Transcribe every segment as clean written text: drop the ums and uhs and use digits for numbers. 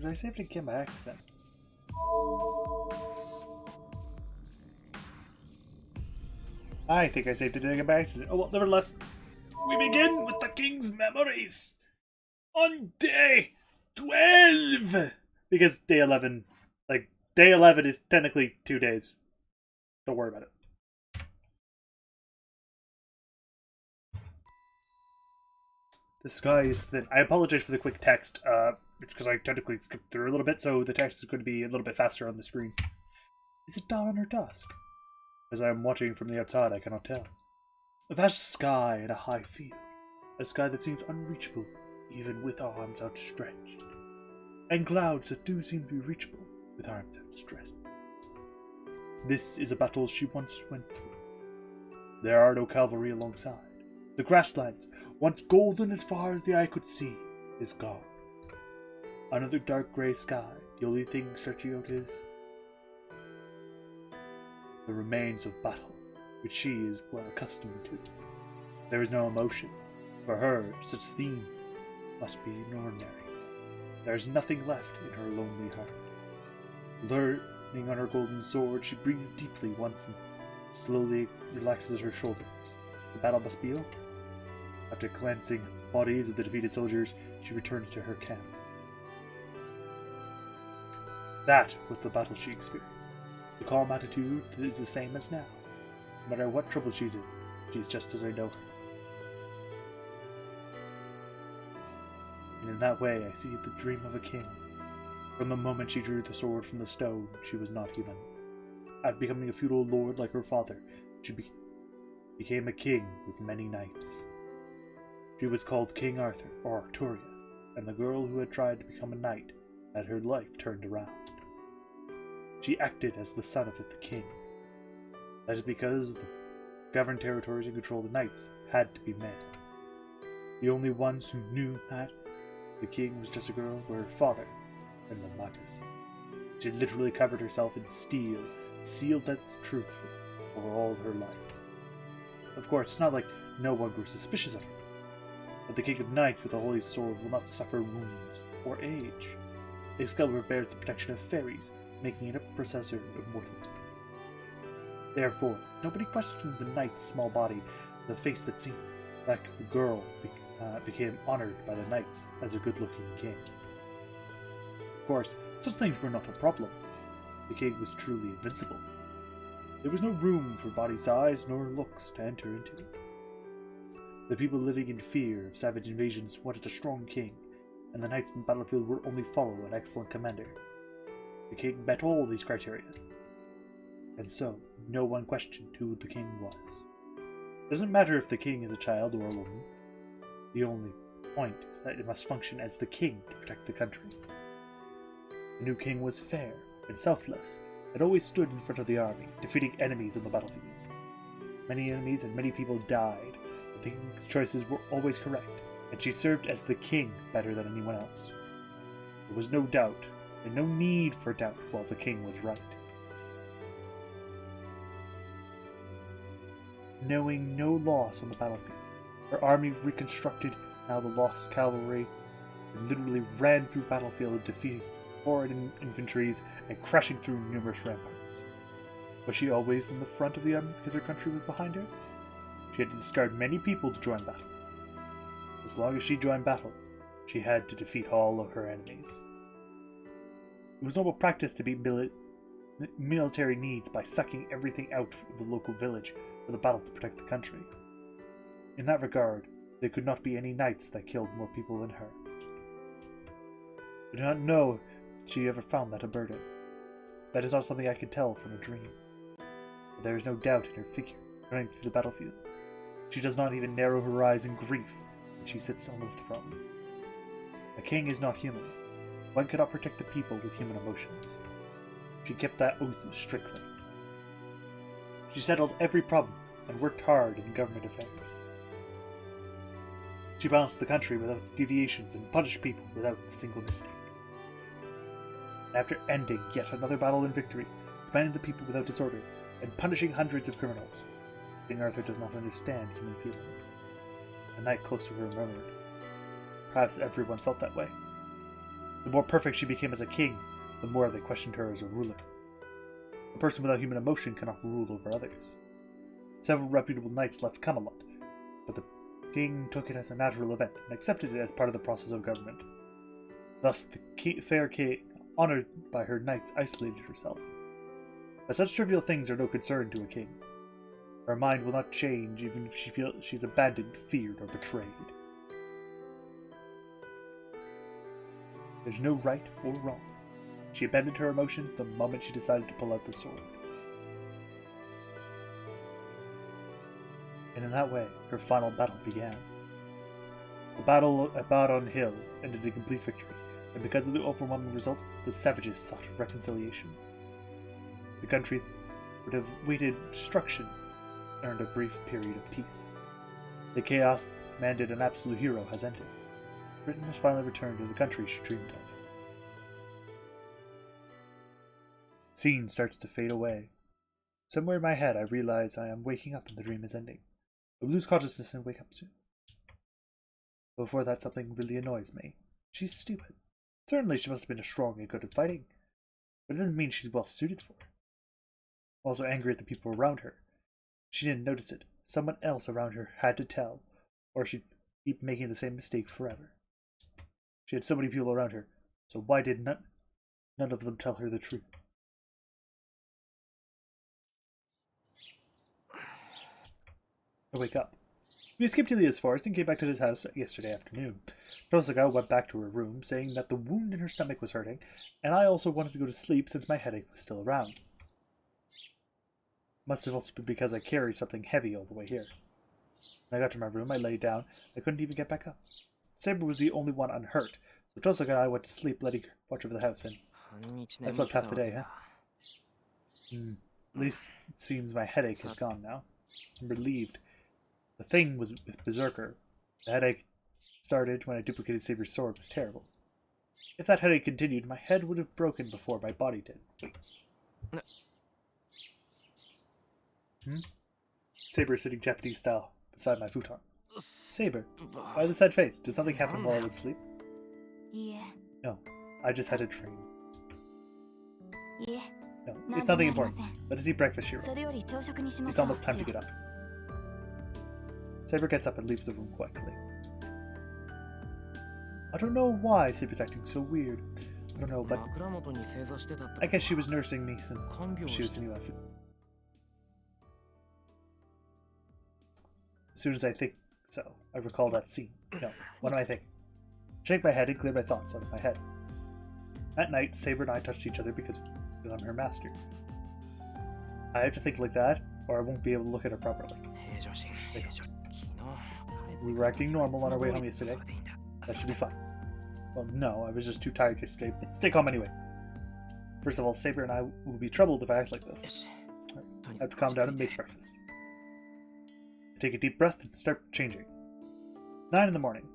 Did I save it again by accident? I think I saved it again by accident. Oh well, nevertheless, we begin with the king's memories on day 12! Because day 11, day 11 is technically 2 days. Don't worry about it. The sky is thin. I apologize for the quick text. It's because I technically skipped through a little bit, so the text is going to be a little bit faster on the screen. Is it dawn or dusk? As I am watching from the outside, I cannot tell. A vast sky and a high field. A sky that seems unreachable, even with arms outstretched. And clouds that do seem to be reachable, with arms outstretched. This is a battle she once went through. There are no cavalry alongside. The grasslands, once golden as far as the eye could see, is gone. Another dark grey sky, the only thing stretching out is the remains of battle, which she is well accustomed to. There is no emotion. For her, such themes must be ordinary. There is nothing left in her lonely heart. Leaning on her golden sword, she breathes deeply once and slowly relaxes her shoulders. The battle must be over. After glancing bodies of the defeated soldiers, she returns to her camp. That was the battle she experienced. The calm attitude is the same as now. No matter what trouble she's in, she's just as I know her. And in that way, I see the dream of a king. From the moment she drew the sword from the stone, she was not human. After becoming a feudal lord like her father, she became a king with many knights. She was called King Arthur, or Arturia, and the girl who had tried to become a knight had her life turned around. She acted as the son of the king. That is because the governed territories and control the knights had to be men. The only ones who knew that the king was just a girl were her father and the Magus. She had literally covered herself in steel, sealed that truth for all her life. Of course, it's not like no one grew suspicious of her. But the King of Knights with the Holy Sword will not suffer wounds or age. Excalibur bears the protection of fairies, making it a possessor of mortal. Therefore, nobody questioned the knight's small body, the face that seemed like the girl became honored by the knights as a good-looking king. Of course, such things were not a problem. The king was truly invincible. There was no room for body size nor looks to enter into. The people living in fear of savage invasions wanted a strong king, and the knights in the battlefield would only follow an excellent commander. The king met all these criteria, and so no one questioned who the king was. It doesn't matter if the king is a child or a woman. The only point is that it must function as the king to protect the country. The new king was fair and selfless, and always stood in front of the army, defeating enemies on the battlefield. Many enemies and many people died. The king's choices were always correct, and she served as the king better than anyone else. There was no doubt, and no need for doubt while the king was right. Knowing no loss on the battlefield, her army reconstructed, now the lost cavalry, and literally ran through battlefield, defeating foreign infantries and crashing through numerous ramparts. Was she always in the front of the army because her country was behind her? She had to discard many people to join battle. As long as she joined battle, she had to defeat all of her enemies. It was normal practice to beat military needs by sucking everything out of the local village for the battle to protect the country. In that regard, there could not be any knights that killed more people than her. I do not know if she ever found that a burden. That is not something I can tell from a dream. But there is no doubt in her figure, running through the battlefield. She does not even narrow her eyes in grief when she sits on the throne. A king is not human. One cannot protect the people with human emotions. She kept that oath strictly. She settled every problem and worked hard in government affairs. She balanced the country without deviations and punished people without a single mistake. After ending yet another battle in victory, commanding the people without disorder, and punishing hundreds of criminals, King Arthur does not understand human feelings. A knight close to her murmured, "Perhaps everyone felt that way." The more perfect she became as a king, the more they questioned her as a ruler. A person without human emotion cannot rule over others. Several reputable knights left Camelot, but the king took it as a natural event and accepted it as part of the process of government. Thus, the fair king, honored by her knights, isolated herself. But such trivial things are no concern to a king. Her mind will not change even if she feels she's abandoned, feared, or betrayed. There's no right or wrong. She abandoned her emotions the moment she decided to pull out the sword. And in that way, her final battle began. The battle at Baron Hill ended in complete victory, and because of the overwhelming result, the savages sought reconciliation. The country would have waited destruction earned a brief period of peace. The chaos demanded an absolute hero has ended. Britain has finally returned to the country she dreamed of. Scene starts to fade away. Somewhere in my head I realize I am waking up and the dream is ending. I will lose consciousness and wake up soon. Before that, something really annoys me. She's stupid. Certainly she must have been strong and good at fighting, but it doesn't mean she's well suited for it. I'm also angry at the people around her. She didn't notice it. Someone else around her had to tell, or she'd keep making the same mistake forever. She had so many people around her, so why did none of them tell her the truth? I wake up. We escaped Ilia's forest and came back to this house yesterday afternoon. Tosuka went back to her room, saying that the wound in her stomach was hurting, and I also wanted to go to sleep since my headache was still around. Must have also been because I carried something heavy all the way here. When I got to my room, I lay down. I couldn't even get back up. Saber was the only one unhurt, so Tosuka and I went to sleep, letting her watch over the house, and I slept half the day, huh? At least it seems my headache is gone now. I'm relieved. The thing was with Berserker. The headache started when I duplicated Saber's sword was terrible. If that headache continued, my head would have broken before my body did. Saber is sitting Japanese style beside my futon. Saber, why the sad face? Did something happen while I was asleep? No, I just had a dream. No, it's nothing important. Let us eat breakfast, Shiro. It's almost time to get up. Saber gets up and leaves the room quietly. I don't know why Saber's acting so weird. I don't know, but I guess she was nursing me since she was in UF. As soon as I think so, I recall that scene. No, what am I thinking? Shake my head and clear my thoughts out of my head. At night, Saber and I touched each other because I'm her master. I have to think like that, or I won't be able to look at her properly. We were acting normal on our way home yesterday. That should be fine. Well, no, I was just too tired yesterday, but stay calm anyway. First of all, Saber and I will be troubled if I act like this. I have to calm down and make breakfast. I take a deep breath and start changing. 9 in the morning.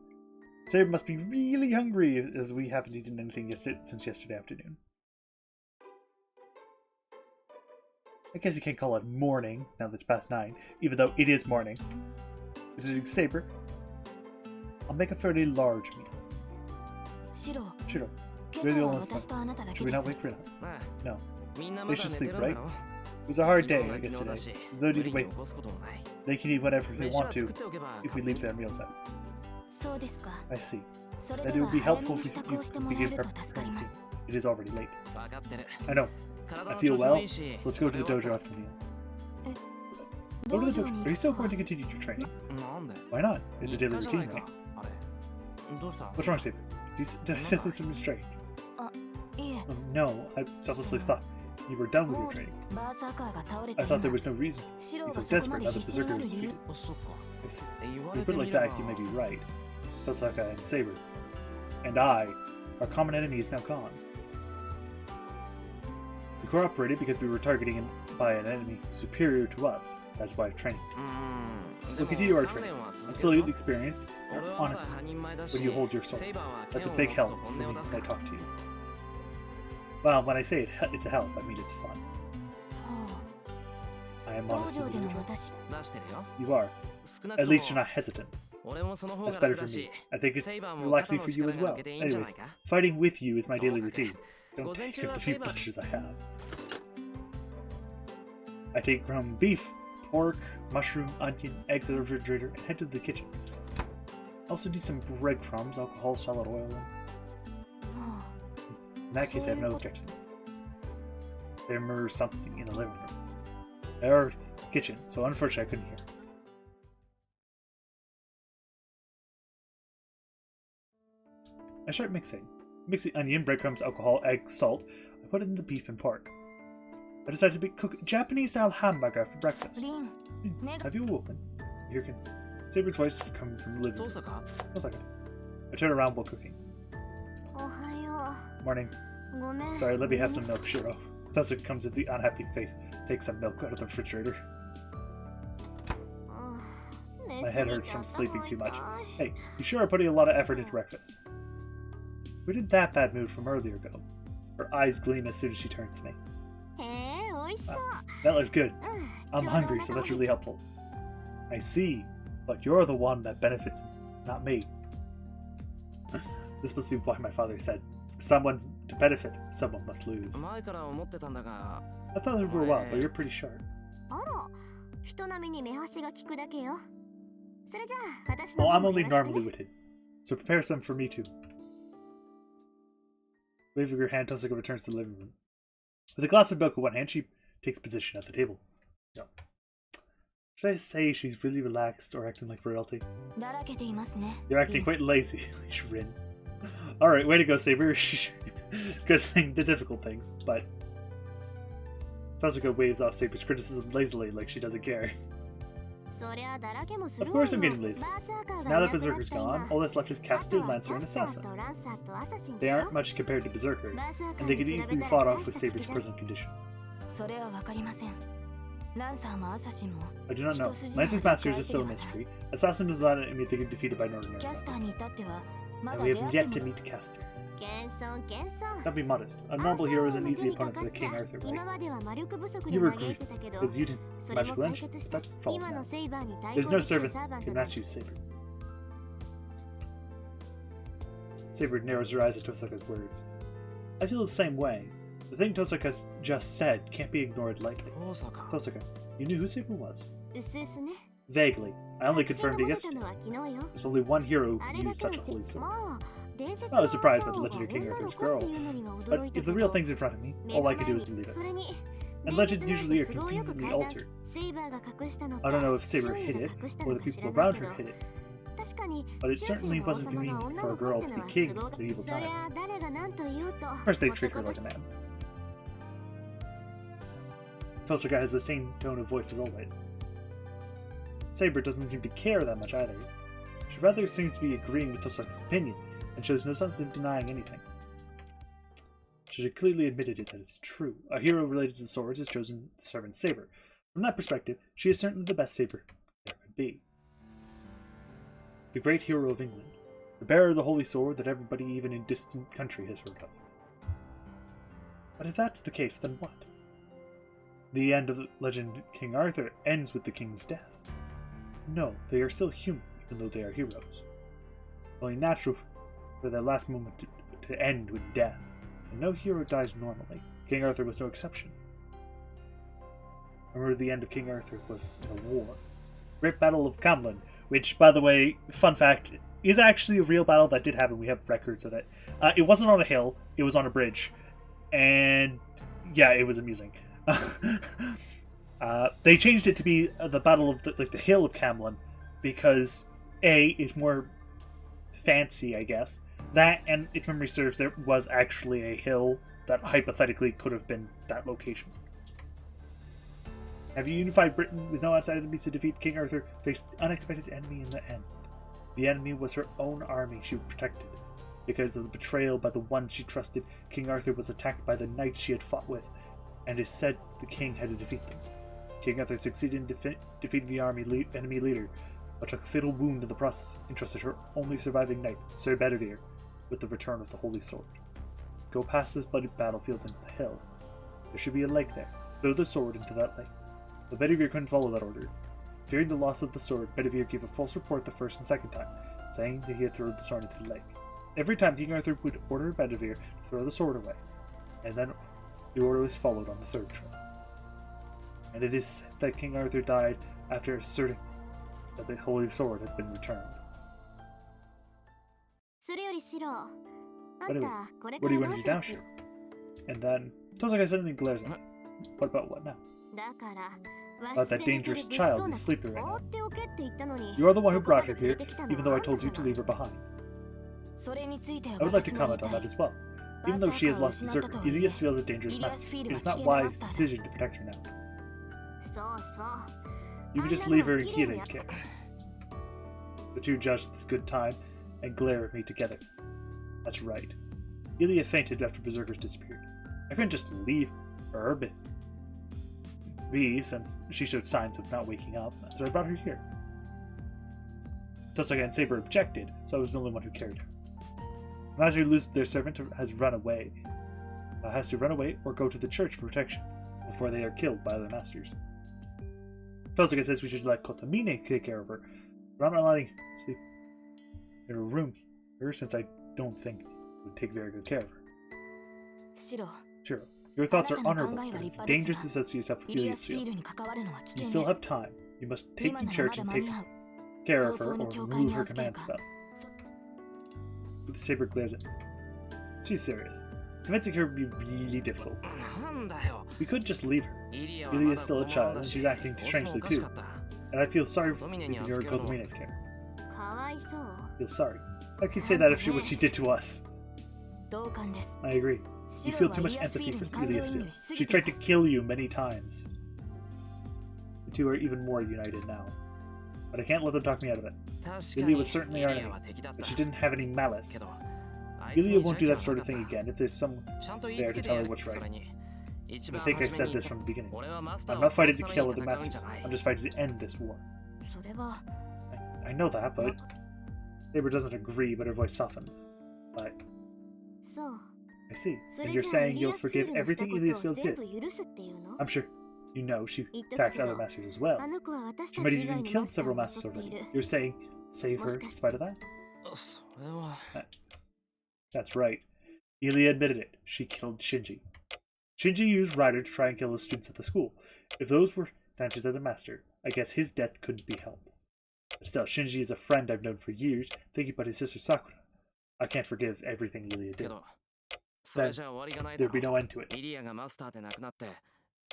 Saber must be really hungry as we haven't eaten anything since yesterday afternoon. I guess you can't call it morning now that it's past 9, even though it is morning. Visiting Saber, I'll make a fairly large meal. Shiro, you're the only one smoking. Should we not wait for it? No. They should sleep, right? It was a hard day yesterday. There's no need to wait. They can eat whatever they want to if we leave their meals out. I see. Then it would be helpful if we begin preparing. It is already late. I know. I feel well, so let's go to the dojo after the meal. Go to the dojo. Are you still going to continue your training? Why not? It's a daily routine thing. What's wrong, Saber? Did I say something strange? No, I selflessly thought you were done with your training. I thought there was no reason. He's so desperate now that Berserker is defeated. I see. If you put it like that, you may be right. Tosaka and Saber, and I, our common enemy is now gone. We cooperated because we were targeted by an enemy superior to us. That's why I trained. We'll continue our training. I'm still experienced, honestly, when you hold your sword. That's a big help for me when I talk to you. Well, when I say it's a help, I mean it's fun. I am honest with you. You are. At least you're not hesitant. That's better for me. I think it's relaxing for you as well. Anyways, fighting with you is my daily routine. Don't think of the few punches I have. I take ground beef, pork, mushroom, onion, eggs out of the refrigerator, and head to the kitchen. I also need some breadcrumbs, alcohol, solid oil. In that case, I have no objections. There murmurs something in the living room. I heard the kitchen, so unfortunately I couldn't hear. I start mixing. Mixing onion, breadcrumbs, alcohol, egg, salt. I put it in the beef and pork. I decided to cook Japanese-style hamburger for breakfast. Have you opened? Here can Saber's voice coming from the living room. Tosaka. I turn around while cooking. Morning. Sorry, let me have some milk, Shiro. Tosaka comes with the unhappy face, takes some milk out of the refrigerator. My head hurts from sleeping too much. Hey, you sure are putting a lot of effort into breakfast. Where did that bad mood from earlier go? Her eyes gleam as soon as she turns to me. That looks good. I'm hungry, so that's really helpful. I see, but you're the one that benefits, not me. This must be why my father said, if someone's to benefit, someone must lose. I thought that for a while, but you're pretty sharp. Oh, I'm only normally witted, so prepare some for me too. Waving her hand, Tosaka returns to the living room. With a glass of milk in one hand, she takes position at the table. No. Should I say she's really relaxed or acting like royalty? You're acting quite lazy, Shrin. Alright, way to go, Saber. Good saying the difficult things, but Tosaka waves off Saber's criticism lazily like she doesn't care. Of course I'm getting lazy. Now that Berserker's gone, all that's left is Caster, Lancer, and Assassin. They aren't much compared to Berserker, and they could easily be fought off with Saber's present condition. I do not know. Lancer's Masters are still a mystery. Assassin does not immediately get defeated by Northern Army. And we have yet to meet Caster. Don't be modest. A normal hero is an easy opponent for the King Arthur, right? You were agree, because you didn't magical engine. That's fault now. There's no servant can match you, Saber. Saber narrows her eyes at Tosaka's words. I feel the same way. The thing Tosaka just said can't be ignored lightly. Tosaka, you knew who Saber was? Vaguely. I only confirmed it yesterday. There's only one hero who can use such a holy sword. I was surprised by the legendary King Arthur's girl, but if the real thing's in front of me, all I can do is believe it. And legends usually are conveniently altered. I don't know if Saber hid it, or the people around her hid it, but it certainly wasn't convenient for a girl to be king in medieval times. First they treat her like a man. Tosaka has the same tone of voice as always. Saber doesn't seem to care that much either. She rather seems to be agreeing with Tosaka's opinion, and shows no sense in denying anything. She had clearly admitted it that it's true. A hero related to swords is chosen to serve in Saber. From that perspective, she is certainly the best Saber there could be. The great hero of England, the bearer of the holy sword that everybody even in distant country has heard of. But if that's the case, then what? The end of the legend King Arthur ends with the king's death. No, they are still human, even though they are heroes. Only natural for their last moment to end with death, and no hero dies normally. King Arthur was no exception. I remember the end of King Arthur was in a war. Great Battle of Camlan, which, by the way, fun fact, is actually a real battle that did happen. We have records of it. It wasn't on a hill, it was on a bridge. And yeah, it was amusing. They changed it to be the Battle of the Hill of Camlan because A, it's more fancy, I guess. That, and if memory serves, there was actually a hill that hypothetically could have been that location. Have you unified Britain with no outside enemies to defeat King Arthur faced the unexpected enemy in the end? The enemy was her own army she protected. Because of the betrayal by the ones she trusted, King Arthur was attacked by the knights she had fought with, and is said the king had to defeat them. King Arthur succeeded in defeating the enemy leader, but took a fatal wound in the process, and trusted her only surviving knight, Sir Bedivere, with the return of the Holy Sword. Go past this bloody battlefield into the hill. There should be a lake there. Throw the sword into that lake. But Bedivere couldn't follow that order. Fearing the loss of the sword, Bedivere gave a false report the first and second time, saying that he had thrown the sword into the lake. Every time King Arthur would order Bedivere to throw the sword away, and then the order was followed on the third try. And it is said that King Arthur died after asserting that the holy sword has been returned. But anyway, what do you want to do now, Shiro? And then, Totsuka suddenly glares at him. What about what now? About that dangerous child who's sleeping right now. You are the one who brought her here, even though I told you to leave her behind. I would like to comment on that as well. Even though she has lost the circle, Ilias feels a dangerous mess. It is not wise decision to protect her now. You can just leave her in Kirei's care. The two judge this good time and glare at me together. That's right. Ilia fainted after Berserkers disappeared. I couldn't just leave her, but since she showed signs of not waking up, so I brought her here. Totsuka and Saber objected, so I was the only one who carried her. The master who loses their servant has to run away or go to the church for protection before they are killed by other masters. Totsuka says we should let Kotomine take care of her, but I'm not letting her sleep in her room here since I don't think it would take very good care of her. Shiro, your thoughts are honorable, but it's dangerous to associate yourself with Ilias field. You still have time. You must take in church and take care of her or remove her command spell. The Saber glares at me. She's serious. Convincing her would be really difficult. We could just leave her. Ilia is still a child, and she's acting strangely too. And I feel sorry for leaving her in Kotomine's care. I feel sorry. I could say that if what she did to us. I agree. You feel too much empathy for Ilias field. She tried to kill you many times. The two are even more united now. But I can't let them talk me out of it. Ilia was certainly our enemy, but she didn't have any malice. Ilia won't do that sort of thing again if there's someone there to tell her what's right. I think I said this from the beginning. I'm not fighting to kill other masters. I'm just fighting to end this war. I know that, but Saber doesn't agree, but her voice softens. But I see. And you're saying you'll forgive everything Ilias Field did. I'm sure you know she attacked other masters as well. She might have even killed several masters already. You're saying save her in spite of that? That's right. Ilia admitted it. She killed Shinji. Shinji used Rider to try and kill the students at the school. If those were intentions of the master, I guess his death couldn't be helped. But still, Shinji is a friend I've known for years, thinking about his sister Sakura. I can't forgive everything Ilia did. Then, there'd be no end to it. If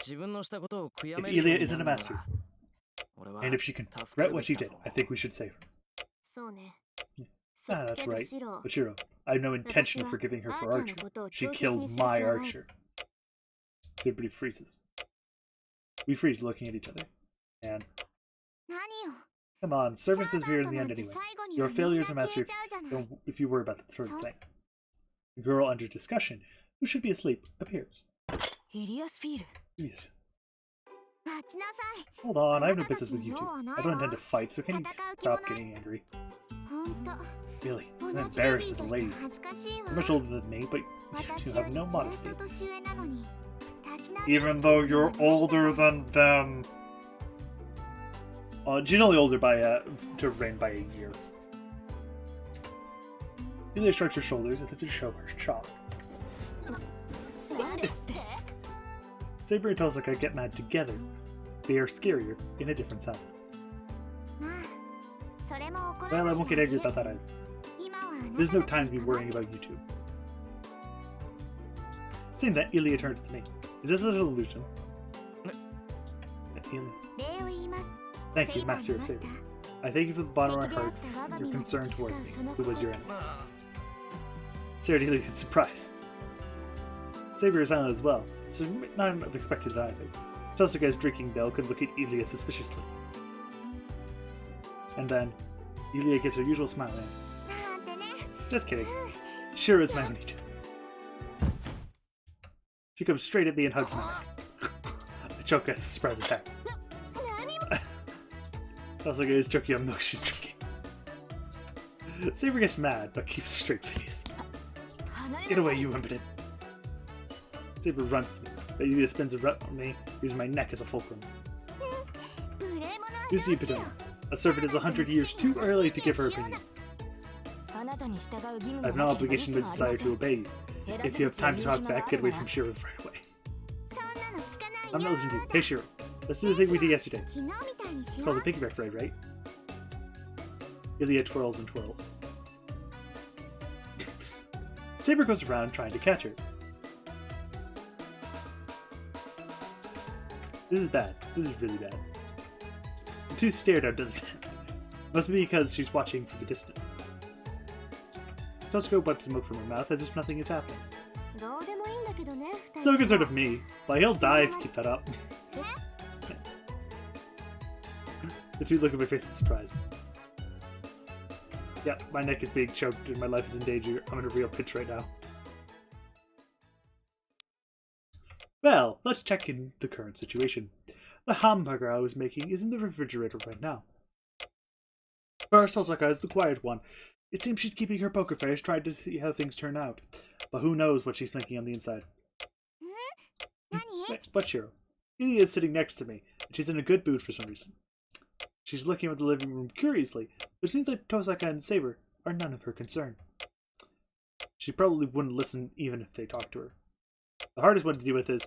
Ilia isn't a master, and if she can regret what she did, I think we should save her. That's right. But Shiro, I have no intention of forgiving her for Archer. She killed my Archer. Everybody freezes. We freeze, looking at each other. And come on, service is here in the end anyway. Your failure as a master if you worry about that sort of thing. The girl under discussion, who should be asleep, appears. Ilias. Hold on, I have no business with you two. I don't intend to fight, so can you stop getting angry? Really, I'm embarrassed as a lady. You're much older than me, but you have no modesty. Even though you're older than them. She's only older by to Rain by a year. Ilia shrugs her shoulders as if to show her shock. Saber and Totsuka get mad together. They are scarier in a different sense. Well, I won't get angry about that either. There's no time to be worrying about you two. Seeing that, Ilia turns to me. Is this an illusion? Thank you, Master of Saber. I thank you from the bottom of my heart for your concern towards me, who was your enemy. Stared at Ilia in surprise. Saber is silent as well, so not unexpected either. Totsuka is drinking milk and look at Ilia suspiciously. And then, Ilia gives her usual smile in. Just kidding. Shiro is my only child. She comes straight at me and hugs my neck. I choke at the surprise attack. Totsuka is choking on milk she's drinking. Saber gets mad, but keeps a straight face. Get away, you impotent. Saber runs to me, but Ilia spins around me, using my neck as a fulcrum. Lucy Padone. A servant is 100 years too early to give her opinion. I have no obligation with desire to obey you. If you have time to talk back, get away from Shiro right away. I'm not listening to you. Hey Shiro, let's do the thing we did yesterday. It's called the piggyback ride, right? Ilia twirls and twirls. Saber goes around trying to catch her. This is bad. This is really bad. The two stared out, doesn't it? Must be because she's watching from the distance. Tosuko wipes smoke from her mouth as if nothing is happening. It's no concern of me, but he'll die if you keep that up. The two look at my face in surprise. Yeah, my neck is being choked and my life is in danger. I'm in a real pinch right now. Well, let's check in the current situation. The hamburger I was making is in the refrigerator right now. First, Osaka is the quiet one. It seems she's keeping her poker face, trying to see how things turn out. But who knows what she's thinking on the inside. Wait, what, Shiro? Ilia is sitting next to me, and she's in a good mood for some reason. She's looking at the living room curiously, but it seems like Tosaka and Saber are none of her concern. She probably wouldn't listen even if they talked to her. The hardest one to deal with is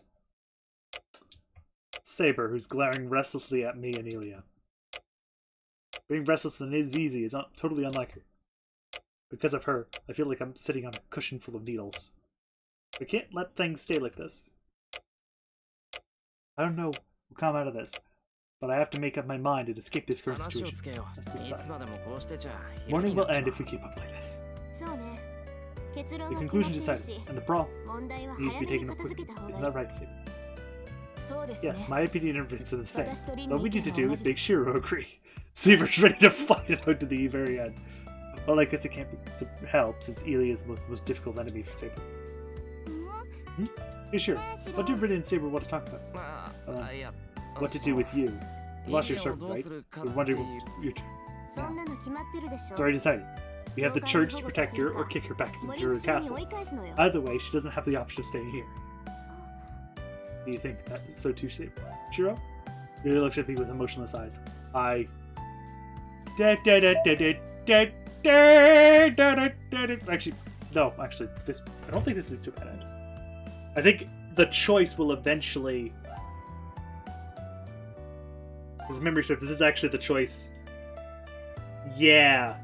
Saber, who's glaring restlessly at me and Ilia. Being restless and is easy is not totally unlike her. Because of her, I feel like I'm sitting on a cushion full of needles. I can't let things stay like this. I don't know who'll come out of this, but I have to make up my mind and escape this current situation. That's decide. Morning will end if we keep up like this. The conclusion decided, and the brawl needs to be taken up quickly. Isn't that right, Saber? Yes, my opinion and Vince are the same. So all we need to do is make Shiro agree. Saber's ready to fight it out to the very end. Well, I guess it can't be help since Ilia is the most difficult enemy for Saber. Hey, sure. What do Rin and Saber want to talk about? What to do with you? You lost your servant, right? We're wondering what you're It's already decided. We have the church to protect her or kick her back into her castle. Either way, she doesn't have the option of staying here. Do you think that's so too, Shiro? Ilia looks at me with emotionless eyes. Actually, no, this I don't think this leads to a bad end. I think the choice will eventually, because memory serves, this is actually the choice. Yeah,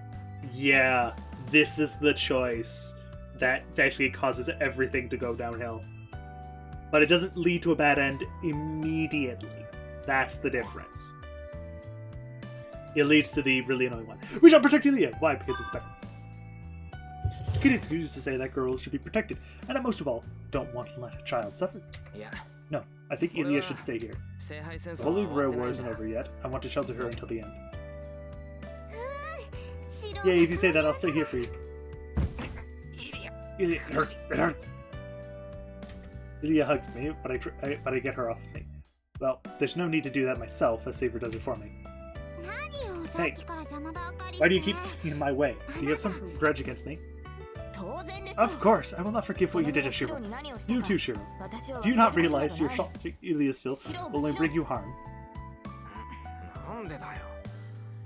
this is the choice that basically causes everything to go downhill. But it doesn't lead to a bad end immediately. That's the difference. It leads to the really annoying one. We shall protect Ilia! Why? Because it's better. Kiritsugu used to say that girls should be protected, and I most of all don't want to let a child suffer. Yeah. No, I think Ilia should stay here. The Holy Rare War isn't over yet. I want to shelter her until the end. Yeah, if you say that, I'll stay here for you. Ilia, it hurts. It hurts. Ilia hugs me, but I get her off of me. Well, there's no need to do that myself, as Saber does it for me. Hey, why do you keep getting in my way? Do you have some grudge against me? Of course, I will not forgive what you did to Shiro. You too, Shiro. Do you not realize your shot to Ilia's fill will only bring you harm?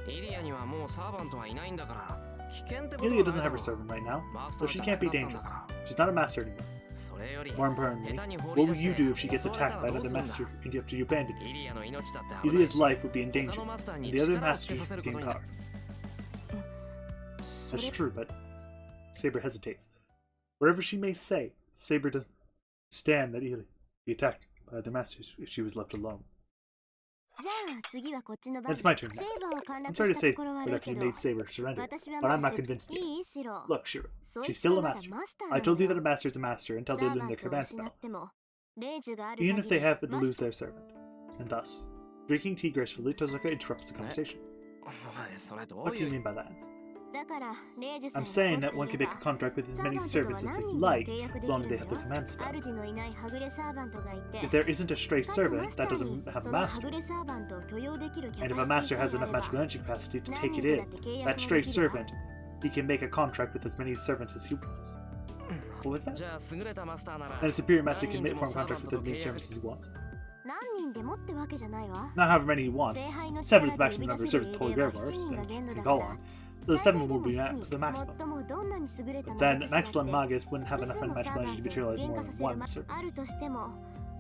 Ilia doesn't have her servant right now, so she can't be dangerous. She's not a master anymore. More importantly, what will you do if she gets attacked by another master after you abandon her? Ilia's life would be in danger, and the other masters would gain power. That's true, but Saber hesitates. Whatever she may say, Saber doesn't stand that Ilia would be attacked by other masters if she was left alone. It's my turn next. I'm sorry to say that if you made Saber surrender, but I'm not convinced yet. Look, Shiro, she's still a master. I told you that a master is a master until they learn their command spell, even if they happen to lose their servant. And thus, drinking tea gracefully, Tosaka interrupts the conversation. What do you mean by that? I'm saying that one can make a contract with as many servants as they like, as long as they have the command spell. If there isn't a stray servant, that doesn't have a master. And if a master has enough magical energy capacity to take it in, that stray servant, he can make a contract with as many servants as he wants. What was that? And a superior master can form a contract with as many servants as he wants. Not however many he wants. 7 is the maximum number of servants Holy Grail Dwarfs can call on. So the 7 will be the maximum. But then an excellent Magus wouldn't have enough magical energy to materialize more than one servant.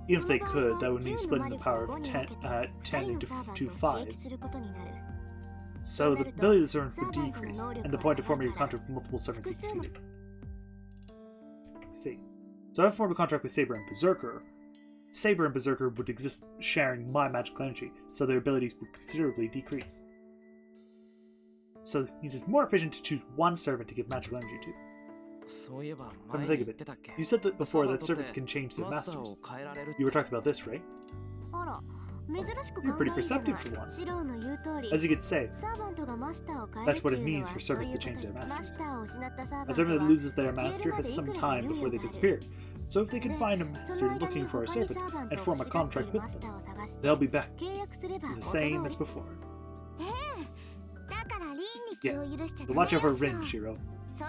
Even if they could, that would mean splitting the power of 10 into 5. So the ability of the servant would decrease, and the point of forming a contract with multiple servants is defeated. See. So if I form a contract with Saber and Berserker, Saber and Berserker would exist sharing my magical energy, so their abilities would considerably decrease. So it means it's more efficient to choose one servant to give magical energy to. Come to think of it, you said that before that servants can change their masters. You were talking about this, right? You're pretty perceptive for one. As you could say, that's what it means for servants to change their masters. A servant that loses their master has some time before they disappear, so if they can find a master looking for a servant and form a contract with them, they'll be back the same as before. Yeah, but watch out for Rin, Shiro.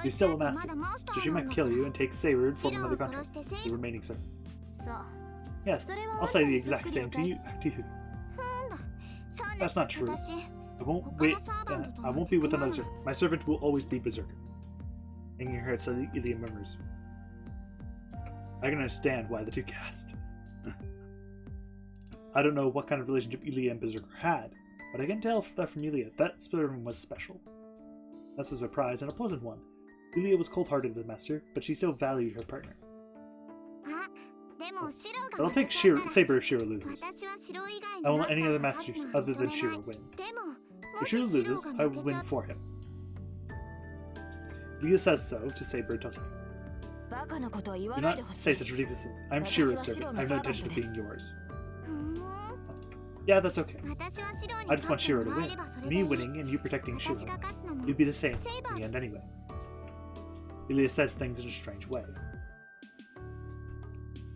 You're still a master, so she might kill you and take Saber and form another contract, the remaining servant. Yes, I'll say the exact same to you. That's not true. I won't be with another servant. My servant will always be Berserker. Hanging her head, so Ilia murmurs. I can understand why the two cast. I don't know what kind of relationship Ilia and Berserker had, but I can tell that from Ilia that servant was special. That's a surprise and a pleasant one. Ilia was cold-hearted as a master, but she still valued her partner. But I'll take Saber if Shiro loses. I won't let any other masters other than Shiro win. If Shiro loses, I will win for him. Ilia says so to Saber and Tosuke. Do not say such ridiculous things. I'm Shiro's servant. I have no intention of being yours. Yeah, that's okay. I just want Shiro to win. Me winning and you protecting Shiro. You'd be the same in the end anyway. Ilia says things in a strange way.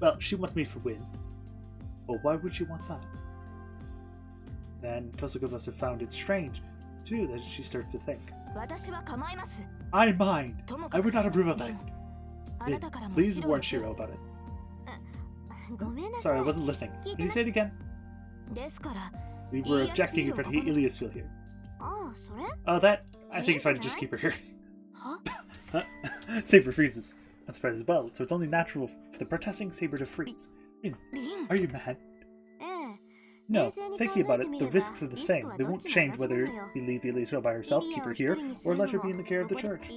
Well, she wants me to win. Well, why would she want that? Then Tosuke must have found it strange, too, that she starts to think. I mind! I would not approve of that! Rin, please warn Shiro about it. Sorry, I wasn't listening. Can you say it again? We were objecting if Ilia's still here. Oh, that... I think it's fine to just keep her here. Saber freezes. I'm surprised as well, so it's only natural for the protesting Saber to freeze. Rin, are you mad? No, thinking about it, the risks are the same. They won't change whether we leave Ilia by herself, keep her here, or let her be in the care of the church.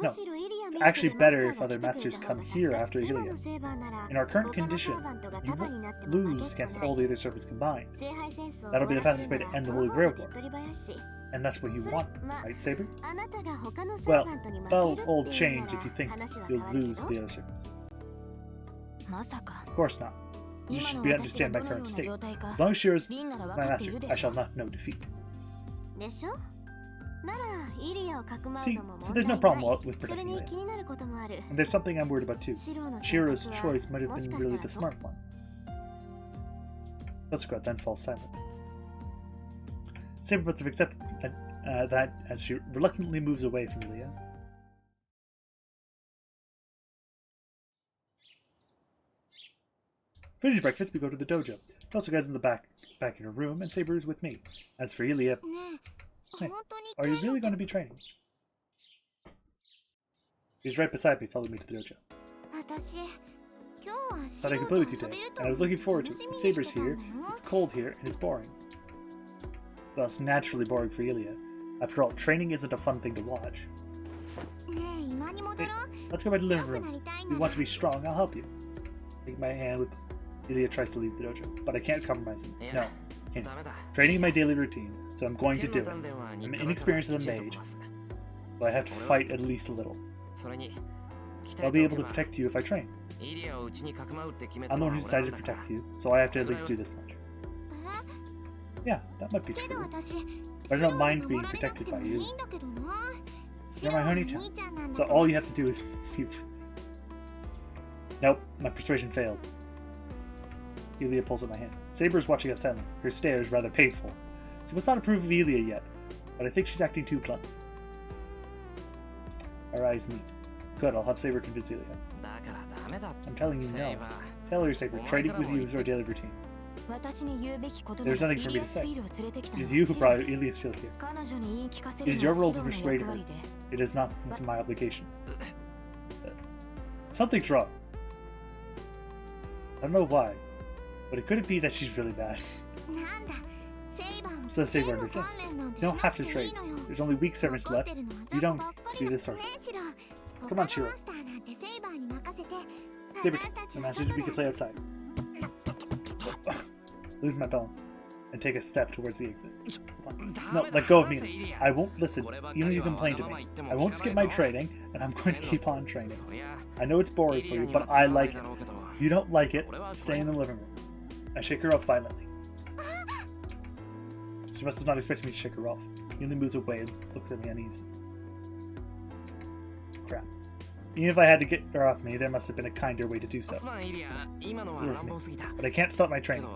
No, it's actually better if other masters come here after Ilia. In our current condition, you won't lose against all the other servants combined. That'll be the fastest way to end the Holy Grail War. And that's what you want, right, Saber? Well, that'll all change if you think you'll lose the other servants. Of course not. You should understand my current state. As long as Shiro's my master, I shall not know defeat. See, so there's no problem with protecting Ilia. And there's something I'm worried about too. Shiro's choice might have been really the smart one. Tosuke then falls silent. Saber must have accepted that as she reluctantly moves away from Ilia. Finish breakfast, we go to the dojo. Tosuke's in the back in her room, and Saber is with me. As for Ilia... Hey, are you really going to be training? He's right beside me, followed me to the dojo. Thought I could play with you today, and I was looking forward to it. Saber's here, it's cold here, and it's boring. Well, it's naturally boring for Ilia. After all, training isn't a fun thing to watch. Hey, let's go by the living room. If you want to be strong, I'll help you. Take my hand with... Ilia tries to leave the dojo, but I can't compromise him. No, can't. Training is my daily routine, so I'm going to do it. I'm inexperienced as a mage, so I have to fight at least a little. I'll be able to protect you if I train. I'm the one who decided to protect you, so I have to at least do this much. Yeah, that might be true. But I don't mind being protected by you. You're my honey-chan, so all you have to do is... Nope, my persuasion failed. Ilia pulls at my hand. Saber is watching us silently. Her stare is rather painful. She must not approve of Ilia yet, but I think she's acting too blunt. Our eyes meet. Good, I'll have Saber convince Ilia. I'm telling you no. Tell her, Saber, training with you is our daily routine. There's nothing for me to say. It is you who brought Iliasfield here. It is your role to persuade her. It is not within my obligations. Something's wrong. I don't know why, but it could be that she's really bad. So Saber understands. You don't have to trade. There's only weak servants left. You don't do this sort. Come on, Shiro. Saber, the message we can play outside. Lose my balance and take a step towards the exit. No, let go of me. I won't listen, even if you complain to me. I won't skip my training, and I'm going to keep on training. I know it's boring for you, but I like it. You don't like it, stay in the living room. I shake her off violently. She must have not expected me to shake her off. He only moves away and looks at me uneasily. Crap. Even if I had to get her off me, there must have been a kinder way to do so. But I can't stop my training.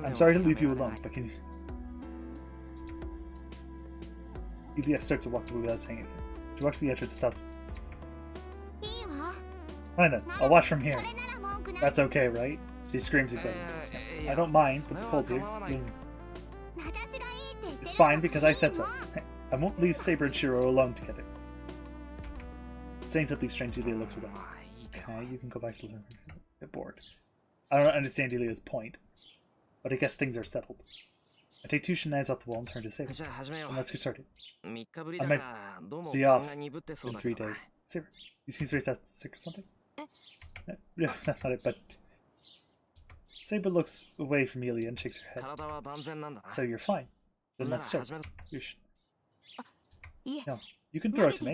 I'm sorry to leave you alone, but can you... Yulia starts to walk away without saying anything. She walks to the entrance and stops. Fine then, I'll watch from here. That's okay, right? She screams again. I don't mind, but it's cold here. It's fine because I said so. I won't leave Saber and Shiro alone together. Saying something strange, Yulia looks away. Okay, you can go back to the living room. Get bored. I don't understand Yulia's point, but I guess things are settled. I take 2 shinais off the wall and turn to Saber. And let's get started. I might be off in 3 days. Saber, you seem very sick or something? No, that's not it, but... Saber looks away from Yulia and shakes her head. So you're fine. Then let's start. No, you can throw it to me.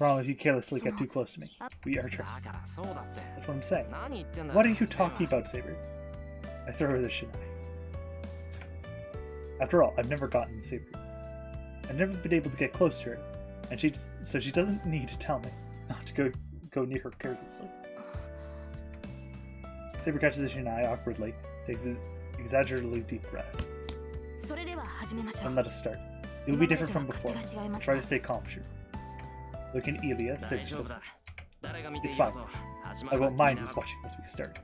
Wrong if you carelessly get too close to me. We are trapped. That's what I'm saying. What are you talking about, Saber? I throw her the shinai. After all, I've never gotten Saber. I've never been able to get close to her, and so she doesn't need to tell me not to go near her carelessly. Saber catches the shinai awkwardly, takes his exaggeratedly deep breath. And let us start. It will be different from before. Try to stay calm, Shiro. Look in Ilia, Saber says. It's fine. I won't mind who's watching as we start.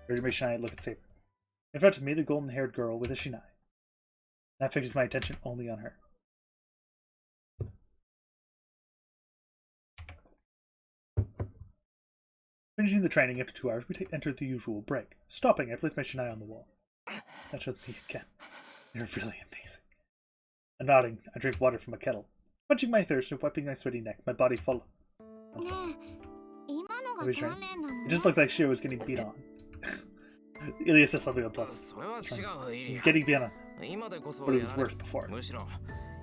Ready my shinai, look at Saber. In front of me, the golden-haired girl with a shinai. That fixes my attention only on her. Finishing the training after 2 hours, we enter the usual break. Stopping, I place my shinai on the wall. That shows me again. You're really amazing. I'm nodding. I drink water from a kettle. Quenching my thirst and wiping my sweaty neck, my body full. It just looked like Shiro was getting beat on. Ilia says something unpleasant. Getting beat on. But it was worse before.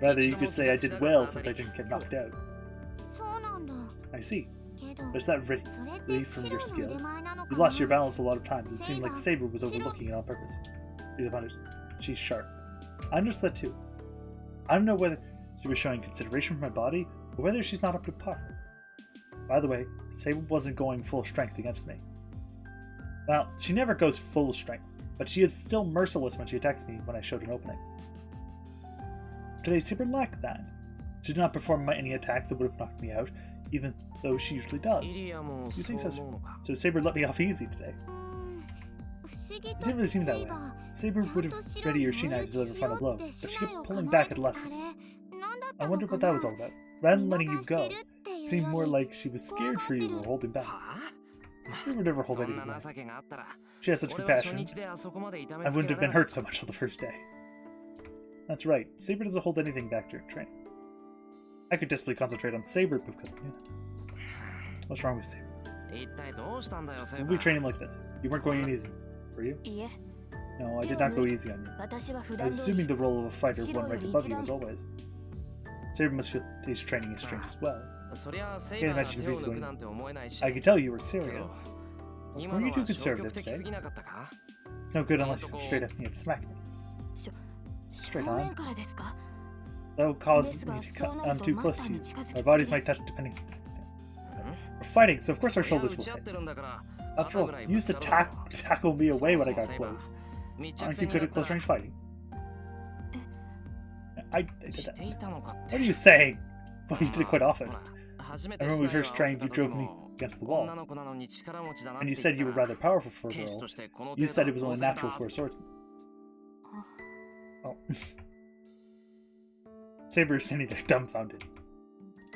Rather, you could say I did well since I didn't get knocked out. I see. But is that really from your skill? You lost your balance a lot of times. It seemed like Saber was overlooking it on purpose. She's sharp. I noticed that too. I don't know whether she was showing consideration for my body, or whether she's not up to par. By the way, Saber wasn't going full strength against me. Well, she never goes full strength, but she is still merciless when she attacks me when I showed an opening. Today, Saber lacked that. She did not perform any attacks that would have knocked me out, even though she usually does. You think so, sir? So Saber let me off easy today. It didn't really seem that way. Saber would have ready your shinai to deliver final blow, but she kept pulling back at the last minute. I wondered what that was all about. Rather than letting you go, it seemed more like she was scared for you or holding back. Saber would never hold anything back. She has such compassion. I wouldn't have been hurt so much on the first day. That's right. Saber doesn't hold anything back during training. I could desperately concentrate on Saber because I knew that. What's wrong with Saber? We'll be training like this. You weren't going easy, were you? No, I did not go easy on you. I was assuming the role of a fighter one rank above you as always. Saber must feel his training is strange as well. Can't imagine if he's going. I could tell you were serious. Were you too conservative today? No good unless you come straight at me and smack me. Straight on. That will cause me to come too close to you. Our bodies might touch depending. We're fighting, so of course our shoulders will hit. After all, you used to tackle me away when I got close. Aren't you good at close range fighting? I did that. What are you saying? Well, you did it quite often. I remember when we first trained, you drove me against the wall. 女の子なのに力持ちだなっ And て you 言っ said た you were ら rather powerful for a 剣士 girl. としてこの You 程 said 度 it was は only 当然 natural だ for a swordsman. Oh. Saber is standing there dumbfounded.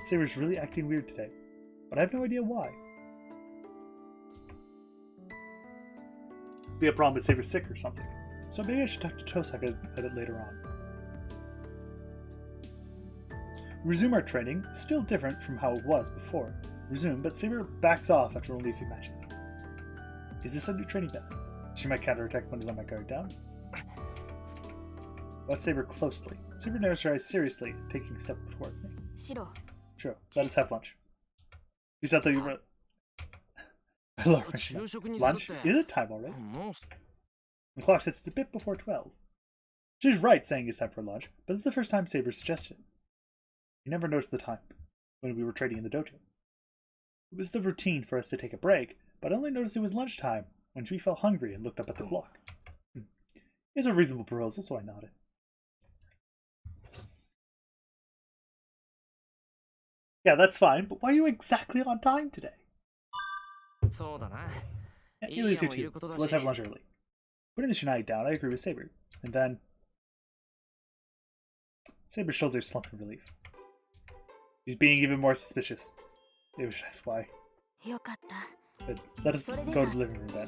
Saber's really acting weird today, but I have no idea why. Be a problem with Saber's sick or something, so maybe I should talk to Tosaka about it later on. Resume our training, still different from how it was before. Resume, but Saber backs off after only a few matches. Is this a new training method? She might counterattack when I let my guard down. Watch Saber closely. Saber narrows her eyes seriously, taking a step toward me. Sure, let us have lunch. She said that you were... Hello, lunch? Is it time already? The clock says it's a bit before 12. She's right saying it's time for lunch, but it's the first time Saber suggested it. We never noticed the time when we were trading in the dojo. It was the routine for us to take a break, but I only noticed it was lunchtime when we felt hungry and looked up at the clock. It's a reasonable proposal, so I nodded. Yeah, that's fine, but why are you exactly on time today? Yeah, Ilia's here too, so let's have lunch early. Putting the Shinai down, I agree with Saber. And then... Saber's shoulders slump in relief. She's being even more suspicious. Maybe should ask why. But let us go to the living room then.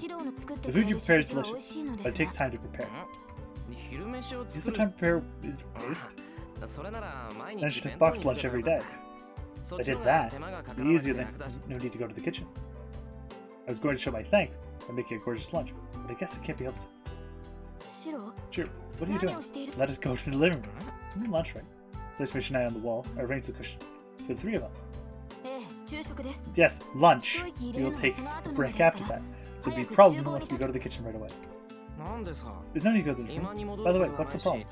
The food you prepared is delicious, but it takes time to prepare. Is the time to prepare waste? Then she took boxed lunch every day. If I did that, it'd be easier than no need to go to the kitchen. I was going to show my thanks by making a gorgeous lunch, but I guess it can't be helped. Sure, what are you doing? Let us go to the living room. I'm in lunch, right? Place my Shinai on the wall. I arrange the cushion for the three of us. Yes, lunch. We will take a break after that, so it'll be a problem unless we go to the kitchen right away. There's no need to go to the kitchen. By the way, what's the problem?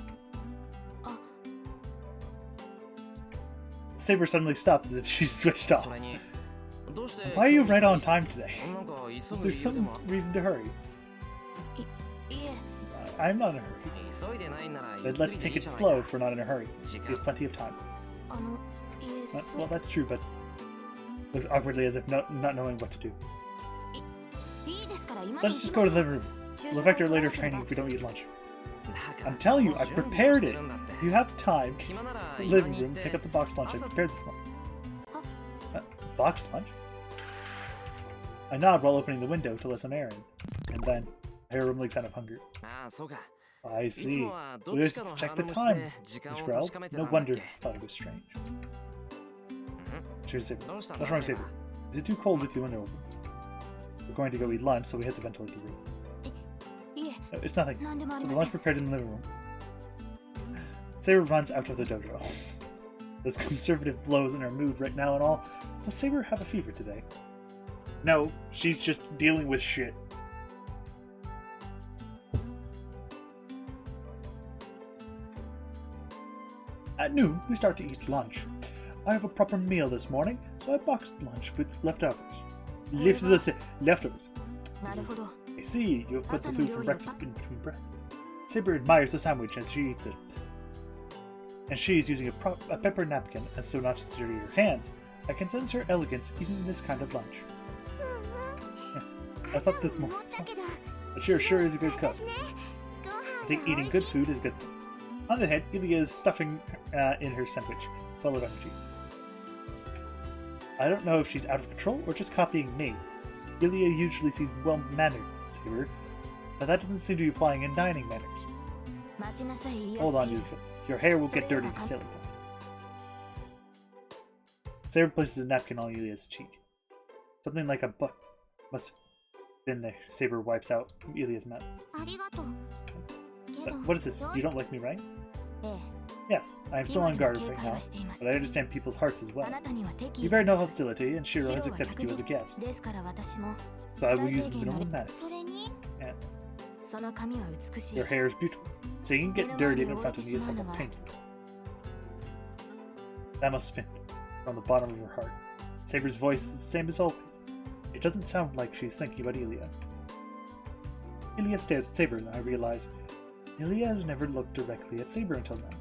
Saber suddenly stops as if she's switched off. Why are you right on time today? There's some reason to hurry. I'm not in a hurry. But let's take it slow if we're not in a hurry. We have plenty of time. Well, that's true, but looks awkwardly as if not knowing what to do. Let's just go to the living room. We'll affect our later training if we don't eat lunch. I'm telling you, I prepared it. You have time. Living room, pick up the box lunch. I prepared this one. Box lunch? I nod while opening the window to let some air in, and then I hear a rumbling sound of hunger. I see. Let's just check the time. She growled. No wonder I thought it was strange. Cheers, Saber. What's wrong, Saber? Is it too cold with the window open? We're going to go eat lunch, so we have to ventilate the room. No, it's nothing. The lunch prepared in the living room. Saber runs out of the dojo. Those conservative blows in her mood right now and all. Does Saber have a fever today? No, she's just dealing with shit. At noon, we start to eat lunch. I have a proper meal this morning, so I boxed lunch with leftovers. Leftovers. I see, you have put the food from breakfast in between breath. Saber admires the sandwich as she eats it. And she is using a paper napkin as so not to dirty her hands. I can sense her elegance even in this kind of lunch. I thought this more. But she sure is a good cook. I think eating good food is good. On the other hand, Ilia is stuffing in her sandwich, full of energy. I don't know if she's out of control or just copying me. Ilia usually seems well-mannered, Saber, but that doesn't seem to be applying in dining manners. Hold on, Ilia. Your hair will get dirty to stay like that. Saber places a napkin on Ilia's cheek. Something like a butt must have been there. Saber wipes out Ilia's mouth. What is this? You don't like me, right? Yes, I am still on guard right now, but I understand people's hearts as well. You bear no hostility, and Shiro has accepted you as a guest. So I will use minimal manners. And your hair is beautiful. Seeing it get dirty in front of me is somewhat painful. That must have been from the bottom of her heart. Saber's voice is the same as always. It doesn't sound like she's thinking about Ilia. Ilia stares at Saber, and I realize Ilia has never looked directly at Saber until now.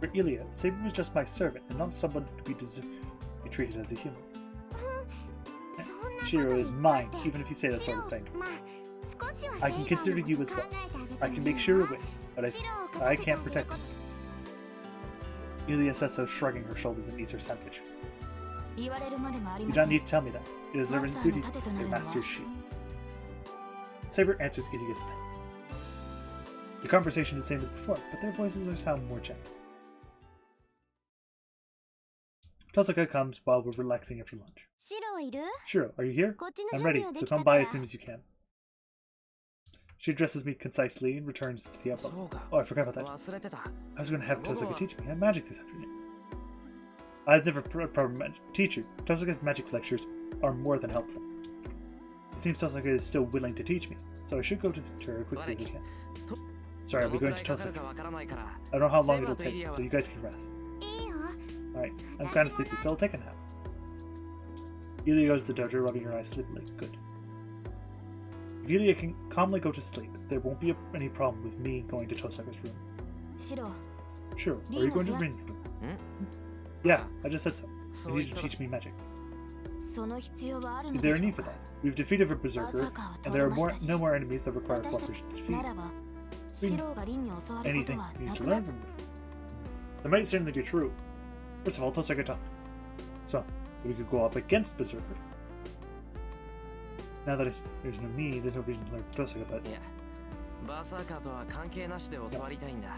For Ilia, Saber was just my servant, and not someone to be treated as a human. Shiro is mine, even if you say that sort of thing. I can consider you as well. I can make Shiro win, but I can't protect him. Yulia says so, shrugging her shoulders, and eats her sandwich. You don't need to tell me that. It is everyone's duty to their master's sheep. Saber answers Ilya's best. The conversation is the same as before, but their voices sound more gentle. Tosuka comes while we're relaxing after lunch. Shiro, are you here? I'm ready, so come by as soon as you can. She addresses me concisely and returns to the outlook. Oh, I forgot about that. I was going to have Tosuka teach me. I have magic this afternoon. I've never a proper magic teacher. Tosuka's magic lectures are more than helpful. It seems Tosuka is still willing to teach me, so I should go to her quickly if we can. Sorry, I'll be going to Tosuka. I don't know how long it'll take, so you guys can rest. Alright, I'm kind of sleepy, so I'll take a nap. Yulia goes to the dojo, rubbing her eyes sleepily. Good. If Yulia can calmly go to sleep, there won't be any problem with me going to Tosuka's room. Sure, are you going to Rin's room? Yeah, I just said so. You need to teach me magic. Is there a need for that? We've defeated a berserker, and there are no more enemies that require cooperation to defeat. Anything you need to learn from me? That might certainly be true. First of all, Tosuka taught. So we could go up against berserker. Now that there's no me, there's no reason to learn from Tosuka, but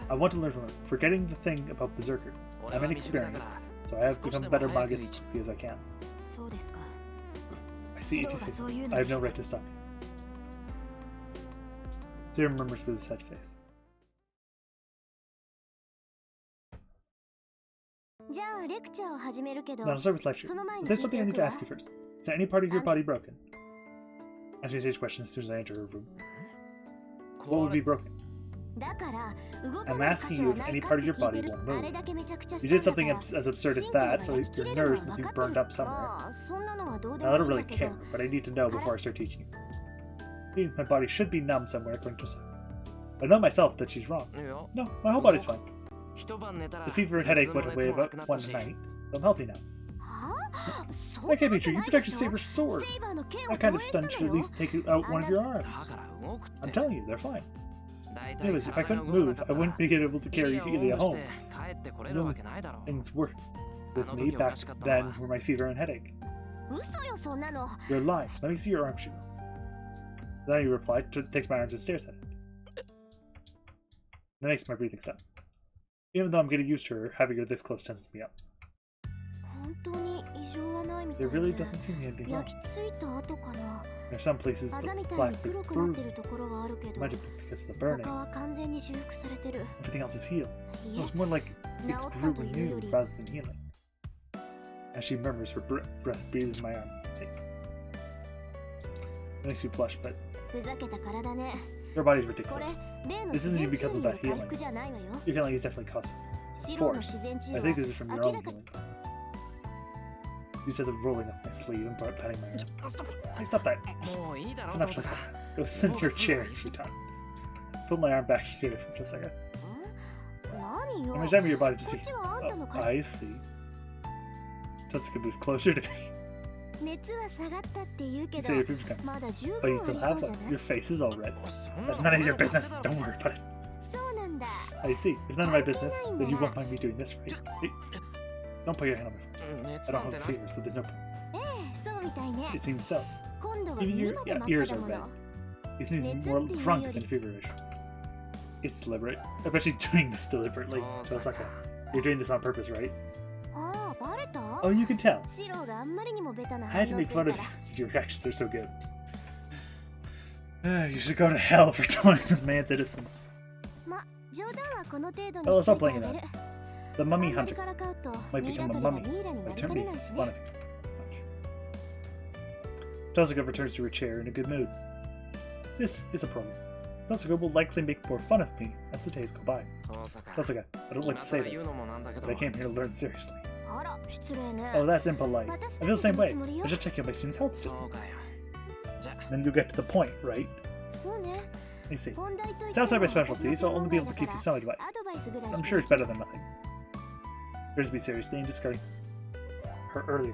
I want to learn from her. Forgetting the thing about berserker, I'm inexperienced, so I have become better manga as quickly as I can. I see if you say so. I have no right to stop you. Zero murmurs with a sad face. Now I'll start with lecture. But there's something I need to ask you first. Is there any part of your body broken? Ask me stage question as soon as I enter her room. What would be broken? I'm asking you if any part of your body won't move. You did something as absurd as that, so your nerves must be burned up somewhere. Now, I don't really care, but I need to know before I start teaching you. My body should be numb somewhere, according to Tosuka. I know myself that she's wrong. No, my whole body's fine. The fever and headache went away about one night, so I'm healthy now. That can't be true. You protected Saber's sword. That kind of stun should at least take out one of your arms. I'm telling you, they're fine. Anyways, if I couldn't move, I wouldn't be able to carry Ilya home. The only things worked with me back then were my fever and headache. You're lying. Let me see your arm, Shiro. Then he replied, takes my arms and stares at it. That makes my breathing stop. Even though I'm getting used to her, having her this close tenses me up. There really doesn't seem to be anything wrong. There are some places that black might have been because of the burning. Everything else is healed. No, it's more like it's grew renewed rather than healing. As she murmurs, her breath breathes my arm. It makes me blush, but your body's ridiculous. This isn't even because of that healing. Your healing is definitely caused force. I think this is from your own healing. He says I'm rolling up my sleeve and patting my arm. Hey, stop that. It's enough for a second. Go sit in your chair if you time. Pull my arm back here for just a second. I'm examining your body to see. Oh, I see. Tosuka moves closer to me. You say your boob's gone. Oh, you still have one. Your face is all red. That's none of your business. Don't worry about it. I see. It's none of my business that you won't mind me doing this, right? Hey, don't put your hand on my phone. I don't have a fever, so there's no problem. It seems so. Even your ears are red. He seems more drunk than feverish. It's deliberate. I bet she's doing this deliberately. So it's like you're doing this on purpose, right? Oh, you can tell. I had to make fun of you since your reactions are so good. You should go to hell for toying with man's innocence. Oh, let's stop playing it out. The mummy hunter might become a mummy by turning fun of you. Tosuka returns to her chair in a good mood. This is a problem. Tosuka will likely make more fun of me as the days go by. Tosuka, I don't like to say this, but I came here to learn seriously. Oh, that's impolite. I feel the same way. I should check on my student's health system. Then you'll get to the point, right? I see. It's outside my specialty, so I'll only be able to give you some advice. I'm sure it's better than nothing. Grimsby seriously and discarding her earlier.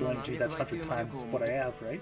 Michelangelo, that's 100 times what I have, right?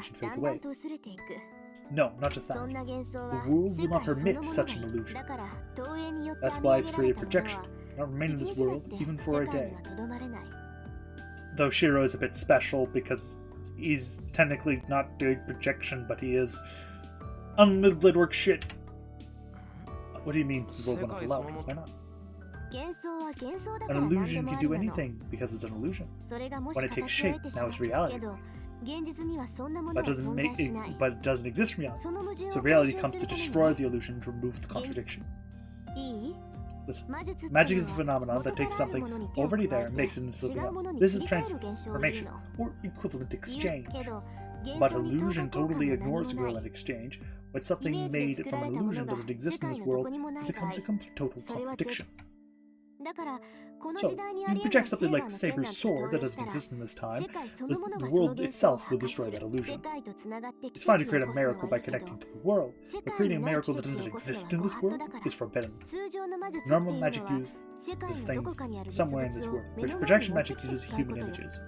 illusion だ fades んだん away. と薄れていく。 No, not just そ that. んな幻想は The world 世 will 界 not その permit もの such だ an よ。 illusion. だから投影によって That's 編み why 上 it's げられ created たもの projection. は Not remain in 一 this 日だっ world, て even 世 for a 界に day. はとどまれない。though Shiro is a bit special because he's technically not doing projection, but he is unlimited blade work shit. What do you mean the world won't allow it? Why not? 幻想は幻想だか An ら何で illusion も can あり do なの anything because it's an illusion. それがもし When it takes 形を shape, 得てし now ま it's う reality. けど現実にはそんなもの That は doesn't 存 make 在 it, しない but it doesn't exist in reality. その矛盾を So 解 reality 消 comes す to るため destroy に the illusion, to remove the contradiction. いい Listen, 魔術って magic の is a は phenomenon that 元から takes ある something ものに手を already 加 there え and て makes it into 違 something うもの else. に This 切 is り替える現象を言う transformation, の or equivalent 言 exchange. うけど幻 But 想に等 illusion 価効果も totally 何も ignores ない equivalent exchange. When イ something メージで made 作 from ら an れたも illusion のが doesn't 世 exist in 界 this のど world, こにもない it 場合 becomes a total それは絶 contradiction. だからこの So, 時代に you あり can えない project セ something ーバー like の Saber's 剣なんて sword 投 that 影し doesn't たら exist in this 世 time. 界そ The, のもの the がその world 幻想を itself 破 will 壊 destroy す that る illusion. 世界とつながって It's 奇 fine 跡 to を create 起 a こすの miracle は by いいけど connecting to the world, 世 but 界 creating に a ない miracle 奇 that 跡を doesn't 起こす exist の in は this ご法 world 度だから is forbidden. 通常の魔術っていう Normal の magic は uses 世界 these のどこ things かにある実 somewhere in this 物を world, 目 but の前 projection に持って magic きて uses 使うこ human とよ images.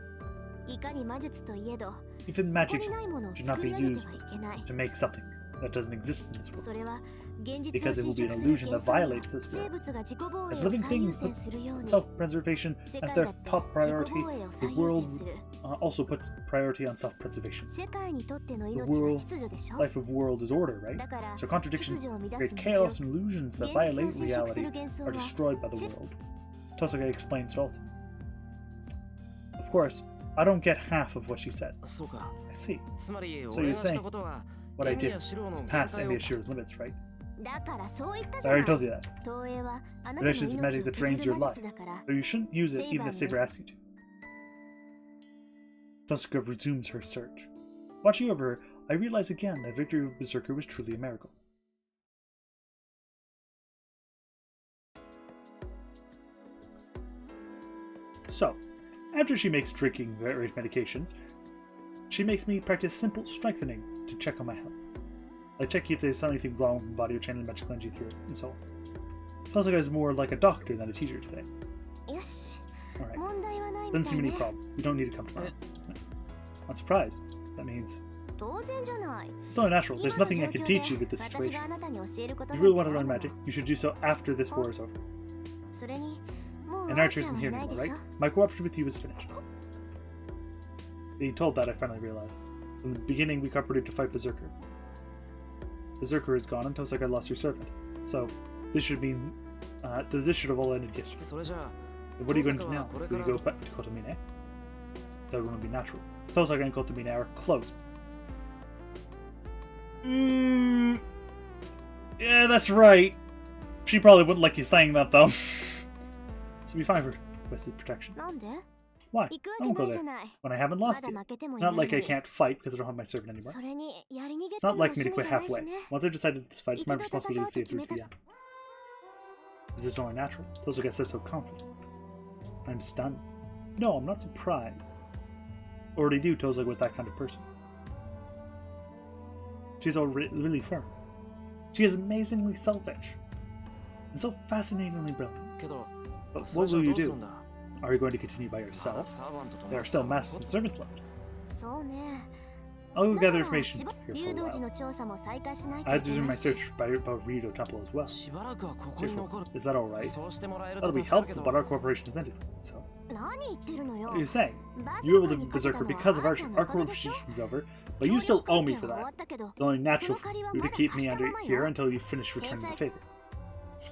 いかに魔術といえど Even こ magic こにないものを should 作 not り be 上げて used はいけない to make something that doesn't exist in this world, それは現実を because it 侵 will be an 食する illusion 幻 that 想に violates this 生 world. 物が自己防衛を As living 最優 things 先 put するように self-preservation 世 as 界 their だって top 自己 priority, 防衛を the 最優 world 先する also puts priority on self-preservation. 世界にとっての The 命は world, 秩序でしょ life of world is order, right? だから So contradiction 秩序を乱 create す矛 chaos 盾 and illusions that 現実を violate 侵食す reality る幻想 are は destroyed by the せ world. Tosuke explains to Alton. Of course, I don't get half of what she said. そうか I see. つまり So 俺 you're がした saying ことは what I エミ did やシローの is 限 past 界を Emiya Shiro's limits, right? だからそう言ったじ I ゃ already ない told you that. 投影はあなたの Relationships 命 magic を that 削 drains る your 魔 life. 術だから So you shouldn't use it even if Saber Saber asks you to. Tosuke resumes her search. Watching over her, I realize again that victory of Berserker was truly a miracle. So, after she makes drinking various medications, she makes me practice simple strengthening to check on my health. Like checking if there's anything wrong with my body or channeling magic energy through it, and so on. Tosuke is more like a doctor than a teacher today. よし Alright. 問題はないみ Doesn't たい seem ね any problem. You don't need to come tomorrow. I'm surprised. That means 当然じゃない it's only natural. 今 There's の nothing 状 I can 況 teach you で with this 私 situation. があなたに教えること If な you ん really て want to な learn いもの magic, you should do so after this war is over. それにもう And ワン Archer ちゃ isn't んは here いない anymore, でし right? ょ My cooperation with you is finished. Being told that, I finally realized. From the beginning, we cooperated to fight Berserker. Berserker is gone, and Tosuke lost her servant. So, this should mean... this should have all ended yesterday. それじゃあ And what are you going to do Tosuke now? はこれ Will か you ら go back to Kotomine? That wouldn't be natural. Tosuke and Kotomine are close. Yeah, that's right. She probably wouldn't like you saying that, though. So be fine for Twisted Protection. なんで Why? 行く I わ won't け go ないじゃ there ない when I haven't ま lost だ you. 負けてもいない Not の like I に can't fight because I don't have my servant anymore. それにやり逃げっ It's ての not も like me to 趣味 quit じゃないし halfway. ね Once I've decided this fight, it's my 一度 responsibility to see it 戦う through と to the end. Is this only natural? Tosuke says so confident. I'm stunned. No, I'm not surprised. Already knew Tosuke was that kind of person. She's really firm. She is amazingly selfish. And so fascinatingly brilliant. けど But それ what じゃ will ど you うする do? んだ Are you going to continue by まだ yourself? サーバントと There マ are スタ still ー masters and servants left. そうね I'll go だ gather から information しば here 竜 for a 道寺 while. の調査も再開しないと I い have け to do な my いし search about Rito Temple as well. しばらくはここに Seriously, 残る is that alright? そうしてもらえる That'll と be 助かるけ helpful, ど but our cooperation has ended. So, 何言ってるのよ what are you saying? バ You were ズ able に to かけた Berserker のは because of あー Archer. ちゃん Our のおかげでしょ cooperation is over, but you still owe me for 協力関係は終わ that. ったけど The only natural その借りは for you ま to だ keep 貸 me した under ままよ here until you finish returning the 返済 favor.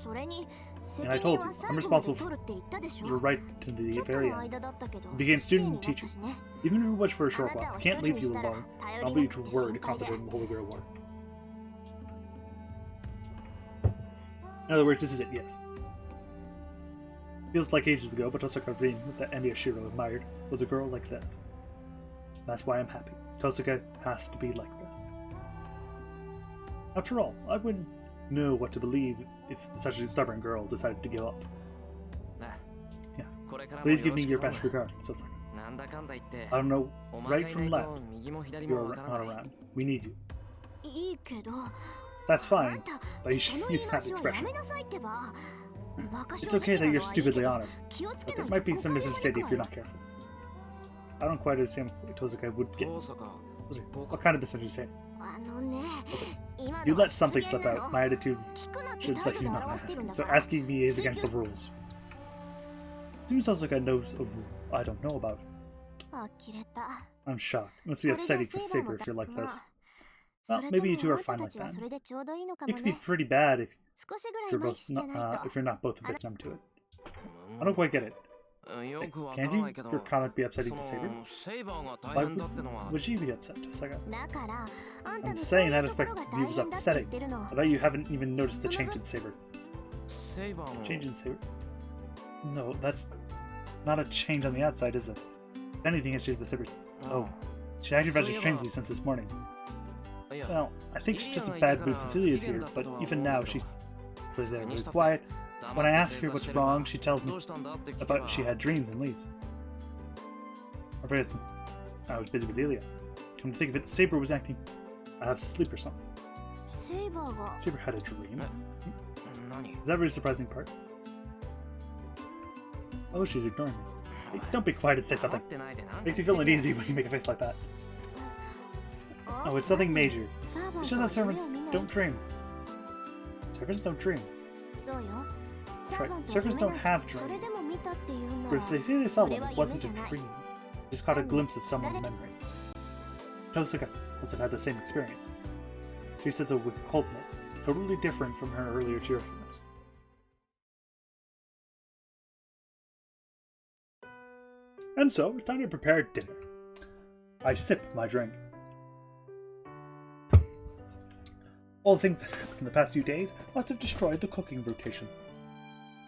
それに責 And I 任 told は you, 最 I'm 後まで responsible 取るって言ったでしょ You're right to ちょ the っと very の end. 間だったけど Became 死刑 student になった teacher. しね Even if it was for a あ short なた while, を I 一 can't 人 leave に you したら alone. 頼 I'll り leave な you く to て word 心 to 配で concentrate on the Holy Grail War. In other words, this is it, yes. Feels like ages ago, but Tosuke Rin, that Emiya Shiro admired, was a girl like this. That's why I'm happy. Tosuke has to be like this. After all, I wouldn't know what to believe if such a stubborn girl decided to give up. な Yeah. これからも Please よ give ろ me しく your 頼 best む regard, Tosuke. なんだかんだ言って I don't know お前 right がい from ない left. と右も左も You're わから not ない around. We need you. いいけど That's あ fine, んた but you そ should の use 言い that 回しはや expression. めなさいってば馬鹿正 It's okay 直 that なの you're はいいけ stupidly ど honest, 気をつけ but な there い might be と some 誤解を misunderstanding if 招 you're くわ not careful. I don't quite understand what Tosuke would get. 大阪 What kind of misunderstanding? あのね今 You のは let something 失 slip 言な out. の My attitude 聞くなって should 態 let 度 you で not 表して ask. るんだ So から asking me is against the rules. Seems Tosuke knows a rule I don't know about. 呆れた。 I'm shocked. It must be これで upsetting for セイバー Saber も if you're like ま this. あそ Well, れと maybe も you two あ are んた fine た like ちは that. それでちょうどいいのか It も could be ね。 pretty bad if 少しぐらい you're 麻痺 both して not, ないと。 if you're not both a bit numb to it. I う don't quite get it. んよくわか Can't らな you? いけど Your comment be そ upsetting to Saber? のセイバーが Why 大変だってのは would she be upset? Saga? だからあんた I'm のそう saying い that うところ aspect が of 大 you was 変だって言 upsetting. ってるの。 I bet you haven't even noticed the change in Saber. セイバーも Change in Saber? No, that's not a change on the outside, is it? If anything, it's just the Saber's. Oh, she actually felt strangely since this morning. いや Well, I think she's just in bad mood since Cecilia's here, but even now she's really quiet. When I ask her what's wrong, she tells me どうしたんだって聞けば about she had dreams and leaves. I forget I was busy with Delia. Come to think of it, Saber was acting. I have sleep or something. セイバーが Saber had a dream. 何 Is that a really surprising part? Oh, she's ignoring me. Hey, don't be quiet and say 黙 something. ってないでなんか Makes you feel uneasy when you make a face like that. Oh, it's nothing major. サーバ It's ー just that とは夢 servants を見ない don't dream. Servants don't dream. そうよ。 Right, サーバー servants とは don't 夢 have なんてそれ dreams. でも見たっていうな But ら if they say they saw そ one, れは it 夢 wasn't じゃ a ない。 dream. Just caught a glimpse of someone's memory. Tosuka must have had the same experience. She says it with coldness, totally different from her earlier cheerfulness. And so, it's time to prepare dinner. I sip my drink. All the things that happened in the past few days must have destroyed the cooking rotation.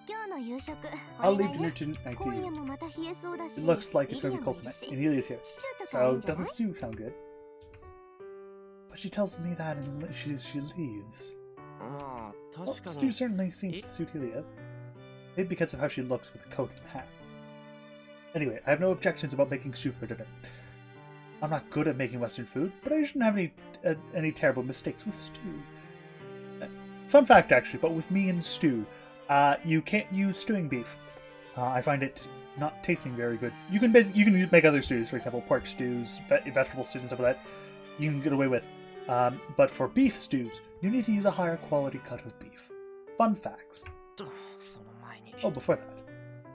今日の夕食、 I'll お願 leave い dinner ね。 tonight to 今夜 you. もまた冷えそうだし、 It looks like it's リ going リ to ア be も cold いる tonight, し and Elia's here. シチューとかいい So, んじゃない doesn't stew sound good? But she tells me that and she leaves. まあ Well, 確か stew に certainly seems to suit Helia. Maybe because of how she looks with a coat and hat. Anyway, I have no objections about making stew for dinner. I'm not good at making Western food, but I shouldn't have any terrible mistakes with stew. Fun fact, actually, but with me and stew, you can't use stewing beef. I find it not tasting very good. You can make other stews, for example, pork stews, vegetable stews, and stuff like that. You can get away with. But for beef stews, you need to use a higher quality cut of beef. Fun facts. その前に Oh, before that.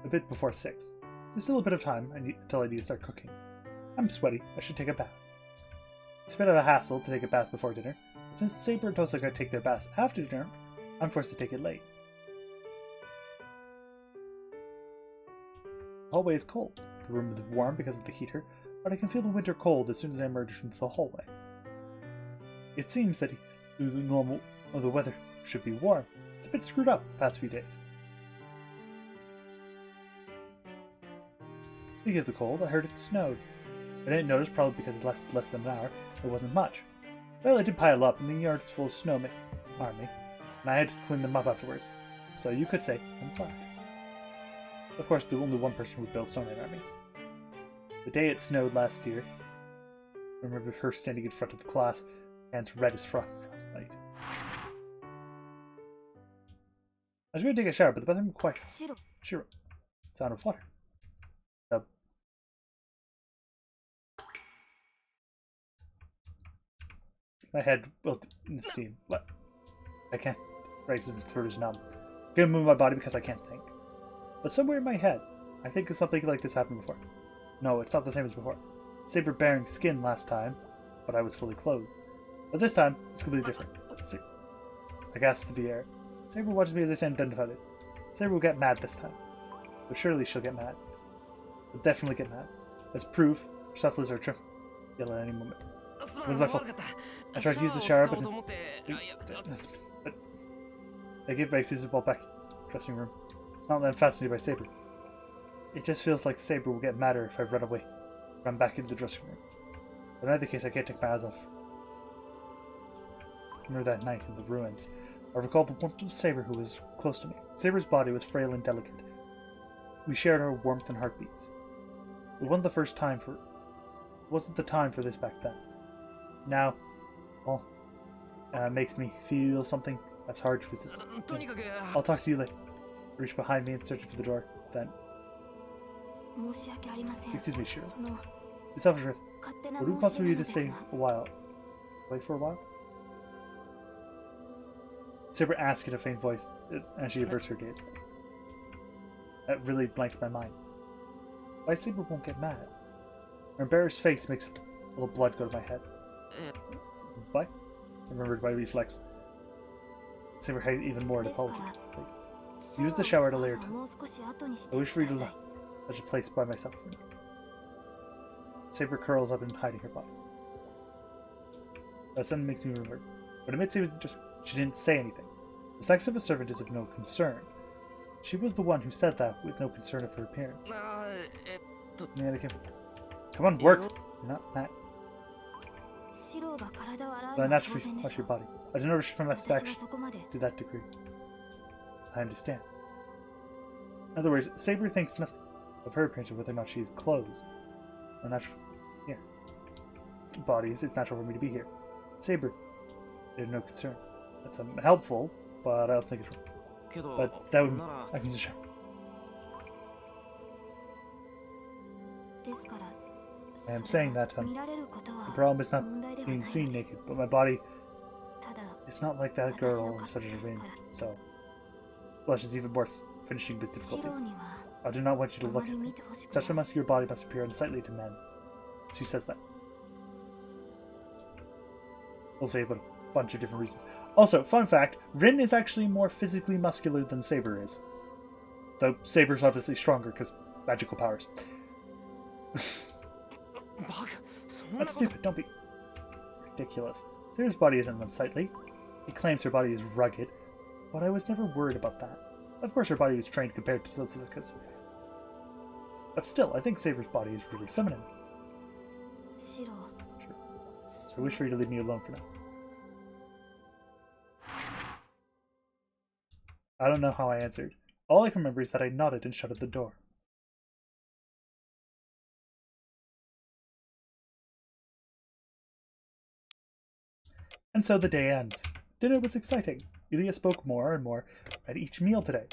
A bit before 6. There's still a bit of time until I need to start cooking. I'm sweaty. I should take a bath. It's a bit of a hassle to take a bath before dinner, but since Saber and Tosuka take their baths after dinner, I'm forced to take it late. The hallway is cold. The room is warm because of the heater, but I can feel the winter cold as soon as I emerge from the hallway. It seems that the weather should be warm. It's a bit screwed up the past few days. Speaking of the cold, I heard it snowed. I didn't notice, probably because it lasted less than an hour. It wasn't much. Well, it did pile up, and the yard is full of snow army, and I had to clean them up afterwards. So you could say I'm glad. Of course, the only one person would build Snowman Army. The day it snowed last year, I remember her standing in front of the class, hands red as frostbite. I was going to take a shower, but the bathroom was quiet. 白 Shiro. Sound of water. Sub. My head wilt in steam. What? I can't. Right, the throat is numb. I can't move my body because I can't think. But somewhere in my head, I think of something like this happened before. No, it's not the same as before. Saber bearing skin last time, but I was fully clothed. But this time, it's completely different. Let's see. I gasped through the air. Saber watches me as I stand identified. Saber will get mad this time. But surely she'll get mad. She'll definitely get mad. As proof, shufflers are trim. Yell at any moment. す It was my fault. I tried to use the shower, but I give my excuses ball back. Dressing room. It's not that I'm fascinated by Saber. It just feels like Saber will get madder if I run away. Run back into the dressing room. But in either case, I can't take my eyes off. I remember that night in the ruins. I recall the warmth of Saber who was close to me. Saber's body was frail and delicate. We shared our warmth and heartbeats. It wasn't the time for this back then. Now, well, makes me feel something that's hard to resist. とにかく I'll talk to you later. I reach behind me and searching for the door. Then, 申し訳ありません。 excuse me, Shiro. その Be self-addressed. 勝手な Would it be 申し possible for 訳 you な to のです stay が a while? Wait for a while? Saber asks in a faint voice, and she averts her gaze. That really blanks my mind. Why Saber won't get mad? Her embarrassed face makes a little blood go to my head. What? I remembered by reflex. Saber had even more to apology. Please. Use the shower at a later time. I wish for you to love such a place by myself. Saber curls up and hiding her body. That suddenly makes me remember. But amidst she didn't say anything. The sex of a servant is of no concern. She was the one who said that with no concern of her appearance. Come on, work! You're not mad. But I naturally wash your body. I do not restrict my master's actions to that degree. I understand. In other words, Saber thinks nothing of her appearance or whether or not she is clothed. A natural, here. Bodies, it's natural for me to be here. Saber, there's no concern. That's helpful, but I don't think it's wrong. But that would, I can just check. I am saying that the problem is not being seen naked, but my body is not like that girl such as Rin, so blushes even more, finishing with difficulty. I do not want you to look at me. Such a muscular body must appear unsightly to men. She says that. I'll say about a bunch of different reasons. Also, fun fact, Rin is actually more physically muscular than Saber is. Though Saber's obviously stronger because magical powers. That's stupid, don't be ridiculous. Saber's body isn't unsightly. He claims her body is rugged, but I was never worried about that. Of course her body is trained compared to Suzuka's. But still, I think Saber's body is really feminine. Sure. I wish for you to leave me alone for now. I don't know how I answered. All I can remember is that I nodded and shut the door. And so the day ends. Dinner was exciting. Ilia spoke more and more at each meal today.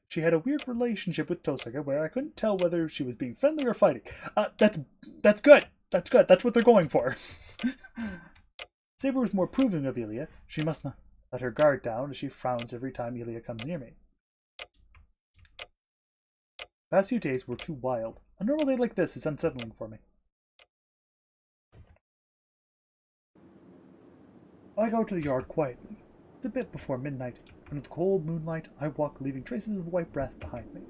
She had a weird relationship with Tosaka where I couldn't tell whether she was being friendly or fighting. That's good. That's good. That's what they're going for. Saber was more approving of Ilia. She must not let her guard down as she frowns every time Ilia comes near me. The past few days were too wild. A normal day like this is unsettling for me. I go to the yard quietly. It's a bit before midnight. Under the cold moonlight, I walk, leaving traces of white breath behind me.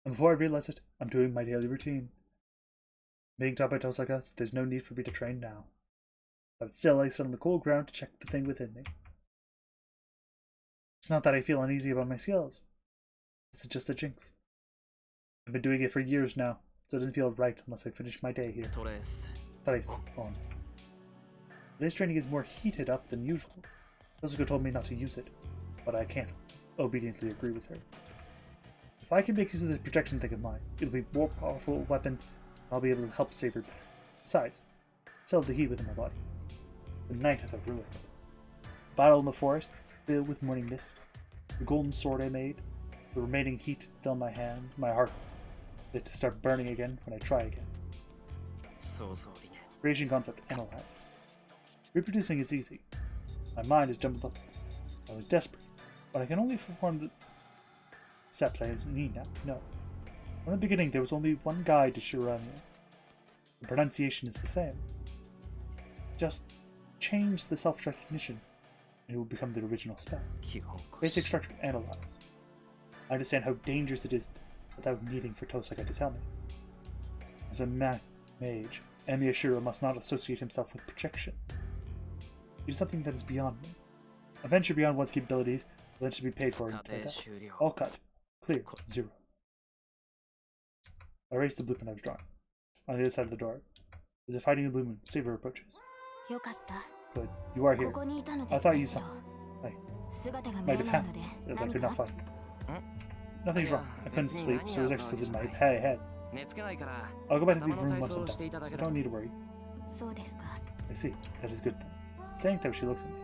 And before I realize it, I'm doing my daily routine. Being taught by Tosaka, so there's no need for me to train now. But still, I sit on the cold ground to check the thing within me. It's not that I feel uneasy about my skills. This is just a jinx. I've been doing it for years now, so it doesn't feel right unless I finish my day here. Tres on. Today's training is more heated up than usual. Tosaka told me not to use it, but I can't obediently agree with her. If I can make use of this protection thing of mine, it'll be a more powerful weapon, and I'll be able to help Saber better. Besides, settle the heat within my body. The night of a ruin. Battle in the forest, filled with morning mist. The golden sword I made. The remaining heat still in my hands. My heart fit to start burning again when I try again. Creation concept, analyze. Reproducing is easy. My mind is jumbled up. I was desperate, but I can only perform the steps I need now. No. From the beginning, there was only one guide to Shiranya. The pronunciation is the same. Just change the self-recognition, and it will become the original spell. Basic structure, analyze. I understand how dangerous it is without needing for Tosaka to tell me. As a mage, Amiyashiro must not associate himself with projection. It is something that is beyond me. A venture beyond one's capabilities will then should be paid for. All cut. Clear. 0. I erase the blueprint I was drawing. On the other side of the door. As if hiding in the blue moon, Saber approaches. Good. You are here. I thought you saw. Might have happened, as I could not find you. Nothing's wrong. I couldn't sleep, so it was exercise in my head. I'll go back to the room once I'm done, so don't need to worry. I see. That is good then. Saying that, she looks at me.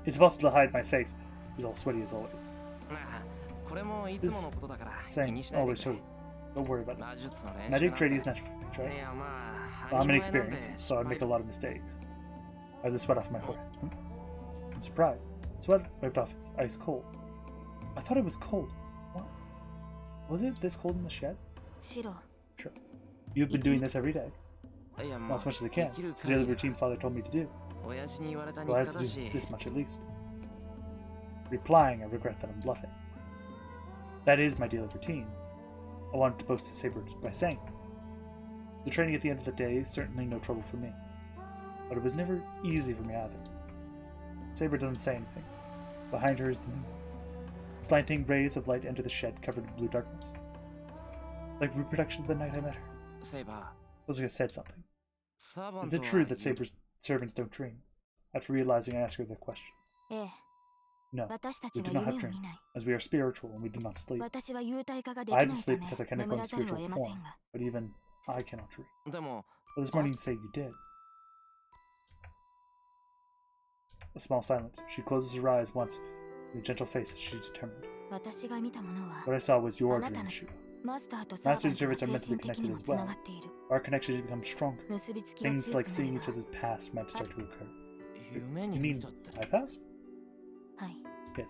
It's impossible to hide my face. It's all sweaty as always. This saying always so. Don't worry about it. Magic training is natural, right? Well, I'm inexperienced, so I make a lot of mistakes. I have the sweat off my forehead. I'm surprised. Sweat wiped off his ice cold. I thought it was cold. What? Was it this cold in the shed? シロ、 Sure. You've been doing this every day. いや、ま Not あ as much as I can. できる It's the daily 限り routine Father told me to do. 親父に言われた日 So I 課 have to だ do し、 this much at least. Replying, I regret that I'm bluffing. That is my daily routine. I wanted to boast to Saber by saying the training at the end of the day is certainly no trouble for me. But it was never easy for me either. Saber doesn't say anything. Behind her is the moon. Slanting rays of light enter the shed covered in blue darkness. Like reproduction of the night I met her. セイバ Those said something. ー、サーバン Is ト it は true that Saber's servants don't dream? After realizing, I asked her the question. ええ、 No, 私た we ち do は not 夢 have を見 dreams, ない。 as we are spiritual and we do not sleep. 私は幽体化ができ I ない have た to め sleep because I cannot 眠 go ら in ざるを spiritual 得ませ form, んが。 but even I cannot dream. でも、 But this morning you say you did. A small silence. She closes her eyes once, with a gentle face as she's determined. 私が見たものは What I saw was your あなた dream, の Shiva. マスターとサーバン Master and ト servants が are 精 meant to be 神的に connected も as つな well. がっている。 Our connection has become stronger. 結びつきが Things 強 like くな seeing る each が other's past might start to occur. 夢 You に mean 見たって。 my past? はい。 Yes,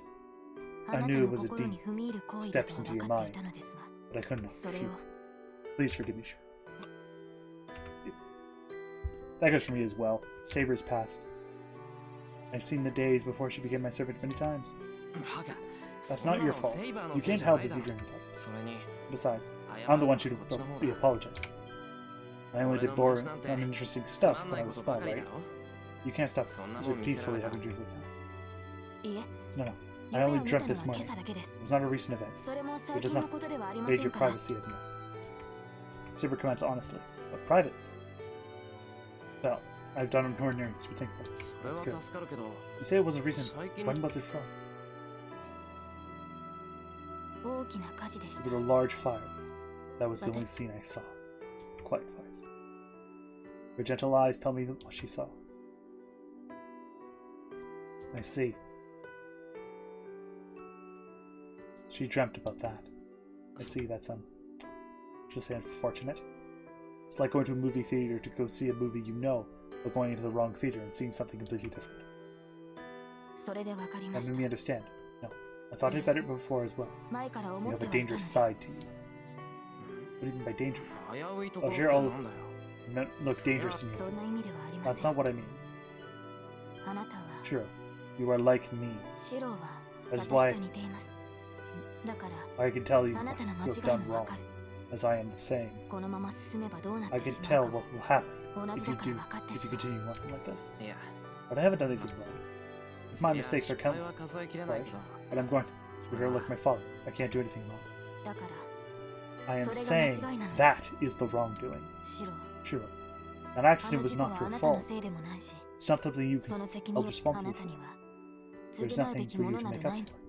あなた knew の it was a 心に deep 踏み入る行為だとは steps into 分 your かってい mind. たのですが、 but I could not それを refuse. Please forgive me, Shiva. That goes for me as well. Saber's past. I've seen the days before she became my servant many times. バカ。 That's そんな not の your fault. セイバーの You せい can't じゃな help い if だ you ろ dream about it. それに、 Besides, 謝 I'm る the の one は who こっちの方だ。 apologized. I only did boring, uninteresting つ stuff まん when な I いこ was とば small, かりだ right? ろ You can't stop そんな so もん見せら peacefully れた。 having dreams like that. いえ、 No, no. I 夢 only を見 dreamt たの this は今 morning. 朝だけです It。was not a recent event. それも It 最 does 近の not ことではありま invade せ your んから。 privacy as a man. Saber comments honestly. But private? Well, I've done an ordinary stupid thing. But それ that's good. は助かるけど、 You say it wasn't recent. 最近 When was it from? 大きな火事でし It た。 was a large fire. That was the only scene I saw. Quiet fires. Her gentle eyes tell me what she saw. I see. She dreamt about that. I see, that's just say unfortunate. It's like going to a movie theater to go see a movie you know, but going into the wrong theater and seeing something completely different. それで分かり That まし made た。 me understand. No, I thought I'd better before as well. 前から You 思っ have て a はいた dangerous のです。 side to you. What do you mean by dangerous? 危ういところって you're all- なんだよ。 No, look dangerous そ to me. んな意味ではありま That's せ not ん。 what I mean. あなたは、 Shiro, you are like me. シロは That 私 is と why 似ています。だから I can tell you あなたの what 間 you 違 have い done もわ wrong, かる。 as I am the same. このまま進めばどうなっ I て can しま tell うか what will happen 同 if じ you だから do 分かって if し you まう。 continue walking like this. いや、 But I haven't done anything wrong. If my そりゃ mistakes are 失敗 counted, は数えきれないけど、 but I'm going to. So you're like my father. I can't do anything wrong. だから I am それが saying 間違いなのです。 that is the wrongdoing. シロ、 Shiro, that あ accident の was 事故 not はあ your なたの fault. せいでもないし、 It's not something you そ can. の責任を responsible あなたには There's 償うべ nothing き for も you の to など make up ない。 for.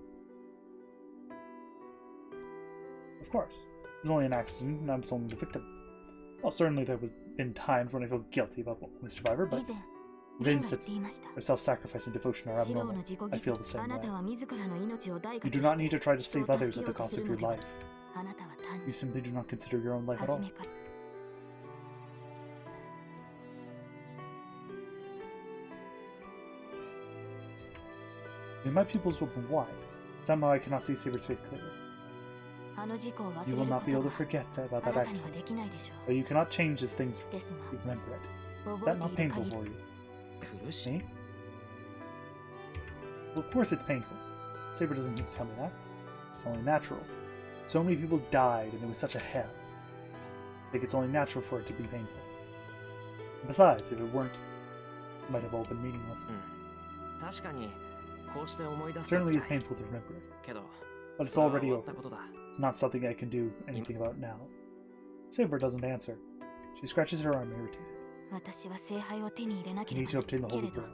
Of course. It was only an accident, and I'm only the victim. Well, certainly there have been times when I feel guilty about the only survivor, 以 but 前、レンが Vince 言っ said ていました。 our self-sacrifice and devotion are シロ abnormal. の自己 I feel the 犠牲、 same あなた way. は自らの命を代価 You と do し not need て to try to 人 save を others 助 at けよ the うと cost する of の your では life. あなたは単 You に simply do not consider your own life at 初 all. めから When my pupils open wide, somehow I cannot see Saber's face clearly. あの事故を You 忘 will れる not こ be と able to は forget about あ that なたには accident. できないでしょ But you cannot change as things う。ですが、 you remember it. 覚 Is that え not ている painful 限 for り you? 苦しい。 Me? Well, of course it's painful. Saber doesn't need to tell me that. It's only natural. So many people died and it was such a hell. I think it's only natural for it to be painful. Besides, if it weren't, it might have all been meaningless. 確かに、こうして思い出 It すと certainly is 辛い painful to remember it, けど、 but it's それは already 終わっ over. たことだ。 It's not something I can do anything about now. Saber doesn't answer. She scratches her arm, irritated. 私は聖杯を手に入れなけ You れ need ば to obtain the け Holy れど Grail.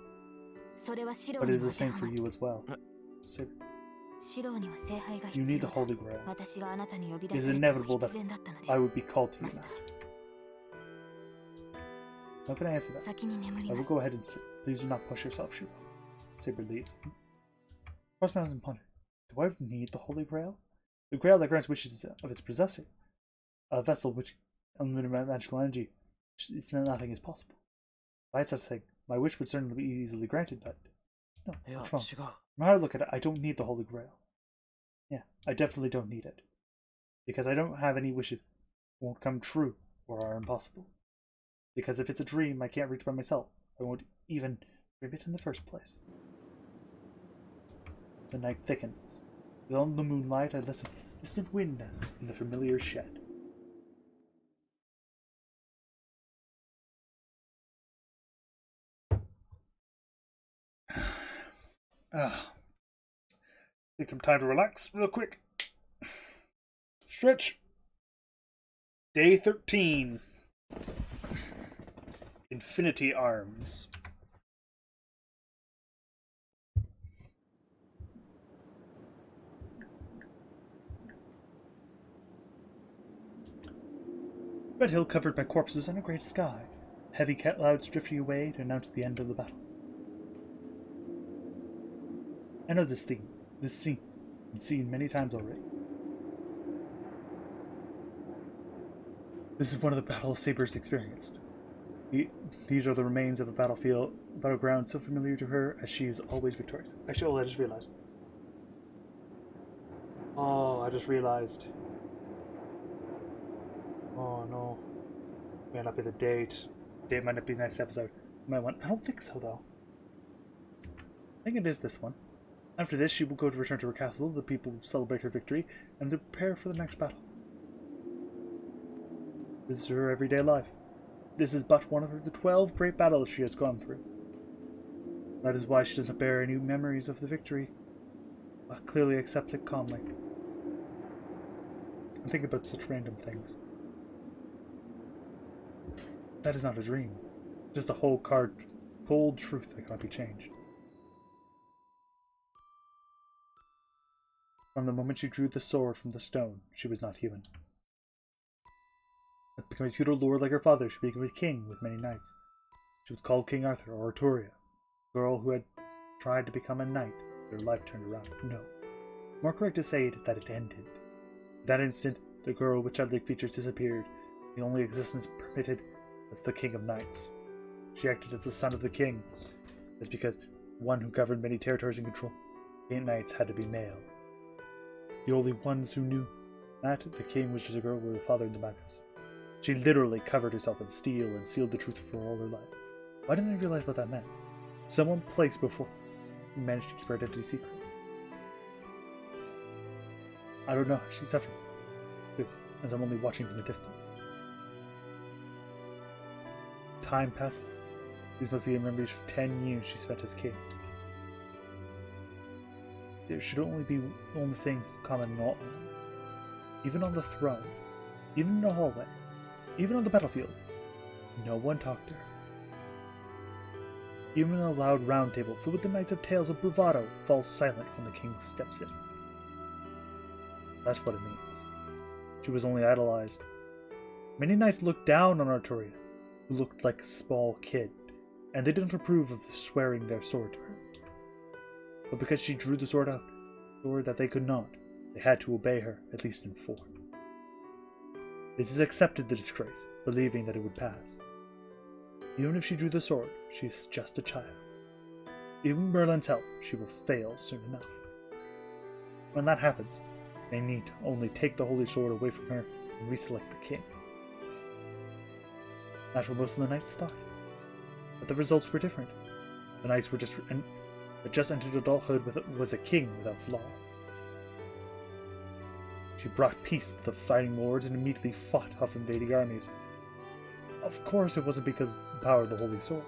それはシロ But に it も is 当 the て same は for まる you as well. Saber, シロには聖杯が you 必 need 要 the だ Holy Grail. 私があなたに呼び It 出 is されたの inevitable は that 必然だったので I す would be called to you, Master. Master. How can I answer that? 先に眠り I ま will す go ahead and sleep. Please do not push yourself, Shiro. Saber leaves. Horseman doesn't ponder. Do I need the Holy Grail? The Grail that grants wishes of its possessor. A vessel which unlimited magical energy. It's nothing is possible. If I had such a thing, my wish would certainly be easily granted, but no, いや、 what's wrong? 違う。When I look at it, I don't need the Holy Grail. Yeah, I definitely don't need it. Because I don't have any wishes that won't come true or are impossible. Because if it's a dream I can't reach by myself, I won't even dream it in the first place. The night thickens. Beyond the moonlight, I listen to distant wind in the familiar shed. Take some time to relax real quick. Stretch. Day 13. Infinity Arms. Red Hill covered by corpses and a grey sky. Heavy clouds drifting away to announce the end of the battle. I know this scene, been seen many times already. This is one of the Battle of Sabers experienced. These are the remains of a battleground so familiar to her as she is always victorious. Actually, I just realized. Oh, I just realized. Oh no. May not be the date. Date might not be the next episode. I don't think so though. I think it is this one. After this, she will go to return to her castle, the people will celebrate her victory, and prepare for the next battle. This is her everyday life. This is but one of the 12 great battles she has gone through. That is why she does not bear any memories of the victory, but clearly accepts it calmly. I think about such random things. That is not a dream. Just a whole cold truth that cannot be changed. From the moment she drew the sword from the stone, she was not human. But becoming a feudal lord like her father, she became a king with many knights. She was called King Arthur, or Arturia, a girl who had tried to become a knight. Their life turned around. No. More correct to say that it ended. At that instant, the girl with childlike features disappeared. The only existence permitted was the King of Knights. She acted as the son of the king. That's because one who governed many territories in control, the knights had to be male. The only ones who knew that the king was just a girl with a father in the madness. She literally covered herself in steel and sealed the truth for all her life. Why didn't I realize what that meant? Someone placed before who managed to keep her identity secret. I don't know, she's suffering, too, as I'm only watching from the distance. Time passes. These must be memories of 10 years she spent as king. There should only be one thing common in all. Even on the throne, even in the hallway, even on the battlefield, no one talked to her. Even a loud round table filled with the knights of tales of bravado falls silent when the king steps in. That's what it means. She was only idolized. Many knights looked down on Arturia, who looked like a small kid, and they didn't approve of swearing their sword to her. But because she drew the sword out, a sword that they could not, they had to obey her, at least in form. They just accepted the disgrace, believing that it would pass. Even if she drew the sword, she is just a child. Even with Merlin's help, she will fail soon enough. When that happens, they need to only take the holy sword away from her and reselect the king. That's what most of the knights thought. But the results were different. The knights were just entered adulthood was a king without flaw. She brought peace to the fighting lords and immediately fought off invading armies. Of course, it wasn't because of the power of the Holy Sword.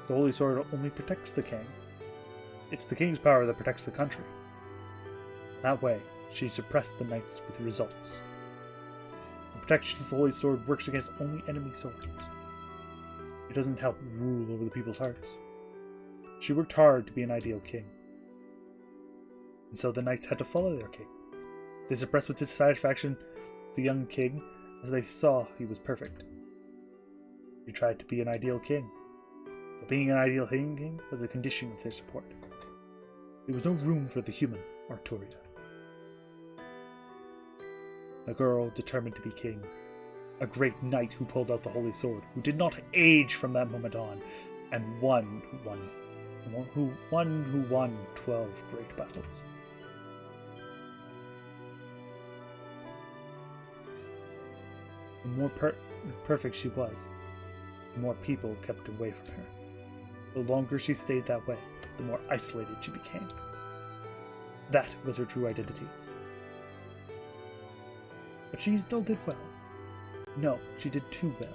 The Holy Sword only protects the king. It's the king's power that protects the country. That way, she suppressed the knights with results. The protection of the Holy Sword works against only enemy swords. It doesn't help rule over the people's hearts. She worked hard to be an ideal king. And so the knights had to follow their king. They suppressed with dissatisfaction the young king as they saw he was perfect. She tried to be an ideal king, but being an ideal king was a condition of their support. There was no room for the human, Arturia. A girl determined to be king. A great knight who pulled out the holy sword, who did not age from that moment on, and one who won who won 12 great battles. The more perfect she was, the more people kept away from her. The longer she stayed that way, the more isolated she became. That was her true identity. But she still did well. No, she did too well.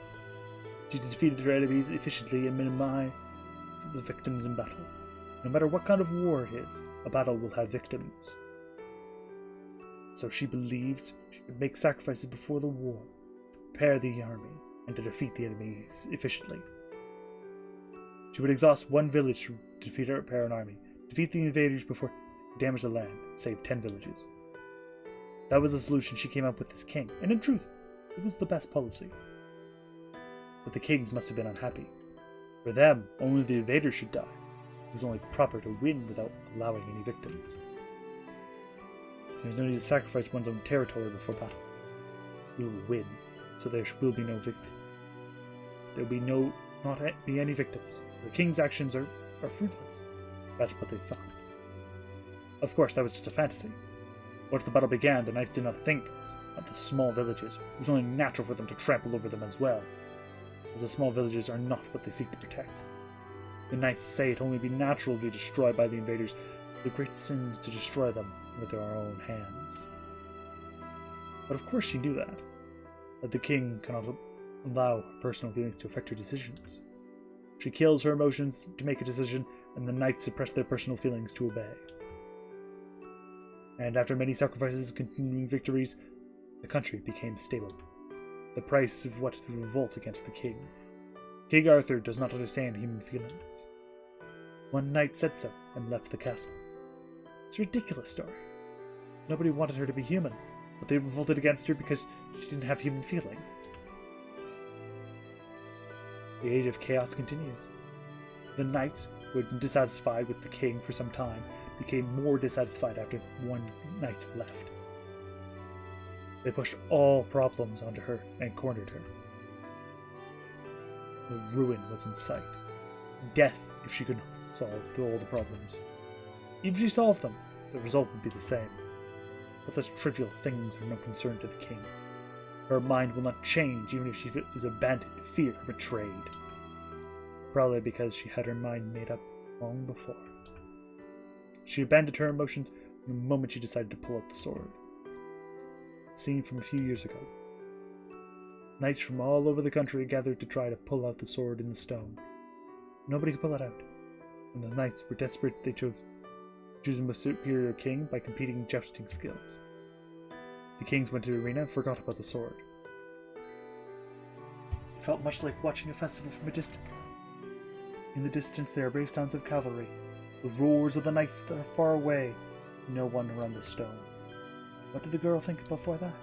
She defeated her enemies efficiently and minimized the victims in battle. No matter what kind of war it is, a battle will have victims. So she believed she could make sacrifices before the war, prepare the army, and to defeat the enemies efficiently. She would exhaust one village to defeat her an army, defeat the invaders before they damaged the land, and save 10 villages. That was the solution she came up with as king, and in truth, it was the best policy. But the kings must have been unhappy. For them, only the invaders should die. It was only proper to win without allowing any victims. There is no need to sacrifice one's own territory before battle. We will win, so there will be no victim. There will not be any victims. The king's actions are fruitless. That's what they thought. Of course, that was just a fantasy. Once the battle began, the knights did not think of the small villages. It was only natural for them to trample over them as well, as the small villages are not what they seek to protect. The knights say it only be natural to be destroyed by the invaders. The great sin is to destroy them with their own hands. But of course she knew that the king cannot allow her personal feelings to affect her decisions. She kills her emotions to make a decision, and the knights suppress their personal feelings to obey. And after many sacrifices and continuing victories, the country became stable. The price of what the revolt against the king. King Arthur does not understand human feelings. One knight said so and left the castle. It's a ridiculous story. Nobody wanted her to be human, but they revolted against her because she didn't have human feelings. The age of chaos continues. The knights, who had been dissatisfied with the king for some time, became more dissatisfied after one knight left. They pushed all problems onto her and cornered her. The ruin was in sight. Death if she could solve all the problems. Even if she solved them, the result would be the same. But such trivial things are no concern to the king. Her mind will not change even if she is abandoned, feared, or betrayed. Probably because she had her mind made up long before. She abandoned her emotions the moment she decided to pull out the sword. Scene from a few years ago. Knights from all over the country gathered to try to pull out the sword in the stone. Nobody could pull it out. When the knights were desperate, they chose choosing a superior king by competing jousting skills. The kings went to the arena and forgot about the sword. It felt much like watching a festival from a distance. In the distance there are brave sounds of cavalry, the roars of the knights that are far away, no one around the stone. What did the girl think before that?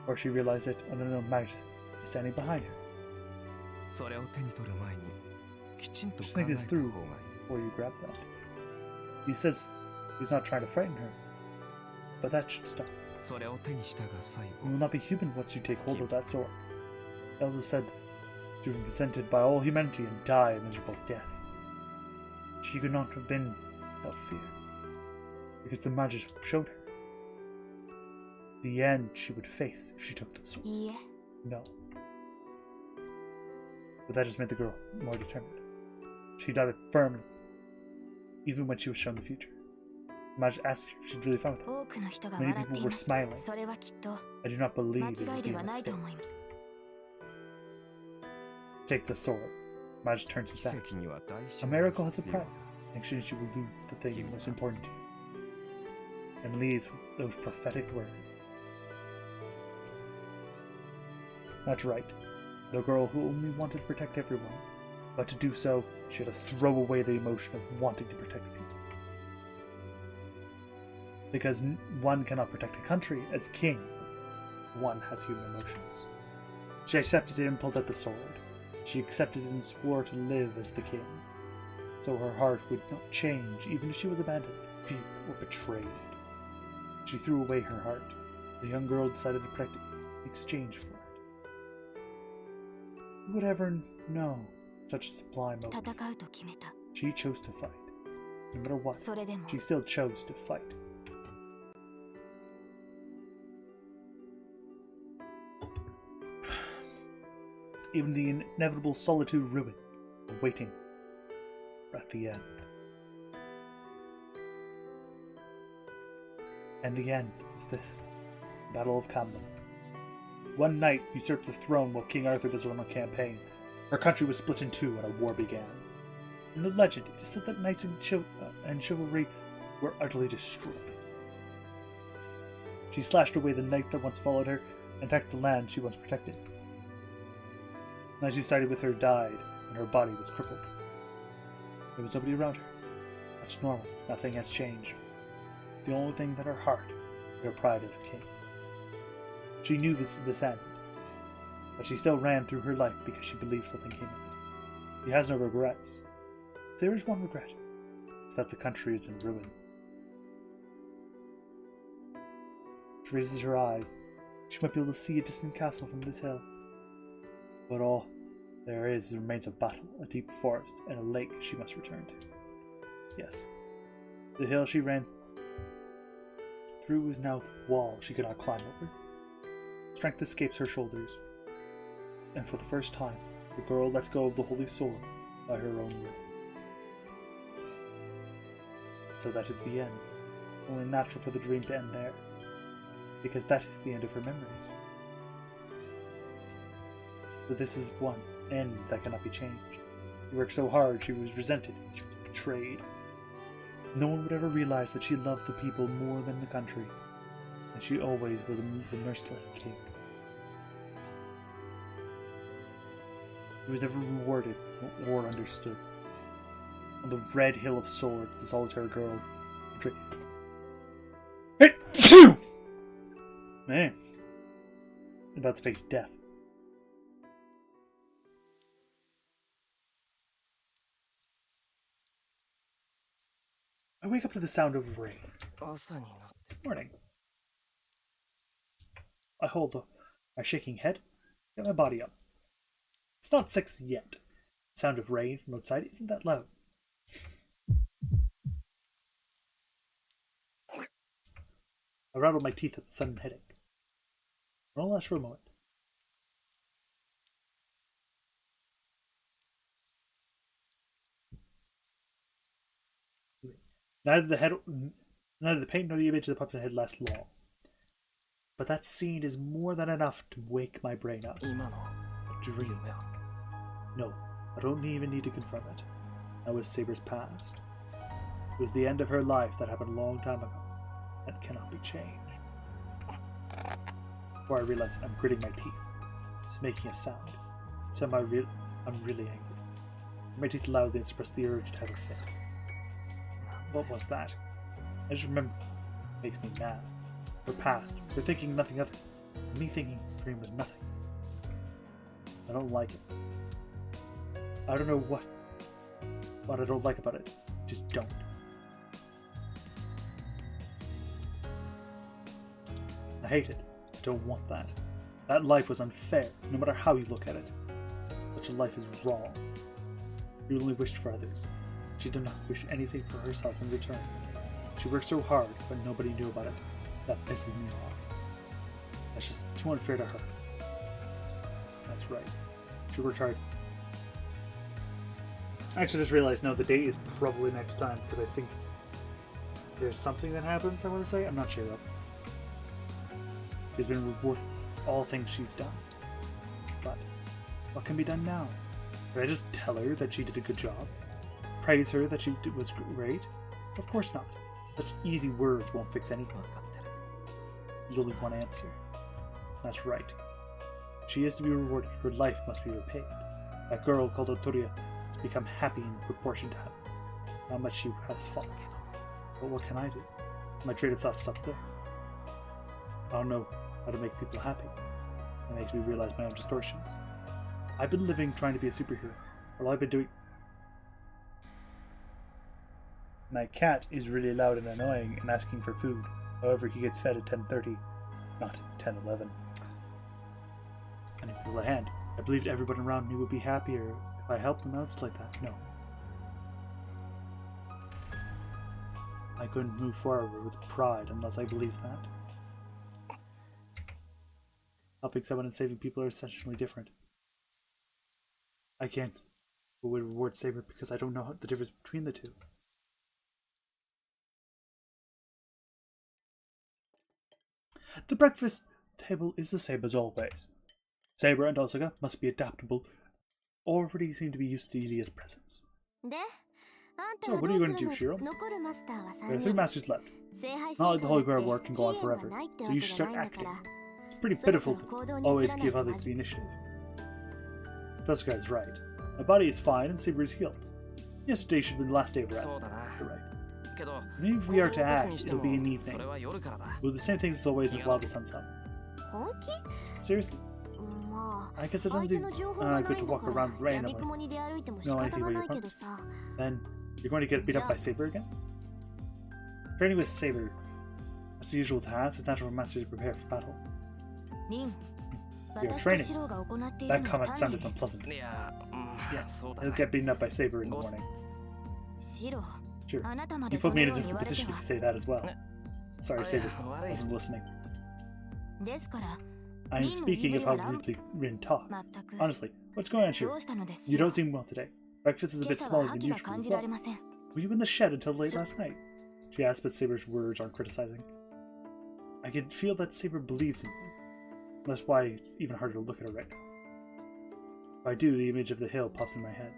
Or she realized it, an unknown majesty is standing behind her. Just think this through before you grab that. He says he's not trying to frighten her, but that should stop. You will not be human once you take hold of that sword. Elsa said to be presented by all humanity and die a miserable death. She could not have been without fear, because the Magus showed her the end she would face if she took the sword. Yeah. No. But that just made the girl more determined. She doubted firmly, even when she was shown the future. Magus asked her if she'd really found it. Many people were smiling. I do not believe it would be a mistake. Take the sword. Magus turns his back. A miracle has a price. In exchange, you will do the thing most important to you. And leave those prophetic words. That's right. The girl who only wanted to protect everyone. But to do so, she had to throw away the emotion of wanting to protect people. Because one cannot protect a country as king. One has human emotions. She accepted it and pulled out the sword. She accepted it and swore to live as the king. So her heart would not change even if she was abandoned, feared, or betrayed. She threw away her heart. The young girl decided to protect it in exchange for it. Who would ever know such a sublime motive? She chose to fight. No matter what, それでも she still chose to fight. Even the inevitable solitude ruin awaiting at the end. And the end is this, Battle of Camden. One knight usurped the throne while King Arthur was on a campaign. Her country was split in two and a war began. In the legend, it is said that knights and chivalry were utterly destroyed. She slashed away the knight that once followed her and attacked the land she once protected. Knights who sided with her died, and her body was crippled. There was nobody around her. That's normal. Nothing has changed. The only thing that her heart, her pride of a king. She knew this end, but she still ran through her life because she believed something came of it. She has no regrets. If there is one regret, it's that the country is in ruin. She raises her eyes. She might be able to see a distant castle from this hill. But all there is remains of battle, a deep forest, and a lake she must return to. Yes, the hill she ran through is now the wall she could not climb over. Strength escapes her shoulders, and for the first time, the girl lets go of the holy sword by her own will. So that is the end. Only natural for the dream to end there, because that is the end of her memories. But this is one end that cannot be changed. She worked so hard, she was resented, she was betrayed. No one would ever realize that she loved the people more than the country, and she always was the merciless king. She was never rewarded or understood. On the red hill of swords, the solitary girl betrayed. Man, about to face death. I wake up to the sound of rain. 朝になって Morning. I hold my shaking head, get my body up. It's not 6 yet. The sound of rain from outside isn't that loud. I rattle my teeth at the sudden headache. It only lasts for a moment. Neither the paint nor the image of the puppet head lasts long. But that scene is more than enough to wake my brain up. 今の Dream. 夢は No, I don't even need to confirm it. That was Saber's past. It was the end of her life that happened a long time ago. That cannot be changed. Before I realize it, I'm gritting my teeth. It's making a sound. So I'm really angry. My teeth loudly express the urge to have a fit. What was that? I just remember it makes me mad. Her past, her thinking nothing of it. Me thinking the dream was nothing. I don't like it. I don't know what I don't like about it. Just don't. I hate it. I don't want that. That life was unfair, no matter how you look at it. Such a life is wrong. She only wished for others. She did not wish anything for herself in return. She worked so hard, but nobody knew about it. That pisses me off. That's just too unfair to her. That's right. She worked hard. I actually just realized, no, the date is probably next time, because I think there's something that happens, I want to say. I'm not sure, though. She's been rewarded for all things she's done. But what can be done now? Did I just tell her that she did a good job? Praise her that she was great? Of course not. Such easy words won't fix anything. 分かってる There's only one answer. That's right. She is to be rewarded. Her life must be repaid. That girl called Otoria has become happy in proportion to how much she has fought. But what can I do? My train of thought stopped there. I don't know how to make people happy. It makes me realize my own distortions. I've been living trying to be a superhero. All I've been doing... My cat is really loud and annoying and asking for food. However, he gets fed at 10:30, not 10:11. And on the other hand, I believed everyone around me would be happier if I helped them out like that. No. I couldn't move forward with pride unless I believed that. Helping someone and saving people are essentially different. I can't would reward Saber because I don't know the difference between the two. The breakfast table is the same as always. Saber and Osaga must be adaptable. Already seem to be used to Ilia's presence. So what are you going to do, Shiro? There are 3 masters left. Not like the Holy Grail work can go on forever, so you should start acting. It's pretty pitiful to always give others the initiative. Osaga is right. My body is fine and Saber is healed. Yesterday should be the last day of rest. You're right. And if we are to act, it'll be an evening. We'll do the same things as always while the sun's up. Seriously? I guess it doesn't seem good to walk around in the rain and know anything about your opponents. Then you're going to get beat up by Saber again? Training with Saber. That's the usual task. It's natural for masters to prepare for battle. You're training. That comment sounded unpleasant. Yes, he'll get beaten up by Saber in the morning. Sure. You put me in a different position if you say that as well. Sorry, Saber. I wasn't listening. I am speaking of how Rin talks. Honestly, what's going on, Shiro? You don't seem well today. Breakfast is a bit smaller than usual as well. Were you in the shed until late last night? She asked, but Saber's words aren't criticizing. I can feel that Saber believes in me. That's why it's even harder to look at her right now. If I do, the image of the hill pops in my head.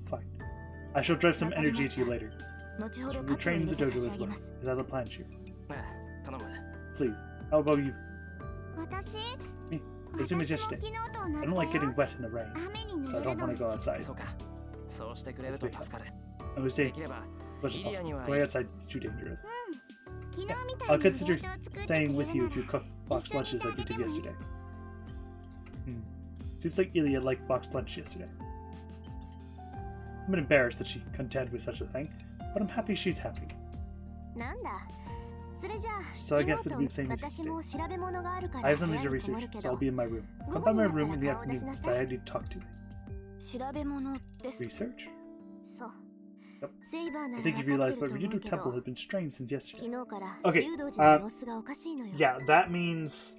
Fine. I shall drive some energy into you later. We'll train in the dojo as well. Is that the plan, Shiro? Please, how about you? Me, the same as yesterday. I don't like getting wet in the rain, so I don't want to go outside. I was saying, going outside is too dangerous. Yeah, I'll consider staying with you if you cook boxed lunches like you did yesterday. Seems like Ilia liked boxed lunch yesterday. I'm embarrassed that she's content with such a thing, but I'm happy she's happy. So I guess it'll be the same as yesterday. I have something to research, so I'll be in my room. Come by my room in the afternoon since I need to talk to you. Research? Yep. I think you realize, but Ryudo Temple has been strange since yesterday. Okay, yeah, that means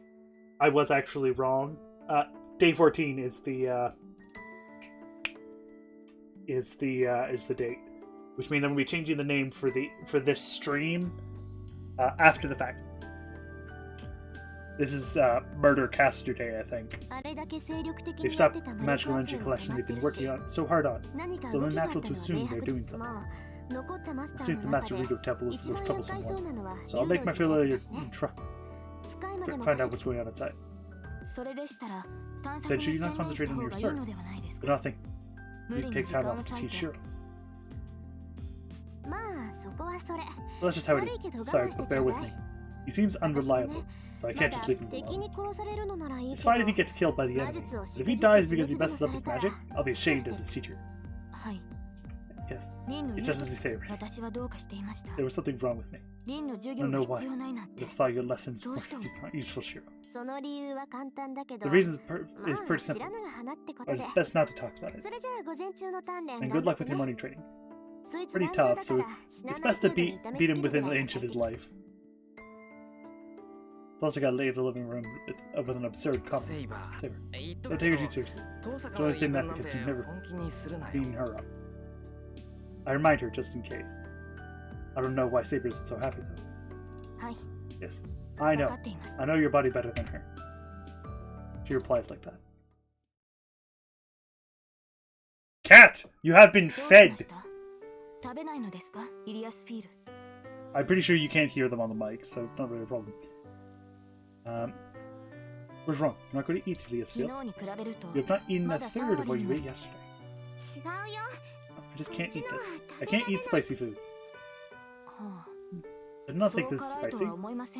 I was actually wrong. Day 14 is the date, which means I'm gonna be changing the name for this stream after the fact. This is Murder Caster Day, I think. They've stopped the magical energy collection they've been working on so hard on, so it's natural to assume they're doing something. It seems the Master Ryudo Temple is the most troublesome one, so I'll make my failure find out what's going on inside. Then should you not concentrate on your search? But nothing. You take time off to teach Shiro. Well, that's just how it is. Sorry, but bear with me. He seems unreliable, so I can't just leave him alone. It's fine if he gets killed by the enemy, but if he dies because he messes up his magic, I'll be ashamed as his teacher. Yes, it's just as you say, there was something wrong with me. I don't know why, but I thought your lessons were not useful, Shiro. The reason is pretty simple, but it's best not to talk about it. And good luck with your morning training. Pretty tough, so it's best to beat him within an inch of his life. It's also got to leave the living room with an absurd comment. Saber, don't take her too seriously. She's only saying that because you've never beaten her up. I remind her just in case. I don't know why Saber's so happy though. Yes, I know. I know your body better than her. She replies like that. Cat, you have been fed! I'm pretty sure you can't hear them on the mic, so it's not really a problem. What's wrong? You're not going to eat Ilia's field? You have not eaten a third of what you ate yesterday. I just can't eat this. I can't eat spicy food. I do not think this is spicy.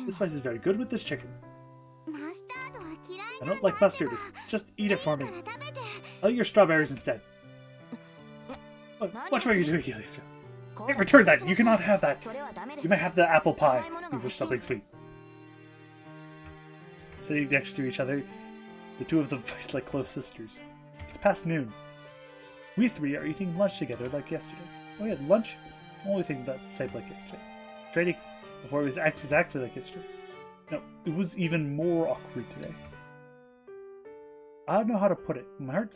This spice is very good with this chicken. I don't like mustard. Just eat it for me. I'll eat your strawberries instead. Watch what you're doing, Ilia's field. Hey, return that! You cannot have that! You may have the apple pie. You wish something sweet. Sitting next to each other, the two of them fight like close sisters. It's past noon. We three are eating lunch together like yesterday. Oh yeah, lunch? Only thing that's the same like yesterday. Trading before it was exactly like yesterday. No, it was even more awkward today. I don't know how to put it. My heart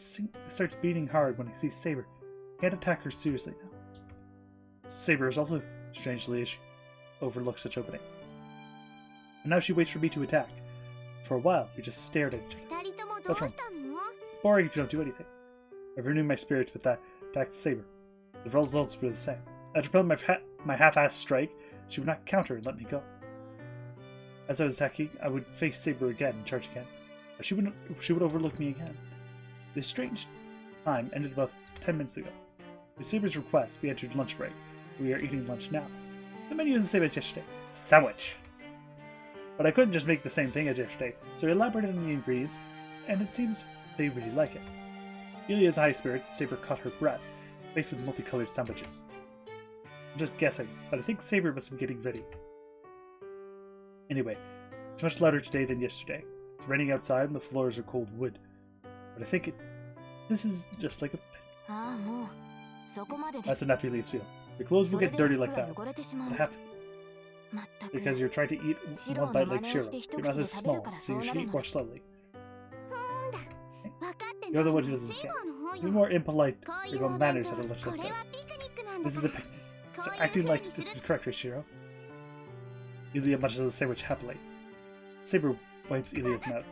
starts beating hard when I see Saber. Can't attack her seriously now. Saber is also strangely she overlooks such openings. And now she waits for me to attack. For a while, we just stared at each other. 二人ともどうしたの？ Boring if you don't do anything. I renewed my spirits with that attacked Saber. The results were the same. After pulling my half-assed strike, she would not counter and let me go. As I was attacking, I would face Saber again and charge again. But she would overlook me again. This strange time ended about 10 minutes ago. With Saber's request, we entered lunch break. We are eating lunch now. The menu is the same as yesterday. Sandwich! But I couldn't just make the same thing as yesterday, so I elaborated on the ingredients, and it seems they really like it. Ilya's high spirits, Saber caught her breath, faced with multicolored sandwiches. I'm just guessing, but I think Saber must be getting ready. Anyway, it's much louder today than yesterday. It's raining outside and the floors are cold wood. But I think this is just like a... ああ、もうそこまでで。 That's enough, Ilia's feel. Your clothes will get dirty like that. それで服が汚れてしまう。 What happened? まったく。 Because you're trying to eat one bite like Shiro. Your mouth is small, so you should eat more slowly. 分かって You're the one ない who doesn't セイ understand. バーの方 Be よ。 more impolite こうい or う go お manners 弁 at a 当 lunch こ like れは this. ピクニックなんだ This is か a ら picnic. こ So ういう acting 風 like に this す is る correct, Shiro. Ilia munches the sandwich happily. Saber wipes Ilia's mouth.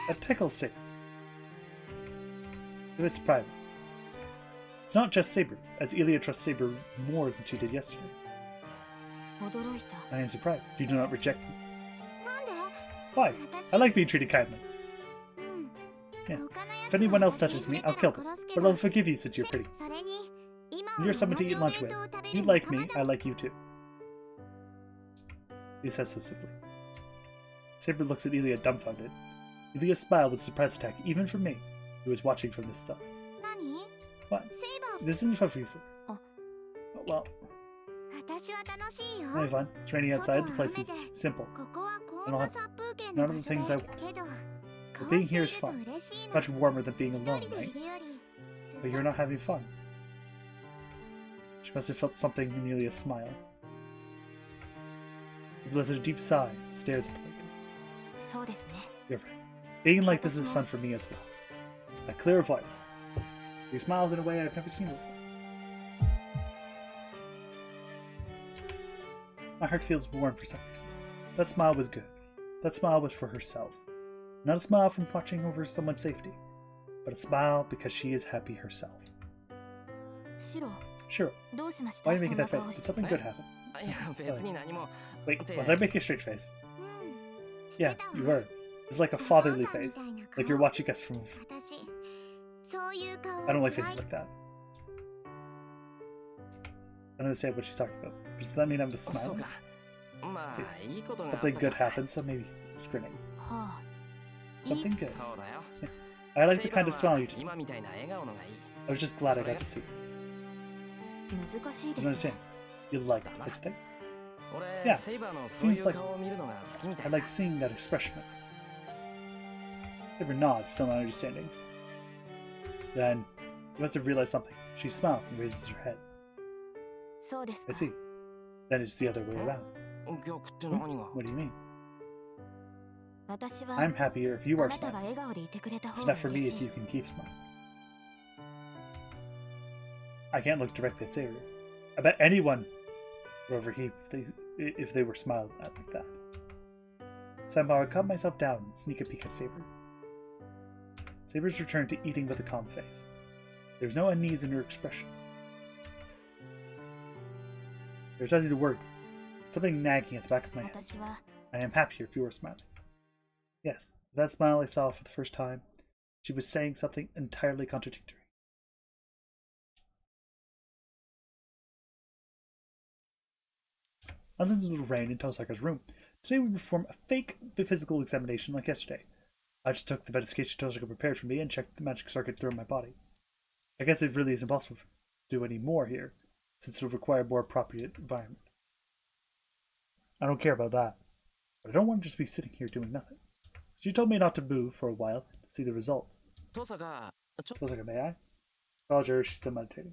That tickles Saber. It's private. It's not just Saber, as Ilia trusts Saber more than she did yesterday. 驚いた。 I am surprised. You do not reject me. なんで？ Why? I like being treated kindly. うん。 Yeah. 他のやつ If anyone else が touches me, 死んで I'll た kill ら them. 殺すけ But ど I'll forgive you since you're pretty. それに今 When は you're someone to 同じ eat お lunch 弁 with, 当を食べ you る like 仲 me, 間だ I like you too. He says so simply. Saber looks at Ilia dumbfounded. Ilia's smile was a surprise attack, even for me, who was watching from this stuff. 何？ What? セイバー This isn't fun for you, Saber. Oh. Well, 私は楽しいよ。 really fun. It's raining outside. The place is simple. ここはこんな殺風景 None の of 場 the 所 things で I けど But being here is こう fun. していると嬉しいな Much warmer than being 一 alone, 人で right? いるより But you're not having fun. She must have felt something in Ilia's smile. He blows a deep sigh and stares at the window. そうですね。 You're right. Being like this is fun for me as well. A clear voice. He smiles in a way I've never seen before. My heart feels warm for some reason. That smile was good. That smile was for herself. Not a smile from watching over someone's safety, but a smile because she is happy herself. シロ、 Sure. どうしました？ Why are you そ making んな that face? 顔 Did して。 something good happen? いや別に何も Wait, で was I making a straight face? うん。して Yeah, たわ you were. It was like a お母さん fatherly み face, たいな顔 like you're watching us from. 私、そういう顔 I don't は like 嫌い faces。like that. I don't understand what she's talking about. Does that mean I'm just そう smiling? かまあいいことがあった Something か good ら happened, so maybe just grinning. はあ。 Something good. そうだよ I like the セイバー kind of は smile you just. 今みたいな笑顔のがいい I was just glad I got to see. 難しい You で don't す understand? ね。 You like such a thing? 俺 Yeah, セイバーのそういう seems like- 顔を見るのが好きみた I い like seeing that expression. Saber nods, still not understanding. Then, you must have realized something. She smiles and raises her head. そうです I か。 see. Then it's the other way around. 逆って何が What do you mean? 私は I'm happier if you あ are なたが smiling. 笑顔でいてくれた It's 方が enough for 嬉 me し if い you。can keep smiling. I can't look directly at Saber. I bet anyone would overheat if they were smiled at like that. Somehow I calm myself down and sneak a peek at Saber. Saber's returned to eating with a calm face. There's no unease in her expression. There's nothing to worry. Something nagging at the back of my head. 私は I am happier if you were smiling. Yes, that smile I saw for the first time, she was saying something entirely contradictory. Unless it was rain in Tosaka's room. Today we perform a fake physical examination like yesterday. I just took the investigation Tosaka prepared for me and checked the magic circuit through my body. I guess it really is impossible to do any more here, since it will require a more appropriate environment. I don't care about that, but I don't want to just be sitting here doing nothing. She told me not to move for a while to see the results. 父さんがちょ Tosaka, may I? Apologize, she's still meditating.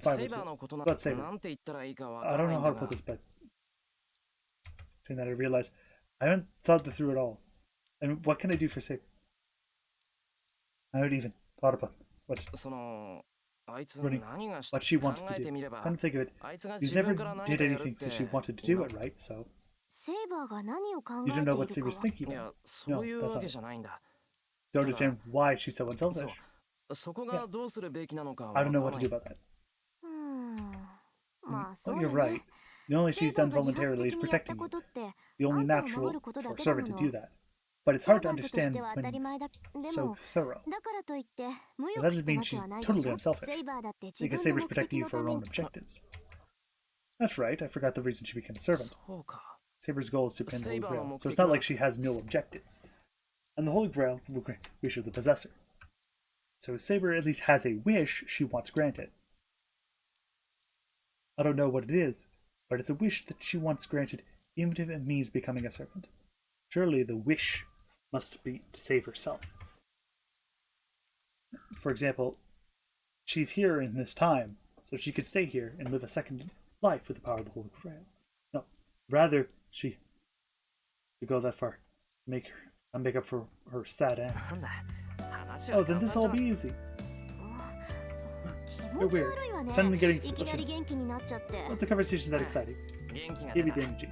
fine セイ with バー it. のことな Let's save it. なんて言ったらいいかわか I ら don't ない know ん how だ to が put this, but saying that I realize I haven't thought this through at all. And what can I do for Saber? I haven't even thought about what そのあいつ Running 何がし what た she か wants 考 to えて do. みれば Come to think of it, あいつが you 自 never 分から何 did かやるっ anything て because she wanted to do it, right? So セイバーが何を考 you え don't て know い what るか Saber's は thinking い of. やそういうわけじゃないんだ Don't understand why she's so unselfish. そこがどうするべきなのか I わ don't か know ら what な to do い about that. まあそ Oh, う you're よ right. ね The only セイ she's バー done が自発 voluntarily 的 is にやった protecting こ you. とって The only あんたを natural 守ること for だ a けだも servant to の do that. But it's サー hard to バントとして understand は当た when り前だ it's で so も thorough. だからといって無 That 欲 doesn't って mean わけ she's はないでし totally ょ unselfish. セイバーだって自 Because 分の Saber's 目 protecting 的 you の for た her め own に objectives. That's right, I forgot the reason she became a servant. そうか Saber's goal is to obtain the Holy Saber Grail, の so 目 it's 的 not は like she has no objectives. And the Holy Grail will grant the wish of the possessor. So Saber at least has a wish she wants granted. I don't know what it is, but it's a wish that she wants granted, even if it means becoming a servant. Surely the wish must be to save herself. For example, she's here in this time, so she could stay here and live a second life with the power of the Holy Grail. No, rather she to go that far, make up for her sad end. なんだ話は Oh, then 簡 this 単 will じ be ゃん easy. 気持ち悪いわね Suddenly getting いきなり元気になっちゃって What's the conversation that exciting? 元気が Give 出 me た the energy.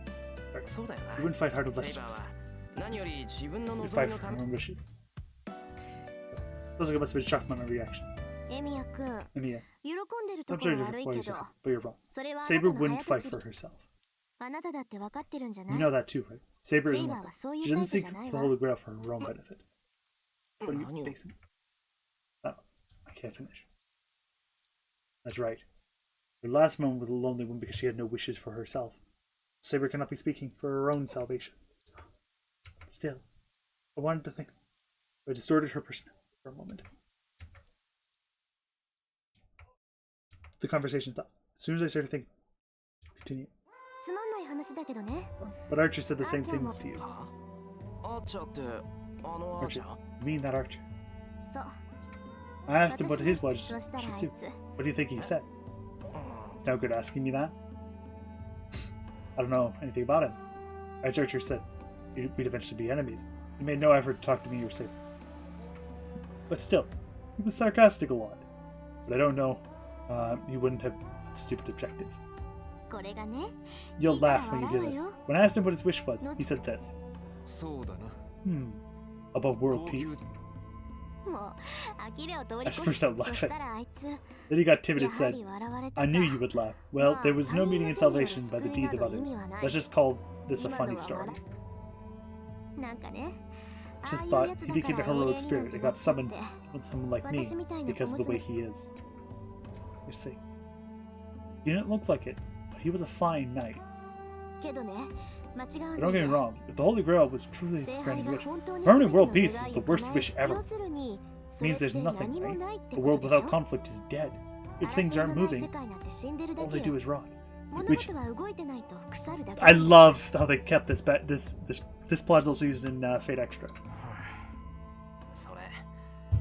そうだよ You な wouldn't fight hard セ unless イ you バーは何より自分の望 fight みの for ため her own wishes. Those are must have been shocked by my reaction. エミヤくん Emiya, 喜んでると I'm こ sure ろ you're 悪い what け you ど said, but you're wrong. それはあな Saber たの wouldn't 早 fight 口 for で herself. あなただって分かってるんじゃな You い know that too, right? Saber セ isn't イバー one. はそうい She うタ doesn't イプじ seek ゃない the わ Holy Grail for her own benefit. What are you 何を basing? Oh, I can't finish. That's right. Her last moment was a lonely one because she had no wishes for herself. Saber cannot be speaking for her own salvation. Still, I wanted to think. I distorted her personality for a moment. The conversation stopped. As soon as I started thinking, continue. つまんない話だけどね But Archer said the same things to you. はアーチャーってあのアーチ Archer, ャー you mean that Archer? そう I asked him what 私 his も was. そうしたら She あい too. つ What do you think he said? It's no good asking me that. I don't know anything about him. As Archer said, we'd eventually be enemies. He made no effort to talk to me or Saber. But still, he was sarcastic a lot. But I don't know. He wouldn't have a stupid objective. これがね You'll 聞いたら laugh when you 笑 hear う this. よ When I asked him what his wish was, he said this. そうだな About world peace. もう呆れを通り I 越 burst し out そした laughing. らあいつ Then he got timid や and は said, り笑われたか I knew you would laugh. Well, there was no meaning in salvation by the deeds of others. Let's just call this a funny story. なんかね Just ああいう thought やつ he だ became か a ら heroic 永遠に spirit なんて and な got っ summoned て with someone like me 私みたいな because of the way he is. You see, he didn't look like it, but he was a fine knight. けどね間違わ But な don't い get で me wrong, if the Holy Grail was truly 聖杯 granted が wish, 本当に permanent 全ての world 願い peace is the を worst 叶 wish え ever. 要するにそれ Means って there's nothing, 何も right? ないって A こと world でしょ without conflict is dead. If 争 things い aren't のない世 moving, 界なんて死んでるだ all け they do よ is rot. 物 Which 事は動いてないと腐るだけ I love how they kept this. This plot is also used in Fate Extra. それ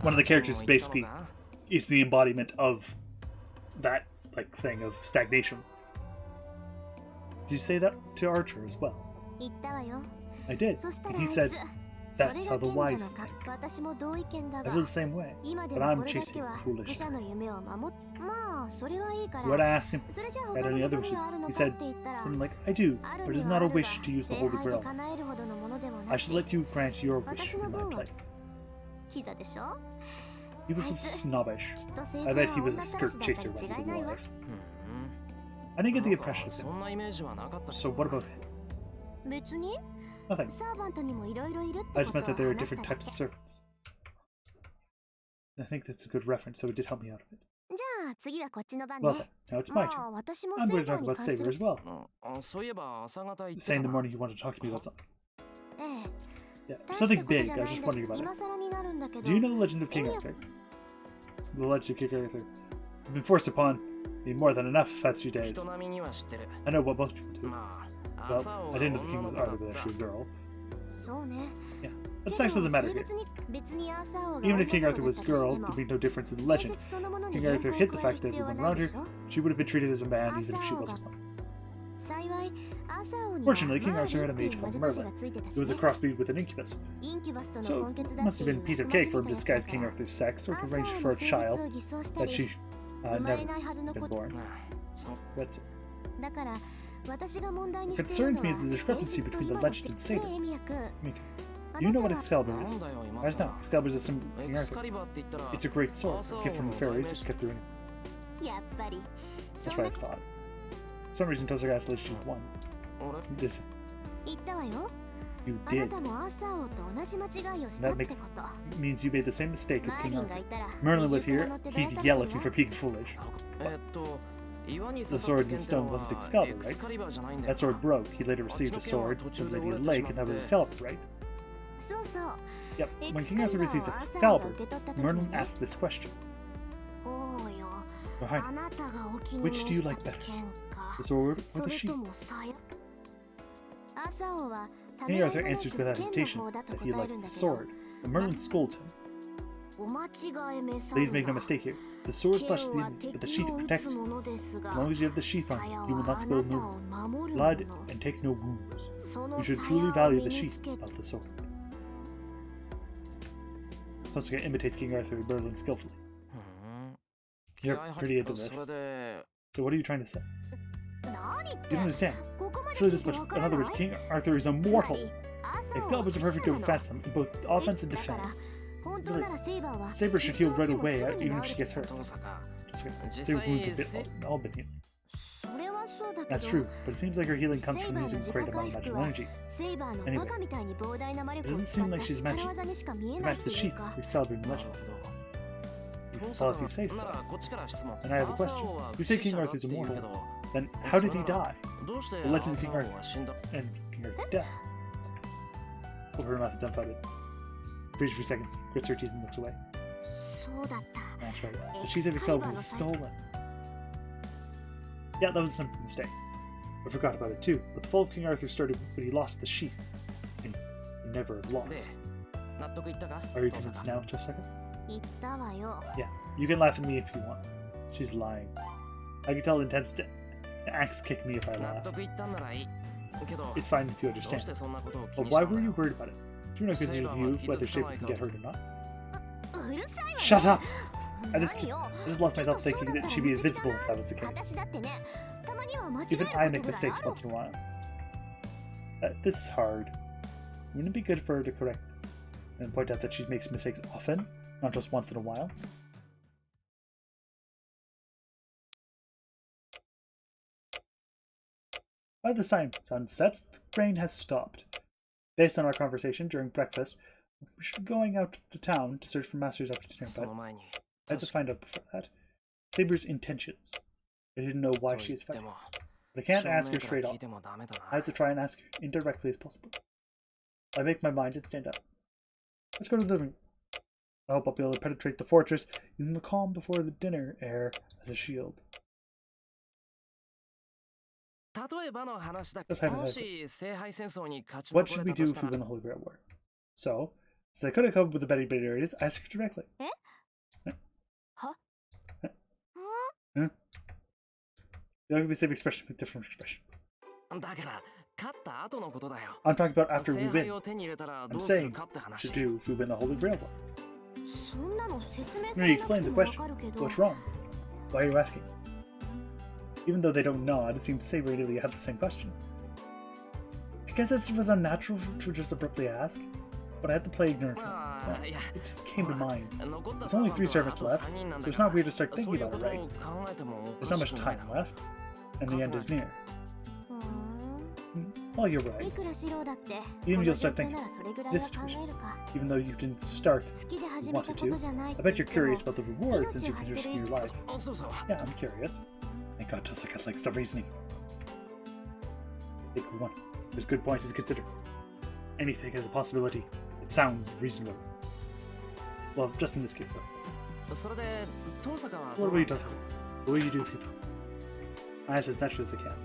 One of the アーチャー characters にも言ったの basically か is the embodiment of that thing of stagnation. Did you say that to Archer as well? 言ったわよ I did. そしたら And あ he いつ said それ that's が how the 賢者 wise のか think. 私も同意見だ I が feel the same way. 今で But も I'm これだ chasing けは foolish. 愚者の夢を守っまあそれはいいか What ら I asked him それじゃあ had 他の any other 望み wishes. はあるの He かっ said て言ったら something like, I do, ある but に it's は not あ a るが wish to use the 聖 Holy 杯で Grail. 叶えるほどのものでも I なし should let you grant your wish 私の in my 分は place. キザでしょ He was so snobbish. きっと聖 I 杯 bet は he was 女 a たら skirt しだった chaser に rather 違い than ないわ wife. うん I didn't get な the んか impression of そ him. んなイメージはなかったし So what about him? 別に Nothing. サーバントにもいろいろいるって I こ just と meant that there are を話した different だ types け of servants. I think that's a good reference, so it did help me out a bit. じゃあ次はこっちの番 Well ね then, now it's ま my turn. あ私も I'm 聖 going to バ talk ーに about 関す Saber る as well. そういえば朝方言って Saying た in the な morning you wanted to talk to me about something. ええ Yeah, 大した something ことじ big. ゃ I な was いん just だ wondering about 今 it. 更になるんだけど Do you know the legend of King Enya. Arthur? The legend of King Arthur. You've been forced upon me more than enough the past few days. 人並みには知ってる I know what most people do. まあ Well, 朝 I が didn't know the 女 King の of 子だ Arthur っ was た actually a girl. Yeah, but sex doesn't matter here. Even if King Arthur was a girl, there'd be no difference in the legend. King Arthur hid the fact that everyone around her, she would have been treated as a man even if she wasn't one. Fortunately, King Arthur had a mage called Merlin. It was a crossbreed with an incubus. So it must have been a piece of cake for him to disguise King Arthur's sex or to arrange for a child that she never been born. That's it. What concerns me is the discrepancy between the legend and Saber. Mika, you know what Excalibur is. I just know. Excalibur is a symbol of King Arthur. It's a great sword, a gift from the fairies that kept her in. That's what I thought. For some reaon Tosaga says she's one. Listen. You did. That means you made the same mistake as King Arthur. Merlin was here, he'd yell at you for being foolish. The sword in stone wasn't Excalibur, right? That sword broke. He later received a sword from Lady of the Lake, and that was Excalibur, right? Yep. When King Arthur receives Excalibur, Merlin asks this question. Your Highness, which do you like better? The sword or the sheath? King Arthur answers without hesitation that he likes the sword, but Merlin scolds him. Please make no mistake here. The sword slashes the enemy, but the sheath protects you. As long as you have the sheath on, you will not spill no blood and take no wounds. You should truly value the sheath, not the sword. Tosaga imitates King Arthur and Merlin skillfully. You're pretty into this. So what are you trying to say? You don't understand. Surely this much. In other words, King Arthur is immortal. Excalibur is a perfect defense in both offense and defense. Saber should heal right away, even if she gets hurt. Saber wounds have all been healed. That's true, but it seems like her healing comes from using a great amount of magical energy. Anyway, it doesn't seem like she's matching to match the sheath for Excalibur in the legend. Well, if you say so. And I have a question. You say King Arthur's immortal, then how did he die? The legend of King Arthur and King Arthur's death. Over her mouth, dumbfounded. Freeze for seconds, grits her teeth and looks away. That's right. The sheath of Excalibur was stolen. Yeah, that was a simple mistake. I forgot about it too, but the fall of King Arthur started when he lost the sheath. And he never lost. Are you convinced now, Tosaga? Yeah, you can laugh at me if you want. She's lying. I can tell intends to axe kick me if I laugh. It's fine if you understand. But why were you worried about it? True enough considers you whether Saber can get hurt or not. Shut up! I just lost myself thinking that she'd be invincible if that was the case. Even I make mistakes once in a while. This is hard. Wouldn't it be good for her to correct and point out that she makes mistakes often, not just once in a while? By the time sun sets, the rain has stopped. Based on our conversation during breakfast, we should be going out to town to search for masters after dinner, but I had to find out before that Saber's intentions. I didn't know why she is fighting, but I can't ask her straight off. I have to try and ask her indirectly as possible. I make my mind and stand up. Let's go to the living room. I hope I'll be able to penetrate the fortress using the calm before the dinner air as a shield. That's hypothetical. What should we do if we win the Holy Grail War? So, since I couldn't come up with the better ideas, I asked her directly. Huh? You can be the same expression with different expressions. I'm talking about after we win. I'm saying what should do if we win the Holy Grail War. Let me explain the question. What's wrong? Why are you asking? Even though they don't nod, it seems Saber and Ilya have the same question. I guess this was unnatural to just abruptly ask, but I had to play ignorant. It just came to mind. There's only 3 servants left, so it's not weird to start thinking about it, right? There's not much time left, and the end is near. Well, you're right. Even you'll start thinking, this situation, even though you didn't start you wanted to, I bet you're curious about the rewards since you've been risking your life. Yeah, I'm curious. Thank God Tosaga likes the reasoning. Take one. There's good points to consider. Anything has a possibility. It sounds reasonable. Well, just in this case, though. What will you do? What will you do if you I answer as naturally as I can.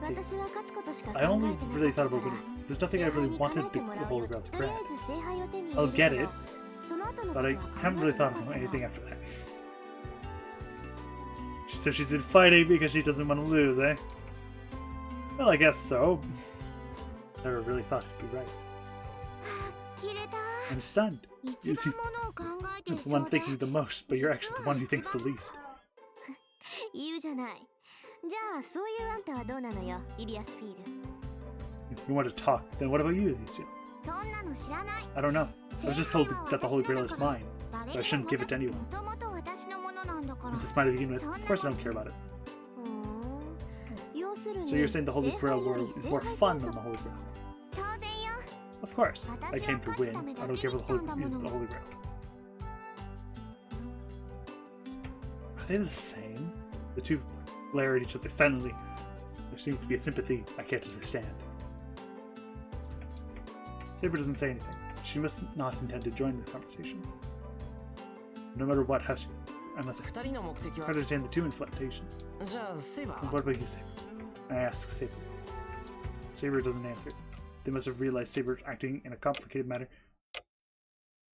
let's see. 私は勝つことしか考 I えて only なかった really thought か about ら winning. So there's nothing I 聖杯 really に wanted 叶え the てもらう Holy よ Grail to とりあ grant. えず聖杯を手に I'll 入れ get るけ it, どその後のこ but と I は考 haven't え really てな thought かっ about た anything の after that. So she's been fighting because she doesn't want to lose, eh? Well, I guess so. Never really thought it'd be right. 切れた I'm stunned. 一 You seem 番ものを考えて the るそ one うで thinking the most, but you're actually the one who thinks the least. 言うじゃないじゃあそういうあんたはどうなのよイリアスフィール If you want to talk, then what about you, Alicia? そんなの知らない I don't know. I was just told that the Holy Grail is mine, 誰 so I で shouldn't も give it to anyone. もともと私のものなんだから Since it's mine to begin with, of course I don't care about it. 要するに So you're saying the Holy 聖 Grail 杯より is 聖 more 杯 fun 戦 than the 争 Holy Grail? 当然よ Of course. I came to win. I don't care about the Holy Grail. Are they the same? The two glare at each other silently. There seems to be a sympathy I can't understand. Saber doesn't say anything. She must not intend to join this conversation. No matter what, how she... I must 二人の目的 try は to understand the two inflectation. じゃあセイバ And ー what about you, Saber? I ask Saber. Saber doesn't answer. They must have realized Saber acting in a complicated manner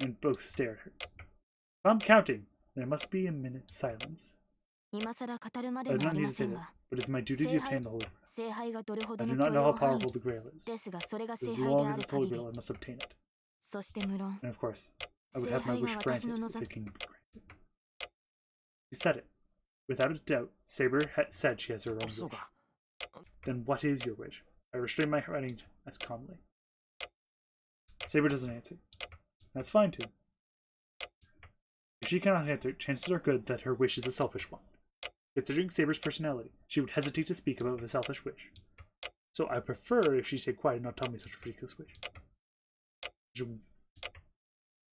and both stare at her. If I'm counting, there must be a minute's silence. 今更語るま I で do もあ not り need ま to せ say ん this, が but it's my duty to obtain the Holy Grail. 聖杯がどれほど I do の not 許 know 容 how 範 powerful 囲 the Grail is. ですがそれが聖 As 杯で long あ as る it's Holy 限り Grail, I must obtain it. そして無論 And of course, I would have my wish 聖杯が私 granted の if 望 it can be granted. She said it. Without a doubt, Saber said she has her own そう wish. か Then what is your wish? I restrain my writing as calmly. Saber doesn't answer. That's fine too. If she cannot answer, chances are good that her wish is a selfish one. Considering Saber's personality, she would hesitate to speak about a selfish wish. So I prefer if she stayed quiet and not tell me such a ridiculous wish.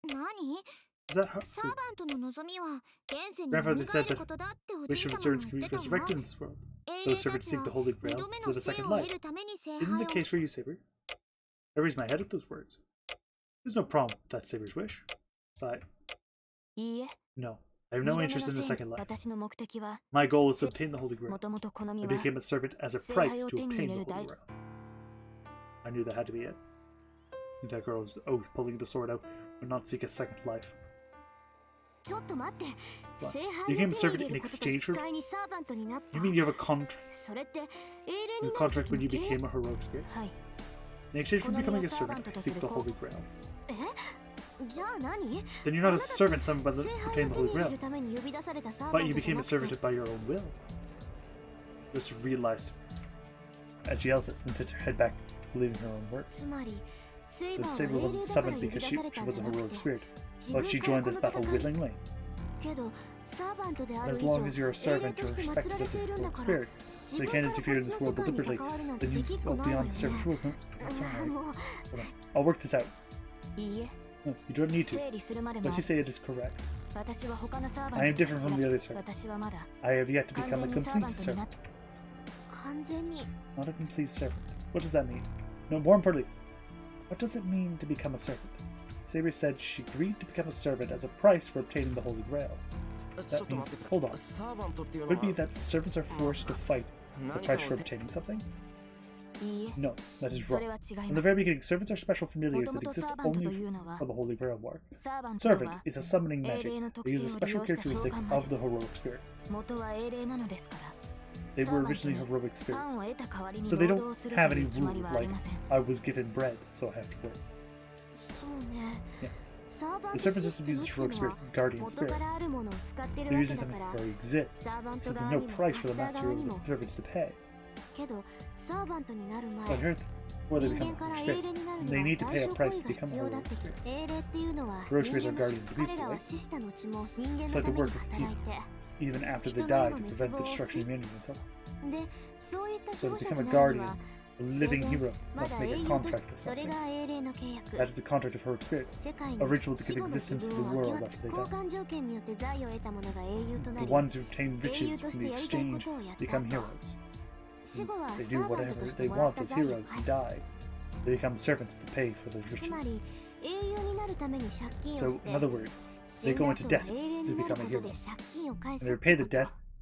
何 Is that how サーバントの望みは現世に Grandfather 蘇 said ることだってお wish じい of 様 the も servants 言 can っ be てたわ resurrected in this world? 英 Those 霊た servants ち seek は the Holy 二 Grail 度目 to の live a 生 second を life. 得るために聖 Isn't 杯 the を case for you, Saber? I raise my head at those words. There's no problem with that Saber's wish. But いいえ no, I have 二 no 度目 interest の in the 生 second life. 私の目的は My goal is to obtain the Holy も Grail. ともと好み I は became a servant as a 聖 price 杯を to 手に obtain 入れ the る Holy 大 Grail. I knew that had to be it. That girl was pulling the sword out would not seek a second life. ちょっと待って What? 聖 You 杯 became を a 手に servant 入れ in ることと exchange 引き for... 換えにサーバントになった You mean you have a contract? それって英霊 A になる contract 時 when の you 契 became 約 a heroic spirit? はい In exchange for この身を becoming a サーバン servant, ト I とす seek る the と Holy Grail. えじゃあ何 Then you're not a servant summoned by the 聖 obtain 杯 the を手 Holy に入れ Grail. るために呼び出されたサーバ But ン you トじゃ became な a くて servant by your own will. Just realized as she yells this, then turns her head back, believing her own words. つまりセイ So バー Saber は英 was 霊だから summoned 呼び because 出 she されたん was じ a ゃなく heroic て spirit. 自 But 分 she から joined こ this の battle 戦い willingly. けどサーバントである As 以上 long as you're a 英霊 servant, と you're して祀 respected られ as て a いるんだ heroic から spirit. 自 So you 分 can't からこ interfere in っち this の world 世界に deliberately. 関わるなん Then てで you きっ go こないわよ beyond the ね servant's rules. No, that's not right. もう Hold on. I'll work this out. いいえ No, you don't need to. 整理するまでも Don't you say it is correct. 私は他のサーバ I ン am ト different と from 違 the っ other て servants. 私はまだ I have yet to 完 become a 全にサーバ complete ントにな servant. っ完全に Not a complete servant. What does that mean? No, more importantly, what does it mean to become a servant? Saber said she agreed to become a servant as a price for obtaining the Holy Grail. ちょっと待って Hold on. サーバントっていう Could の it be は that servants are forced to fight for 何 price か for を手 obtaining something? いいえ No, that is それ wrong. は違い In ま the す very beginning, servants are special も familiars と that もと exist サーバントと only いうのは for the Holy Grail War. サーバントと Servant は is a summoning 英 magic 霊の that 特性 uses を利 special 用した召 characteristics 喚魔 of the 術 heroic spirits. 元は英霊なのですから They サ were ーバント originally に heroic パ spirits, ンを得た代わりに so they 労 don't 働する have とい any う決まり rules はあり like ません I was given bread, so I have to work. そうね Yeah. サーバン The ト servant シス system テム uses って heroic いうのは spirits, guardian 元 spirits. からあるものを使ってる They're わ using けだ something から that already exists, サーバン so ト there's 側 no にも price マ for the スター master 側 of に the も servants to pay. けどサーバントになる But 前 here, before they 人 become 間から a 英 spirit, 霊になる they に need to は pay a 代償 price 行 to 為が become 必 a 要だっ heroic て spirit. 英霊っていうのは Heroic 人 spirits 間 are の guardians of 彼 people, らは right? 死した後も人間 It's の like た the めに work of 働いて Even after they 人の die 世 to の prevent 滅 the 亡を destruction し of humanity and so on. でそういった So 守 to 護者 become a になるに guardian, は a living 生前 hero ま must だ make 英 a 雄と contract with それ something. が英霊の契約 That is the contract of heroic spirits. 世界 A に ritual to 死 give 後の自 existence to 分 the を world 明 after they 交 die. 換条件によって財を得た者が英雄とな The り ones who obtain 英雄 riches とし from て the やりたいこ exchange とをやった become 後 heroes. 死後は They サ do ーバント whatever として they もらっ want た as 財を heroes 返 and す die. They become servants to pay for those つま riches. り英雄になるために借金を So, して in other words, 死 they んだ go 後 into は debt 英霊 to になる become こ a とで hero. 借金を返す And they って repay こ the と debt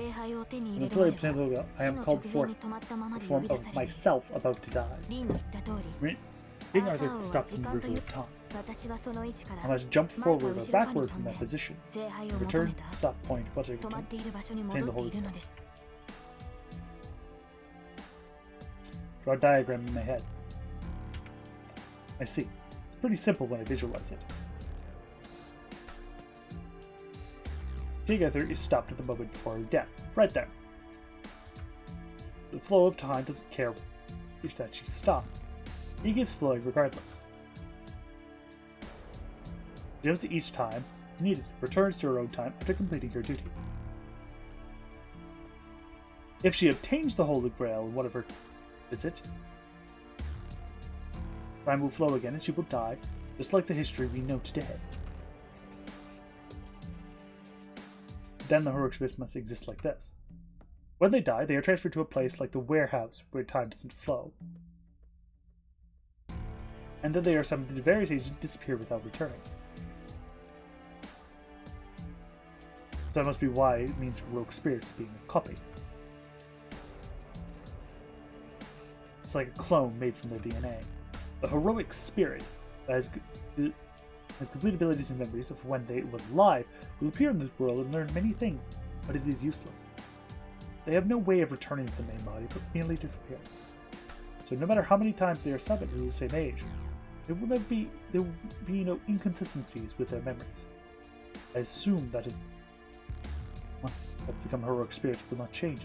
聖杯を手に And 入れる until ま I では obtain the 死 I am の called 直前 forth に止まったまま the で呼 form び出 of される myself about to die. リンの言った通り King 朝 Arthur 王は stopped 時 in the 間とい river う of time. 私はその位置から I must jump 前 forward か or 後ろかに backward 飛 from んで that position. 聖杯を求 Return め to た stop point once I 止まっている場所に obtain 戻 the ってい holy るの cup. でし Draw a diagram in my head. I see. Pretty simple when I visualize it. King Ether is stopped at the moment before her death, right there. The flow of time doesn't care that she's stopped. He keeps flowing regardless. She jumps to each time, if needed, returns to her own time after completing her duty. If she obtains the Holy Grail in one of her visits, time will flow again and she will die, just like the history we know today. Then the heroic spirits must exist like this. When they die, they are transferred to a place like the warehouse where time doesn't flow. And then they are summoned into various ages and disappear without returning. That must be why it means heroic spirits being a copy. It's like a clone made from their DNA. The heroic spirit that has complete abilities and memories of when they were alive will appear in this world and learn many things, but it is useless. They have no way of returning to the main body, but merely disappear. So no matter how many times they are summoned at the same age, there will be no inconsistencies with their memories. I assume that become heroic spirits will not change.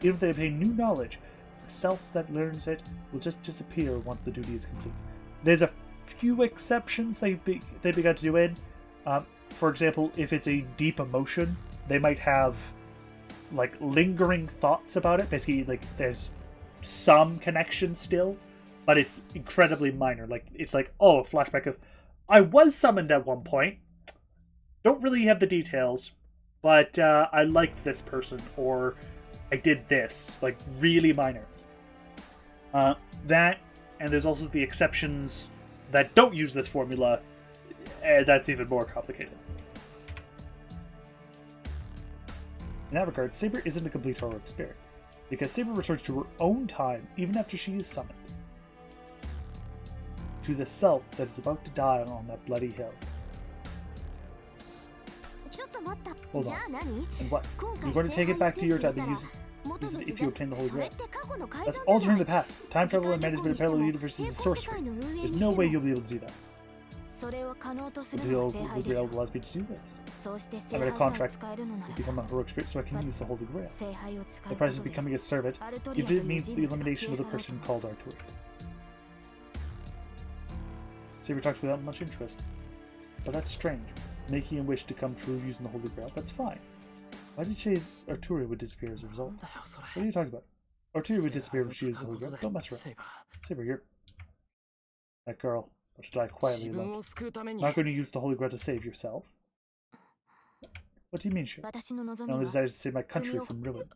Even if they obtain new knowledge, the self that learns it will just disappear once the duty is complete. There's a few exceptions they begun to do in. For example, if it's a deep emotion, they might have like lingering thoughts about it. Basically, like there's some connection still, but it's incredibly minor. Like it's like, oh, a flashback of I was summoned at one point. Don't really have the details, but I liked this person, or I did this. Like really minor. That, and there's also the exceptions that don't use this formula. That's even more complicated. In that regard, Saber isn't a complete heroic spirit, because Saber returns to her own time even after she is summoned. To the self that is about to die on that bloody hill. Hold on. And what? You're going to take it back to your time and use it if you obtain the Holy Grail. That's altering the past. Time travel and management of parallel universes is sorcery. There's no way you'll be able to do that. The Holy Grail allows me to do this. I made a contract to become a heroic spirit so I can use the Holy Grail. The price of becoming a servant, if it means the elimination of the person called Arturi. Saber talks without much interest. But that's strange. Making a wish to come true using the Holy Grail, that's fine. Why did you say Arturi would disappear as a result? What are you talking about? Arturi would disappear if she used the Holy Grail. Don't mess around. Saber, you're... That girl. Or should die quietly alone. Not going to use the Holy Grail to save yourself. What do you mean, sure? I only desire to save my country from ruin.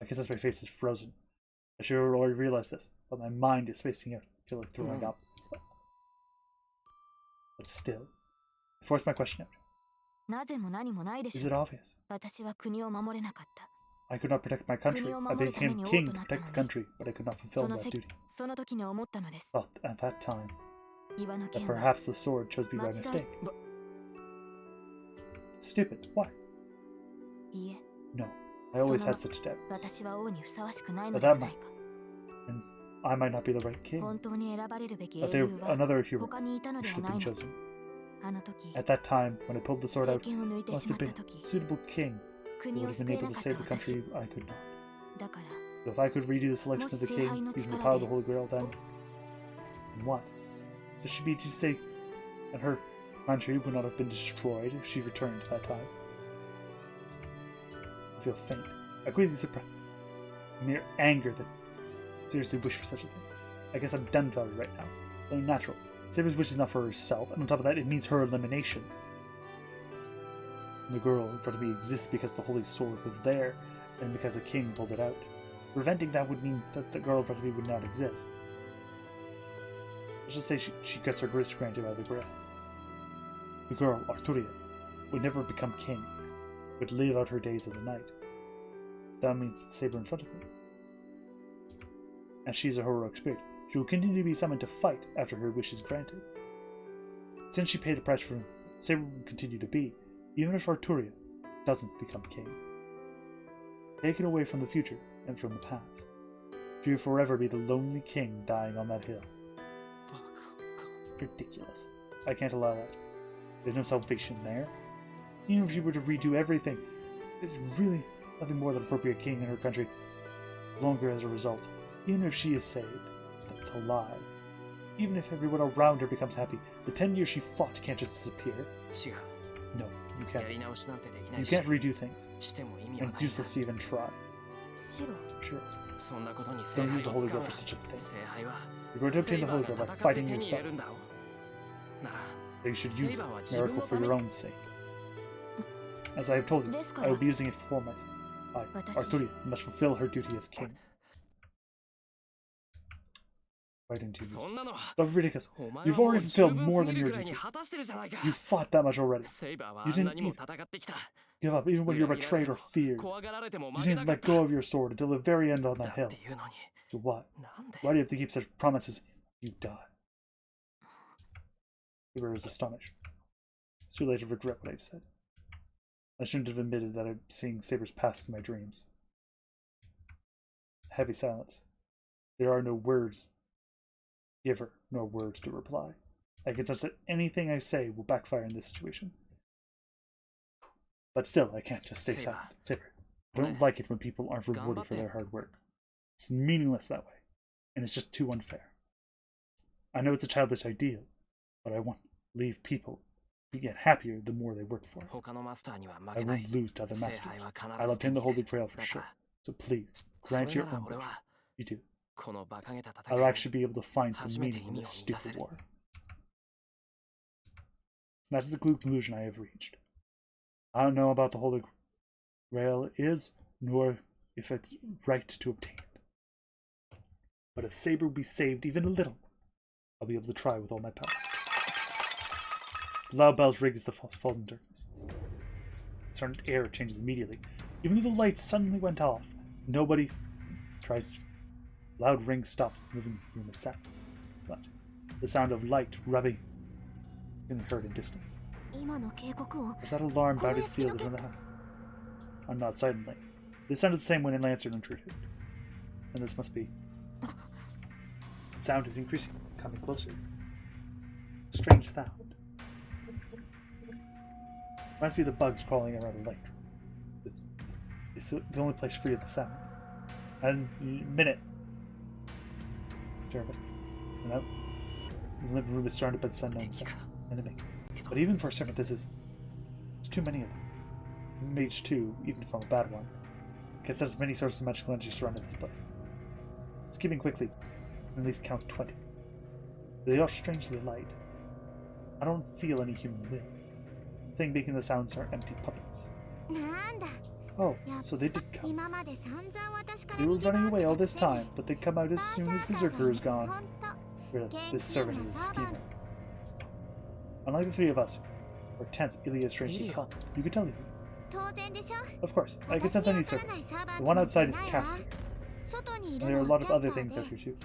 I guess that's my face is frozen. I should have already realized this, but my mind is spacing out. I feel like throwing up. But still, I forced my question out. Is it obvious? I could not protect my country. I became king to protect the country, but I could not fulfill that duty. Thought at that time that perhaps the sword chose me by mistake. It's stupid. Why? No, I always had such doubts. But that might, and I might not be the right king. But there another hero who should have been chosen. At that time, when I pulled the sword out, must have been a suitable king who would have been able to save the country. I could not. So if I could redo the selection of the king using the power of the Holy Grail, then what? Does she be to say that her country would not have been destroyed if she returned at that time? I feel faint. I greatly surprised. Mere anger that seriously wish for such a thing. I guess I'm dumbfounded right now. Unnatural. Saber's wish is not for herself, and on top of that, it means her elimination. And the girl in front of me exists because the Holy Sword was there, and because a king pulled it out. Preventing that would mean that the girl in front of me would not exist. Let's just say she gets her wish granted by the Grail. The girl, Arturia, would never become king, would live out her days as a knight. That means the Saber in front of me. And she's a heroic spirit. She will continue to be summoned to fight after her wish is granted. Since she paid the price for him, Saber will continue to be, even if Arturia doesn't become king. Taken away from the future, and from the past. She will forever be the lonely king dying on that hill. Ridiculous. I can't allow that. There's no salvation there. Even if she were to redo everything, there's really nothing more than appropriate king in her country. Longer as a result, even if she is saved, that's a lie. Even if everyone around her becomes happy, the 10 years she fought can't just disappear. No, you can't. You can't redo things. And it's useless to even try. Sure. Don't use the Holy Grail for such a thing. You're going to obtain the Holy Grail by fighting yourself. But you should use the miracle for your own sake. As I have told you, I will be using it for 4 months. I, Arturia, must fulfill her duty as king. Why didn't you use it? Don't be ridiculous. You've already fulfilled more than your duty. You fought that much already. You didn't even give up, even when you were betrayed or feared. You didn't let go of your sword until the very end on that hill. So what? Why do you have to keep such promises? You die. Saber is astonished. It's too late to regret what I've said. I shouldn't have admitted that I'm seeing Saber's past in my dreams. Heavy silence. There are no words. Give her no words to reply. I can sense that anything I say will backfire in this situation. But still, I can't just stay silent. Saber, I don't like it when people aren't rewarded for their hard work. It's meaningless that way, and it's just too unfair. I know it's a childish ideal, but I want to leave people to get happier the more they work for it. I won't lose to other masters. I'll obtain the Holy Grail for sure. So please, grant your own wish. You do. I'll actually be able to find some meaning in this stupid war. That is the conclusion I have reached. I don't know about the Holy Grail is, nor if it's right to obtain it. But if Saber will be saved even a little, I'll be able to try with all my power. The loud bells ring as the falls in darkness. The certain air changes immediately. Even though the lights suddenly went off, nobody tries to. Loud ring stops, moving from the sound. But the sound of light rubbing can be heard in distance. Is that alarm bounded the field within the house? I'm not silently. This sounded the same when Lancer intruded. And this must be. The sound is increasing, coming closer. Strange sound. Reminds me of the bugs crawling around a light. It's the only place free of the sound. And minute. Service. And out. The living room is surrounded by the unknown sound. Enemy. But even for a servant, there's too many of them. Mage 2, even if I'm a bad one, can sense many sources of magical energy surrounding this place. Skipping quickly, at least count 20. They are strangely light. I don't feel any human will. The thing making the sounds are empty puppets. Oh, so they did come. They were running away all this time, but they come out as soon as Berserker is gone. Really, this servant is a schemer. Unlike the three of us, we're tense, Ilya is strangely calm. You can tell you. Of course, I can sense any servant. The one outside is Castor. And there are a lot of other things out here too.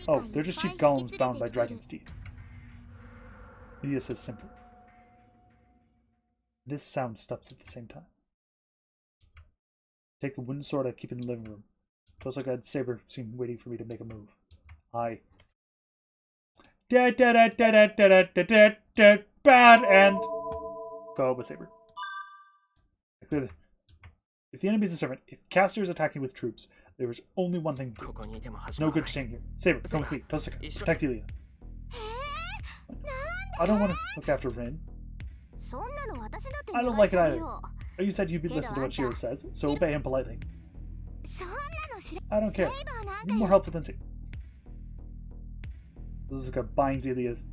Oh, they're just cheap golems bound by dragon's teeth. Ilya says simply. This sound stops at the same time. Take the wooden sword I keep in the living room. Tosaka and Saber seem waiting for me to make a move. I. Bad end. Go out with Saber. If the enemy is a servant, if Castor is attacking with troops, there is only one thing to do. It's no good staying here. Saber, come with me. Tosaka, protect Ilya. I don't want to look after Rin. I don't like it either. You said you'd be listening to what Shiro says, so obey him politely. I don't care. You're more helpful than Suzuka binds Ilya's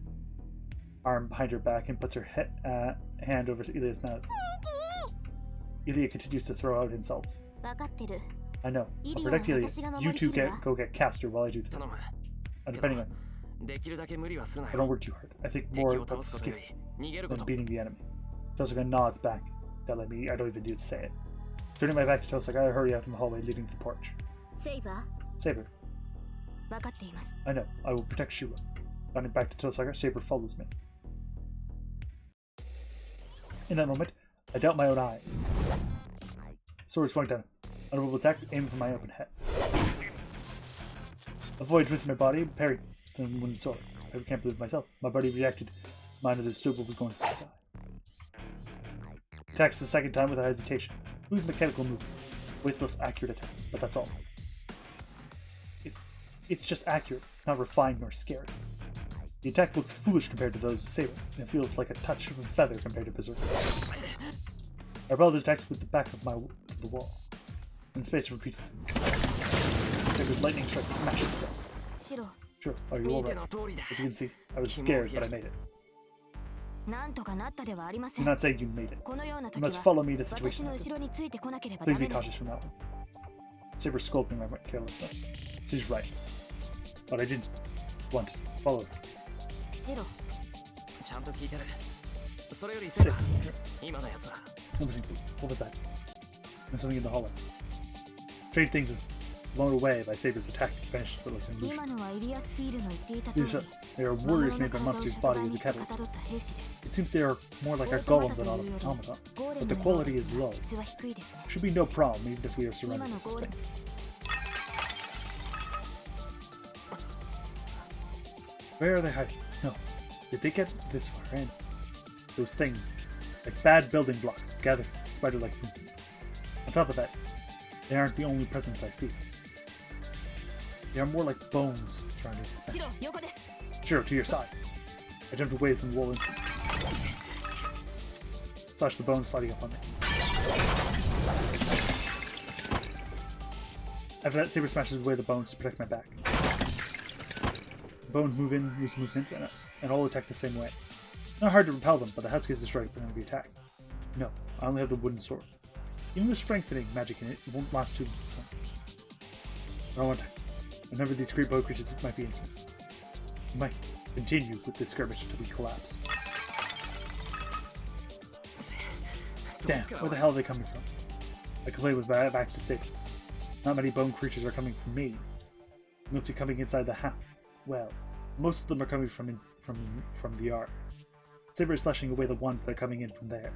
arm behind her back and puts her hand over Ilya's mouth. Ilya continues to throw out insults. I know. I'll protect Ilya. You two go get Castor while I do this. And depending on I don't work too hard. I think more about skill than beating the enemy. Tosaka nods back, telling me I don't even need to say it. Turning my back to Tosaka, I hurry out in the hallway leading to the porch. Saber. I know. I will protect Shiro. Running back to Tosaka, Saber follows me. In that moment, I doubt my own eyes. Sword swung down. Honorable attack, aiming for my open head. Avoid twisting my body, parry the wooden sword. I can't believe myself. My body reacted. Mine as stupid was going to die. Attacks the second time without hesitation. Smooth mechanical movement. Wasteless, accurate attack. But that's all. It's just accurate, not refined nor scary. The attack looks foolish compared to those of Saber, and it feels like a touch of a feather compared to Berserker. I repelled his attacks with the back of the wall. In space repeatedly. Saber's lightning strike smashes down. 白 Sure, are you 見て alright? の通りだ As you can see, I was scared, but I made it. なんとかなったではありませ I'm ん not saying you made it. このような You 時 must は follow me to 私 situations の like 後 this. ろについてこなければ Please ダ be メです cautious from that one. Saber scolded me my carelessness. She's right. But I didn't want to follow her. 白ちゃんと聞いてるそれよりセ Sit. バ今のやつは What was that? There's something in the hollow. Trade things blown away by Saber's attack vanished like an illusion. 今のはイリアスフィールの言っていた通 These り they are 魔物 warriors の made by 体を monsters' 尺 body 買い as に a してか catalyst. たどった兵士です It seems they are more like オ a ートマ golem タ than と an いうより automaton, ゴーレ but ム the のよう quality で is すが low. 質は低いですね Should be no problem even if we are 今 surrounded の by such ゴーレム things. Where are they hiding? No. Did they get this far in? Those things, like bad building blocks, gathered spider-like movements. On top of that, they aren't the only presence I feel. They are more like bones surrounding this bench. 白横です Shiro, to your side. I jumped away from the wall instantly. Slash the bones sliding up on me. After that, Saber smashes away the bones to protect my back. The bones move in, use movements, and all attack the same way. Not hard to repel them, but the husk is destroyed when we attack. No, I only have the wooden sword. Even with strengthening magic in it, it won't last too long. I want to remember these creep bow creatures might be in here. We might continue with this skirmish until we collapse. Damn, where the hell are they coming from? I complained with my back to Saber. Not many bone creatures are coming from me. Mostly coming inside the house. Well, most of them are coming from the yard. Saber is slashing away the ones that are coming in from there.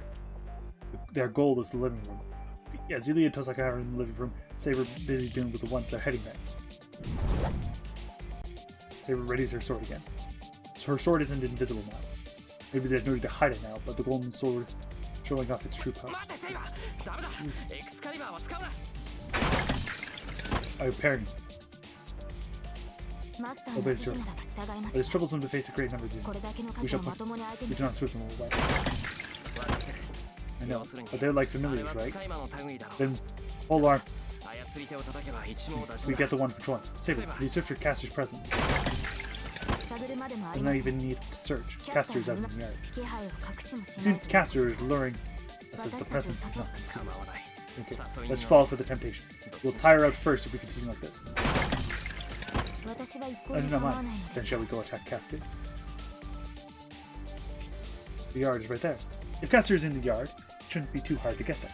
Their goal is the living room. As Ilya and Tosaka are in the living room, Saber busy dealing with the ones that are heading there. Saber readies her sword again. So her sword isn't invisible now. Maybe there's no need to hide it now, but the golden sword showing off its true power. 待ってセイバーダメだエクスカリバーは使うな I repair him, マスターの指示ならば従いま but it's す troublesome to face a great number of こ these. れだけの We 数 shall をまともに相手 We に do す not る sweep them all away. 分かってる I know, 要するに but they're like あれ familiars, は right? 使い魔の類だろ Then hold arm. 操り手を叩けば一網打尽 We だ get the one patrolling. Saber, you search for Caster's presence. 探るまでもあ I り do ま not せ even ん need to search. キャスタ Caster's ー out の in the yard. 気配を隠しもし It ない seems Caster is luring us as the presence is not 構 concealed. わない Okay, 誘い let's 人 fall for the temptation. We'll tire out first if we continue like this. 私は一向 I に do not 構わ mind. ないの Then です shall we go attack Caster? The yard is right there. If Caster is in the yard, it shouldn't be too hard to get there.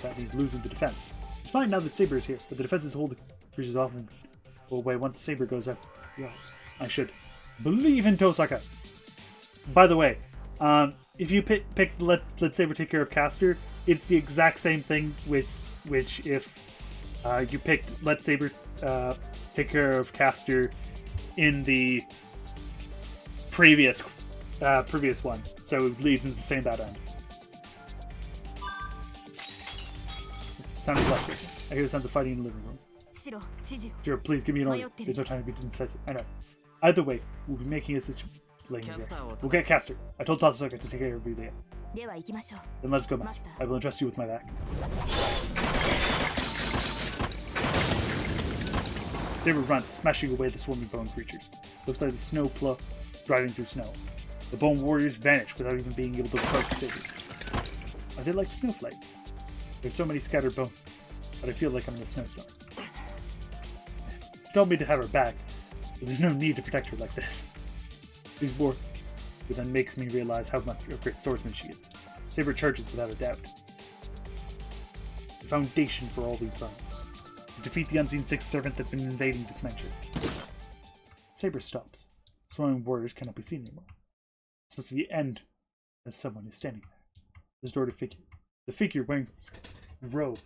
That means losing the defense. It's fine now that Saber is here, but the defense is holding creatures off and will away once Saber goes up. Yeah, I should believe in Tosaka. By the way, if you pick let Saber take care of Caster, it's the exact same thing which if you picked let Saber take care of Caster in the previous one, so it leads into the same bad end. Sounded like it. I hear the sounds of fighting in the living room. 白指示を Sure, please give me an order. There's no time to be indecisive. I know. Either way, we'll be making a situation. We'll get Caster. I told Tatsuka to take care of Yulia. では行きましょう Then let's go, Master. I will entrust you with my back. Saber runs, smashing away the swarming bone creatures. Looks like the snow plow driving through snow. The bone warriors vanish without even being able to approach Saber. Are they like snowflakes? There's so many scattered bones, but I feel like I'm in a snowstorm. She told me to have her back, but there's no need to protect her like this. She's more, but then makes me realize how much a great swordsman she is. Saber charges without a doubt. The foundation for all these bones. To defeat the unseen sixth servant that's been invading this mansion. Saber stops. Swarming warriors cannot be seen anymore. It's supposed to be the end as someone is standing there. The distorted figure. The figure wearing robe.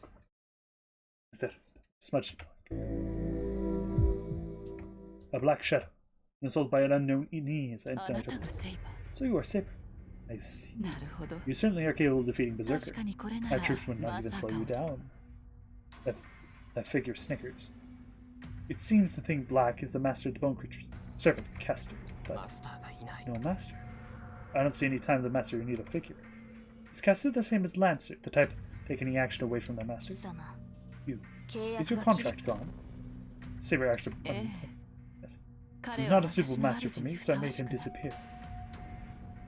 With that smudged. a black shadow, assaulted by an unknown knees. あなたがセイバ So you are Saber. I see. ー。なるほど。 You certainly are capable of defeating 確 Berserker. かにこれな My ら troops would not ま even さ slow か you down. That figure snickers. It seems the thing black is the master of the bone creatures, servant Castor, マ but スターがいない。 no master. I don't see any time the master in either figure. Is Castor the same as Lancer, the type taking any action away from the 貴 master? 様 You. 契 Is 約 your が切れ contract gone? Saber acts. え Yes. え。彼 He's は not a 私 suitable の master 主 for に me, ふ so さ I わ made し him くない。 disappear.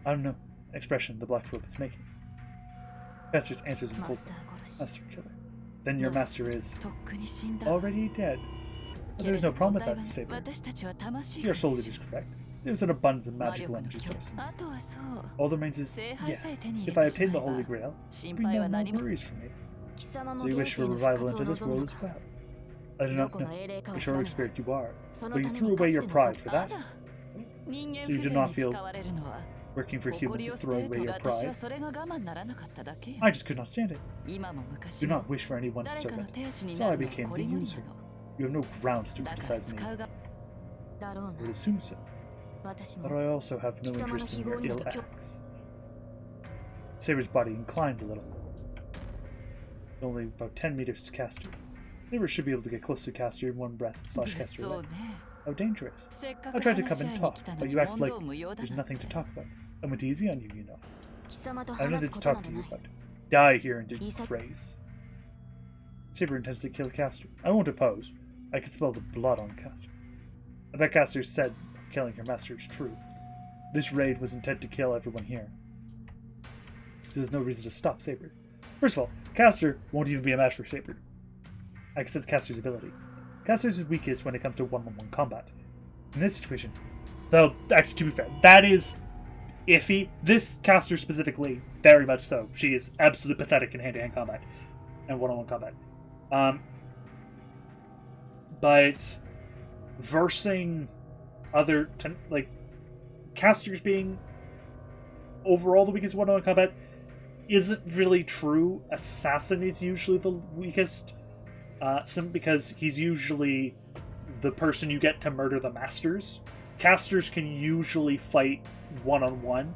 I don't know. Expression the black robe is making. Castor's answers in マ cold. スター殺し Master killer. Then your No. master is とっくに死んだ。 already dead. け There's れ no ど problem 問 with 題 that, は Saber. 私たちは魂 Your から soul で is しょ correct. There's an abundance of 魔 magical 力の energy 強 sources. あとはそう All that remains is 聖杯さえ yes. 手に入 If れ I てしま obtain the えば Holy Grail, 心 bring 配 down は no 何も worries for me. 貴様 So も you 現 wish for 世の revival 復活 into を this 望む world の as か well. I do ど not この know 英霊かは which 知ら or ぬが expert you are, その but た you め threw にか away つ your ての pride for あ that. ら人間 So you 風 did 情 not に feel 使われるのは working for 誇 humans り is を捨 throwing てる away と your 私は pride. それが我慢ならなかっただけよ I just could not stand it. 今も Do 昔も not wish for anyone's 誰かの servant. 手足に So な I るのは became こ the りごりな user. の You have no grounds to だから criticize 使 me. うがだろう I な would assume so. 私 But も I also have no interest in your ill acts. Saber's body inclines a little. Only about 10 meters to Castor. Saber should be able to get close to Castor in one breath and slash 物 Castor 騒 away. ね How dangerous. せっか I く tried to 話 come し合 and いに talk, 来たの but に you act 問 like 答無用だ there's なんて nothing to talk about. I went easy on you, you know. 貴様と I 話 wanted す to ことな talk ど to な you, い but die here and phrase. Saber intends to kill Castor. I won't oppose. I can smell the blood on Castor. I bet Castor said killing her master is true. This raid was intended to kill everyone here. There's no reason to stop Saber. First of all, Castor won't even be a match for Saber. I can sense Castor's ability. Castor's is weakest when it comes to one-on-one combat. In this situation, though, actually, to be fair, that is iffy. This Castor specifically, very much so. She is absolutely pathetic in hand-to-hand combat and one-on-one combat. But versing other like Castors being overall the weakest one-on-one combat isn't really true. Assassin is usually the weakest, because he's usually the person you get to murder the masters. Castors can usually fight one-on-one.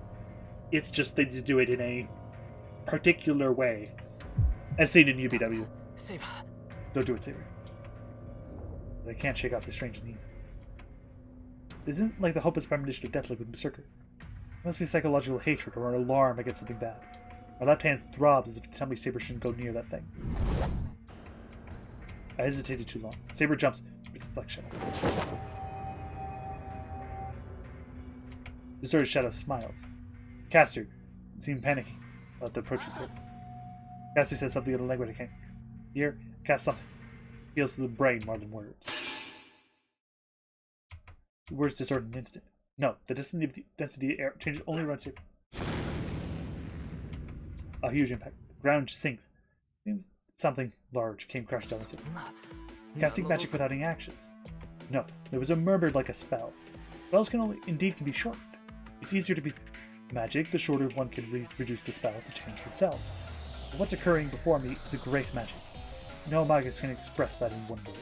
It's just they do it in a particular way, as seen in UBW. セイバー Don't do it, Saber. They can't shake off the strange knees. Isn't like the hopeless premonition of death like with Berserker. It must be psychological hatred or an alarm against something bad. My left hand throbs as if to tell me Saber shouldn't go near that thing. I hesitated too long. Saber jumps with the black shadow. Distorted shadow smiles. Castor seemed panicking about the approaching Saber. Castor says something in a language I can't hear. Cast something. Feels to the brain more than words. The words distort in an instant. No, the density of the air changes only around Saber. A huge impact. The ground sinks. Seems something large came crashing down on Saber. Casting magic without any actions. No, there was a murmur like a spell. Spells can be shortened. It's easier to be magic, the shorter one can reduce the spell to change the cell. But what's occurring before me is a great magic. No magus can express that in one word.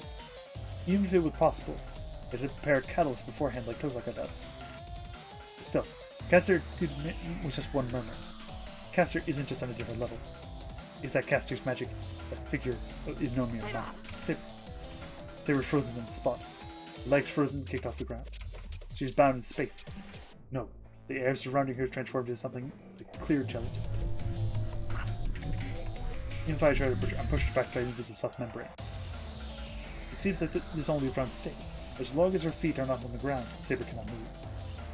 Even if it was possible, it would prepare a catalyst beforehand like Tozaka does. Still, Castor was just one murmur. Castor isn't just on a different level. Is that Castor's magic? That figure is no mere man. Saber frozen on the spot. Her legs frozen, kicked off the ground. She is bound in space. No, the air surrounding her is transformed into something like clear gelatin. Even if I try to push her, I'm pushed back by an invisible self-membrane. It seems like this only round safe. As long as her feet are not on the ground, Saber cannot move.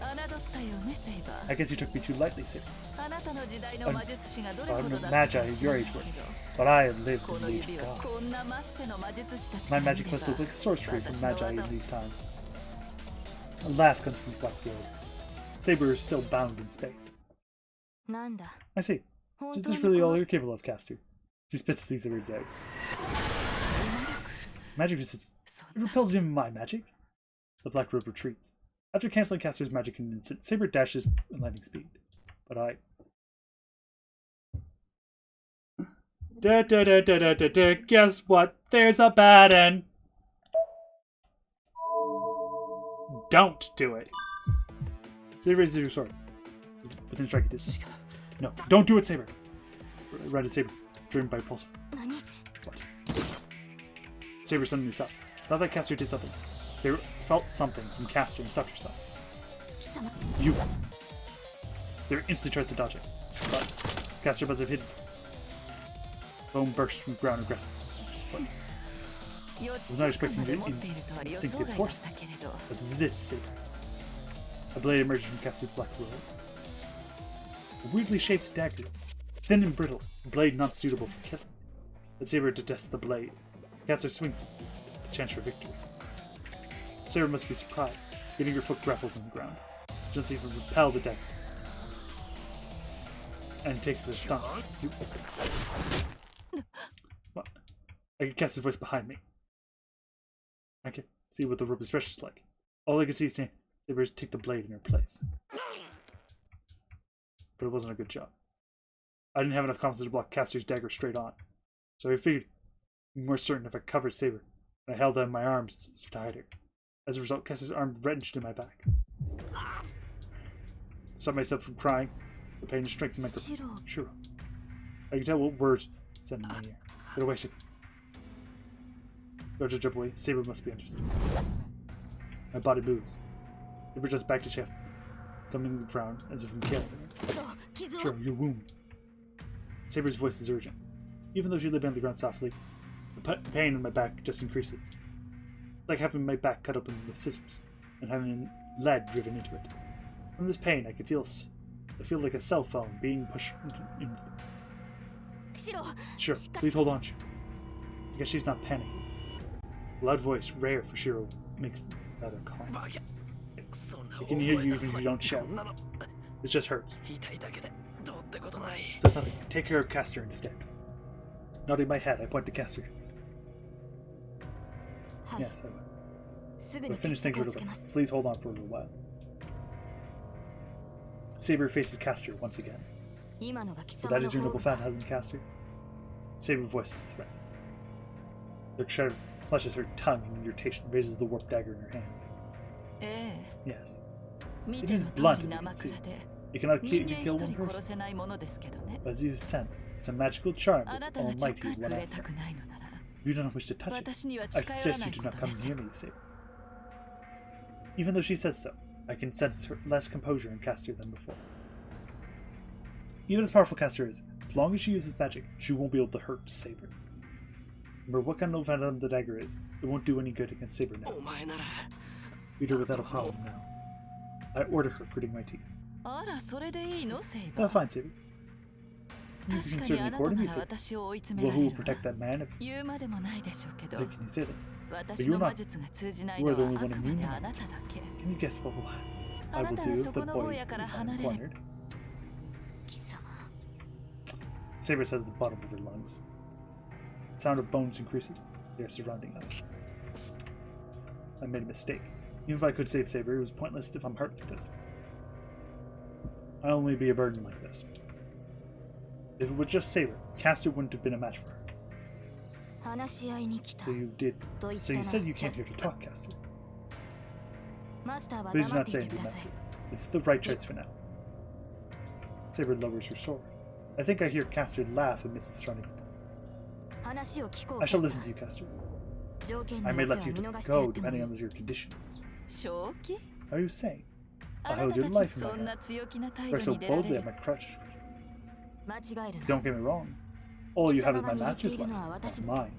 侮ったよねセイバ I ー guess you took me too lightly, Saber. あなたの時代の魔術師がどれほ I'm ど a だったか magi 知ら your ない age け were, ど but I have lived こ in の the age 指 of は God. こんなマッセの魔術師たち My から見 magic れば must look like sorcery from 私の magi 技 in を these times. A laugh comes from Black Robe. Saber is still bound in space. なんだ I see. 本 So 当 is に this really こ all の you're capable of, Castor? She spits these words out. Magic resists. そ It んな repels even my magic. The Black Robe retreats. After canceling Castor's magic in an instant, Saber dashes in lightning speed. But I. Guess what? There's a bad end. Don't do it. They raise your sword within striking distance. No, don't do it, Saber. Red is Saber, driven by pulse. 何 What? Saber suddenly stops. Thought that Caster did something. They felt something from Caster and stopped herself. 貴様 You. Saber instantly tries to dodge it, but Caster must have hidden something. Bone burst from the ground and grasped Saber's foot. 幼 I 稚 was not 中華 expecting まで the 持っているとは予想 instinctive 外だ force, ったけれど but this is it, Saber. A blade emerged from Caster's black robe. A weirdly shaped dagger, thin and brittle, a blade not suitable for killing. But Saber detests the blade. Caster swings it, a chance for victory. Saber must be surprised, getting her foot grappled on the ground. She doesn't even repel the dagger. And takes it as a stun. What? I can Caster's voice behind me. I can see what the rope is stretched like. All I could see is Saber's take the blade in her place. But it wasn't a good job. I didn't have enough confidence to block Caster's dagger straight on, so I figured I'd be more certain if I covered Saber, and I held out my arms to hide her. As a result, Caster's arm wrenched in my back. I stopped myself from crying. The pain strengthened my grip. Shiro. I could tell what words said in my ear. Get away, Saber. Go to jump away. Saber must be understood. My body moves. Saber jumps back to Chef, coming to the ground as if I'm killing her. 貴様傷を Sure, your wound. Saber's voice is urgent. Even though she lay on the ground softly, the pain in my back just increases. It's like having my back cut open with scissors and having lead driven into it. From this pain, I feel like a cell phone being pushed in. シロ Sure, please hold on, Shiro. I guess she's not panicking. A loud voice, rare for Shiro, makes rather calm. バキャクソな I can hear you 覚え even た if つ you も don't り shout. こんなの This just hurts. 痛いだけでどうってことない So nothing. Take care of Caster instead. Nodding my head, I point to Caster. はい Yes, I will. すぐ We'll に finish 決 things 着を with つけます a Please hold on for a little while. Saber faces Caster once again. 今のが貴 So 様 that の is your 方 noble fan, husband Caster? Saber voices threat. The shredder clutches her tongue in irritation, raises the warp dagger in her hand. え Yes. え見 It て is の blunt 通 as り you can 生 see. 倉で It cannot 人 kill 間 one 一人 person. 殺せないものですけどね As you sense, it's a magical charm あ that's なたが直 almighty 感 in 触 one れ aspect. たくないのなら You do not wish to touch it. 私には I 近寄ら suggest な you い do こ not と come です near me, Saber. Even though she says so, I can sense her less composure in Caster than before. Even as powerful Caster is, as long as she uses magic, she won't be able to hurt Saber. Remember what kind of venom the dagger is, it won't do any good against Saber now. お前なら Read her without a problem now. I order her, gritting my teeth. あらそれでいいのセイ Oh, バー fine, Saber. You 確 can かに certainly あなた court な me, ら Saber. 私を追い詰 Well, めら who れ will る protect that man if 言うまでもないでしょうけど they can you say this? 私の魔術が通じないの You are the は only あ one く who ま knew で that. あなただけ Can you guess what I あ will なた do は if そ the この boy 坊やから is 離れ cornered? 貴様 Saber says at the bottom of her lungs. The sound of bones increases. They are surrounding us. I made a mistake. Even if I could save Saber, it was pointless if I'm hurt like this. I'll only be a burden like this. If it was just Saber, Caster wouldn't have been a match for her. 話し合いに来た So you did. と言っ So た you な said you came here to talk, Caster. マスターは Please do 黙っ not て say いてく anything, ださい Master. This is the right choice for now. Saber lowers her sword. I think I hear Caster laugh amidst the surroundings. 話を聞こう I か shall し listen to you, Caster. 条件 I に may よって let は you 見逃してや go ってもい depending い on your conditions. 正気 Are you saying? あ I な hold た your たち life in そん my な hands. 強気な態 Or 度 so に出ら boldly れ at る my crutch. 間違えるな Don't get me wrong. All you have is my 貴様が握って master's いるのは life, 私 not だ mine.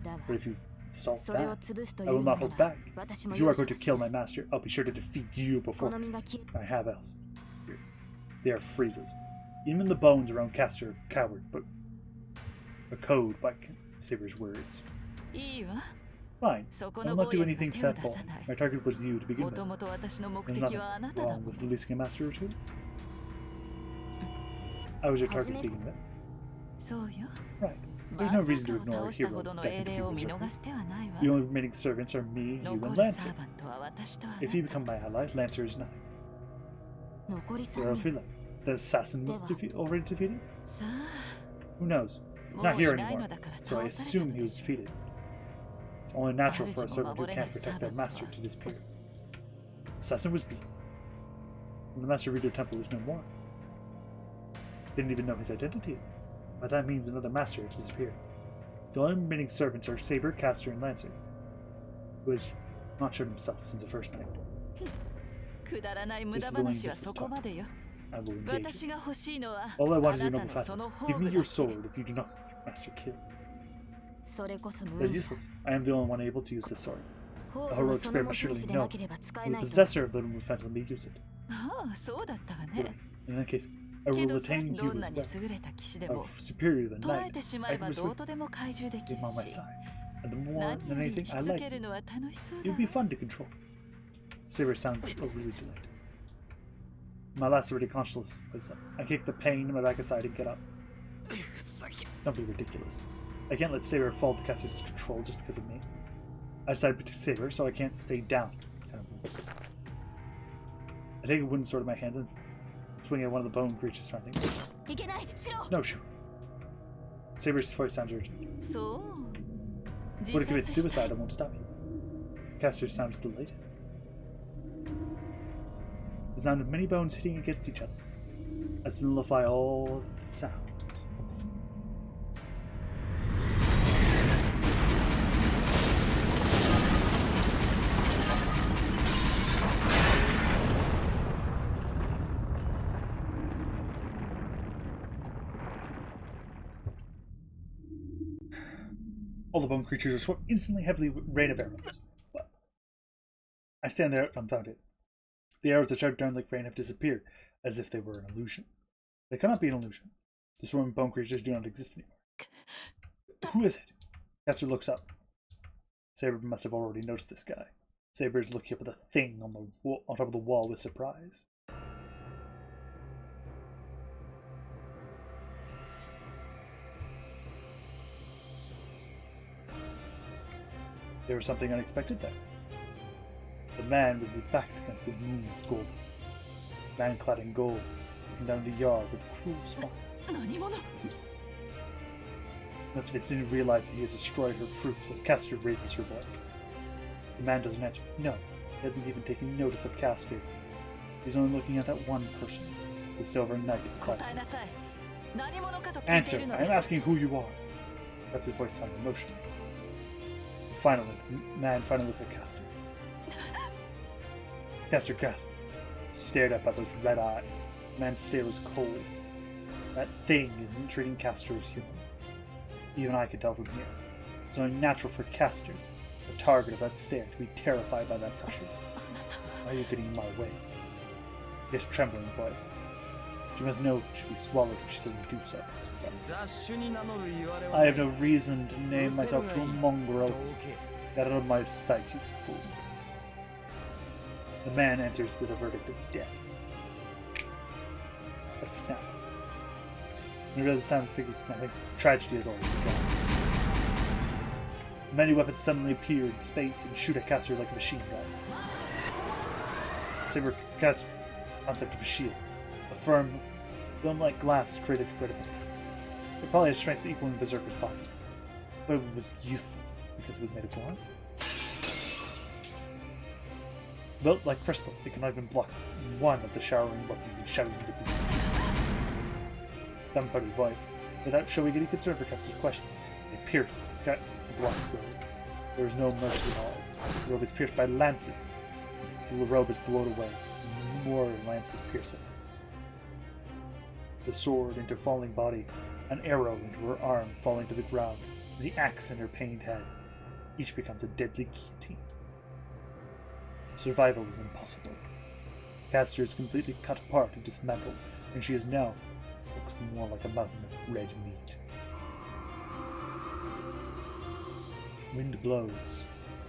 だが But if you assault それを that, 潰すとい I う will の not な hold ら back. 私も If you 容 are 赦 going to はし kill ない my master, I'll be sure to defeat you こ before の身が消え I have else. They are freezes. Even the bones around Caster are coward, but a code by Saber's words. いいわ Fine. そこ I の will 坊 not do やに anything は to 手を that 出 boy. さない My target was you to begin も with. ともと私の目 There's 的 nothing はあなただ wrong もん with releasing a master or two. I was your target to begin with. そうよ Right. ま There's さ no か reason to を ignore 倒 a した hero ほどの that 英霊を見 defeated 逃す手はないわ The only remaining servants are me, you, 残 and る Lancer. サーバントは私とあな If you た become my ally, Lancer is nothing. 残り Where 3人 Ophelia? The assassin was already defeated? さ Who knows? あ He's も not うい here ない anymore, のだから so I 倒された assume の he で was しょ defeated. Only natural for a servant who can't protect their master to disappear. The assassin was beaten, and the Master Reader Temple is no more. Didn't even know his identity. By that means another master has disappeared. The only remaining servants are Saber, Caster, and Lancer, who has not shown himself since the first night. くだらない無駄話はそこまでよ。 I will engage you. 私が欲しいのは All I あ want is な your た noble のそ father. の方 Give me 部 your だけ sword if you do not master kill. それこそ無 It 駄 is useless. I am the only one able to use this sword. ホ The ールは heroic そ spirit の must 持ち surely 主で know. なければ使え The ないと possessor of the Lumen Phantom may use it. ああそうだったわ Well, ね in that case, I け will どさ attain ど you んな as に well. 優れた騎士でも Of superior than 捉え knight. てしま I えば can どう persuade とでも懐柔でき you る on my し side. And the more 何 than より anything, し I つ like け you. るのは楽しそう It だ would be fun to control. Saber sounds overly delighted. My lacerated conscience wakes up. I kick the pain in my back aside and get up. Don't be ridiculous. I can't let Saber fall to Caster's control just because of me. I decided to protect Saber, so I can't stay down. I take a wooden sword in my hands and swing at one of the bone creatures surrounding me. いけないしろ No, shoot. Saber's voice sounds urgent. そう Would have 自 committed 殺した suicide, I won't stop you. Caster sounds delighted. The sound of many bones hitting against each other. As to nullify all sounds. All the bone creatures are swept instantly heavily with rain of arrows. But I stand there dumbfounded. The arrows that shout down like rain have disappeared, as if they were an illusion. They cannot be an illusion. The swarm of bone creatures do not exist anymore. Who is it? Caster looks up. Saber must have already noticed this guy. Saber is looking up at the thing on the wall, on top of the wall with surprise. There was something unexpected there. The man with his back against the moon's gold. Man clad in gold, looking down the yard with a cruel smile. 何者 Must have didn't realize that he has destroyed her troops as Caster raises her voice. The man doesn't answer. No, he hasn't even taken notice of Caster. He's only looking at that one person, the silver knight inside. 答えなさい何者かと聞いてい Answer! るの I で am す asking who you are. Caster's voice sounds emotional. Finally, the man finally looked at Caster. Caster gasped, stared up at those red eyes. The man's stare was cold. That thing isn't treating Caster as human. Even I could tell from here. It's only natural for Caster, the target of that stare, to be terrified by that pressure. あなた Why are you getting in my way? He has trembling voice. She must know she should be swallowed if she doesn't do so. 雑種に名乗る言われ I は have no reason to name myself to a mongrel. どけ Get out of my sight, you fool. The man answers with a verdict of death. A snap. When he realizes the sound of the figure snapping, tragedy has already begun. Many weapons suddenly appear in space and shoot at Caster like a machine gun. Saber Caster concept of a shield. A firm, film-like glass created to critical. It probably has strength equaling Berserker's body. But it was useless because it was made of glass. Built like crystal, it cannot even block one of the showering weapons and shatters into pieces. Dumbfounded voice, without showing any concern for Caster's question, they pierced the black robe. There is no mercy at all. The robe is pierced by lances. The robe is blown away. More lances pierce it. The sword into her falling body, an arrow into her arm falling to the ground, and the axe in her pained head. Each becomes a deadly guillotine. Survival is impossible. Caster is completely cut apart and dismantled, and she is now looks more like a mountain of red meat. Wind blows.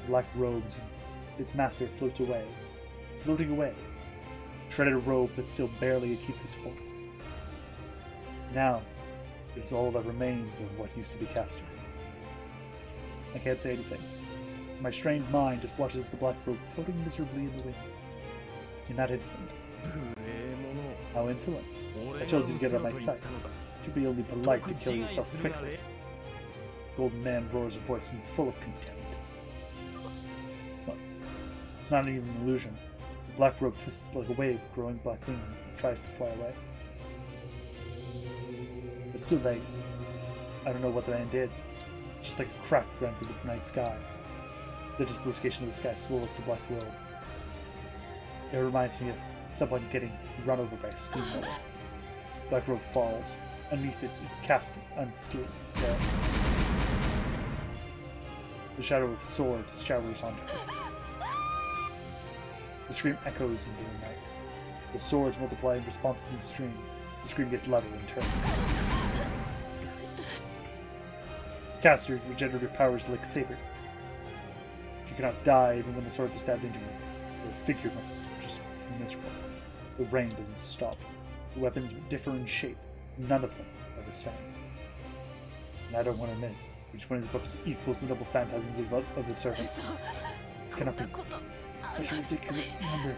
Black robes. Its master floats away. Floating away. Shredded robe that still barely keeps its form. Now, it's all that remains of what used to be Caster. I can't say anything. My strained mind just watches the black robe floating miserably in the wind. In that instant, 無礼者 how insolent. I 俺 told が you to う get せ out of ろ my と言 sight. ったのだ It should be only polite to kill 口違い yourself するが quickly. ね Golden Man roars a voice in full of contempt. It's not even an illusion. The black robe twists like a wave, growing black wings, and tries to fly away. But it's too late. I don't know what the man did. Just like a crack ran through the night sky. The dislocation of the sky swirls the black robe. It reminds me of someone getting run over by a steamroller. Black robe falls. Underneath it is cast unscathed dead. The shadow of swords showers onto her. The scream echoes into the night. The swords multiply in response to the stream. The scream gets louder in turn. Caster regenerative powers like Saber. She cannot die even when the swords are stabbed into her. Her figure must just be miserable. The rain doesn't stop. The weapons differ in shape. None of them are the same. And I don't want to admit, each one of the weapons equals the noble phantasm of the servants. This cannot be such a ridiculous number.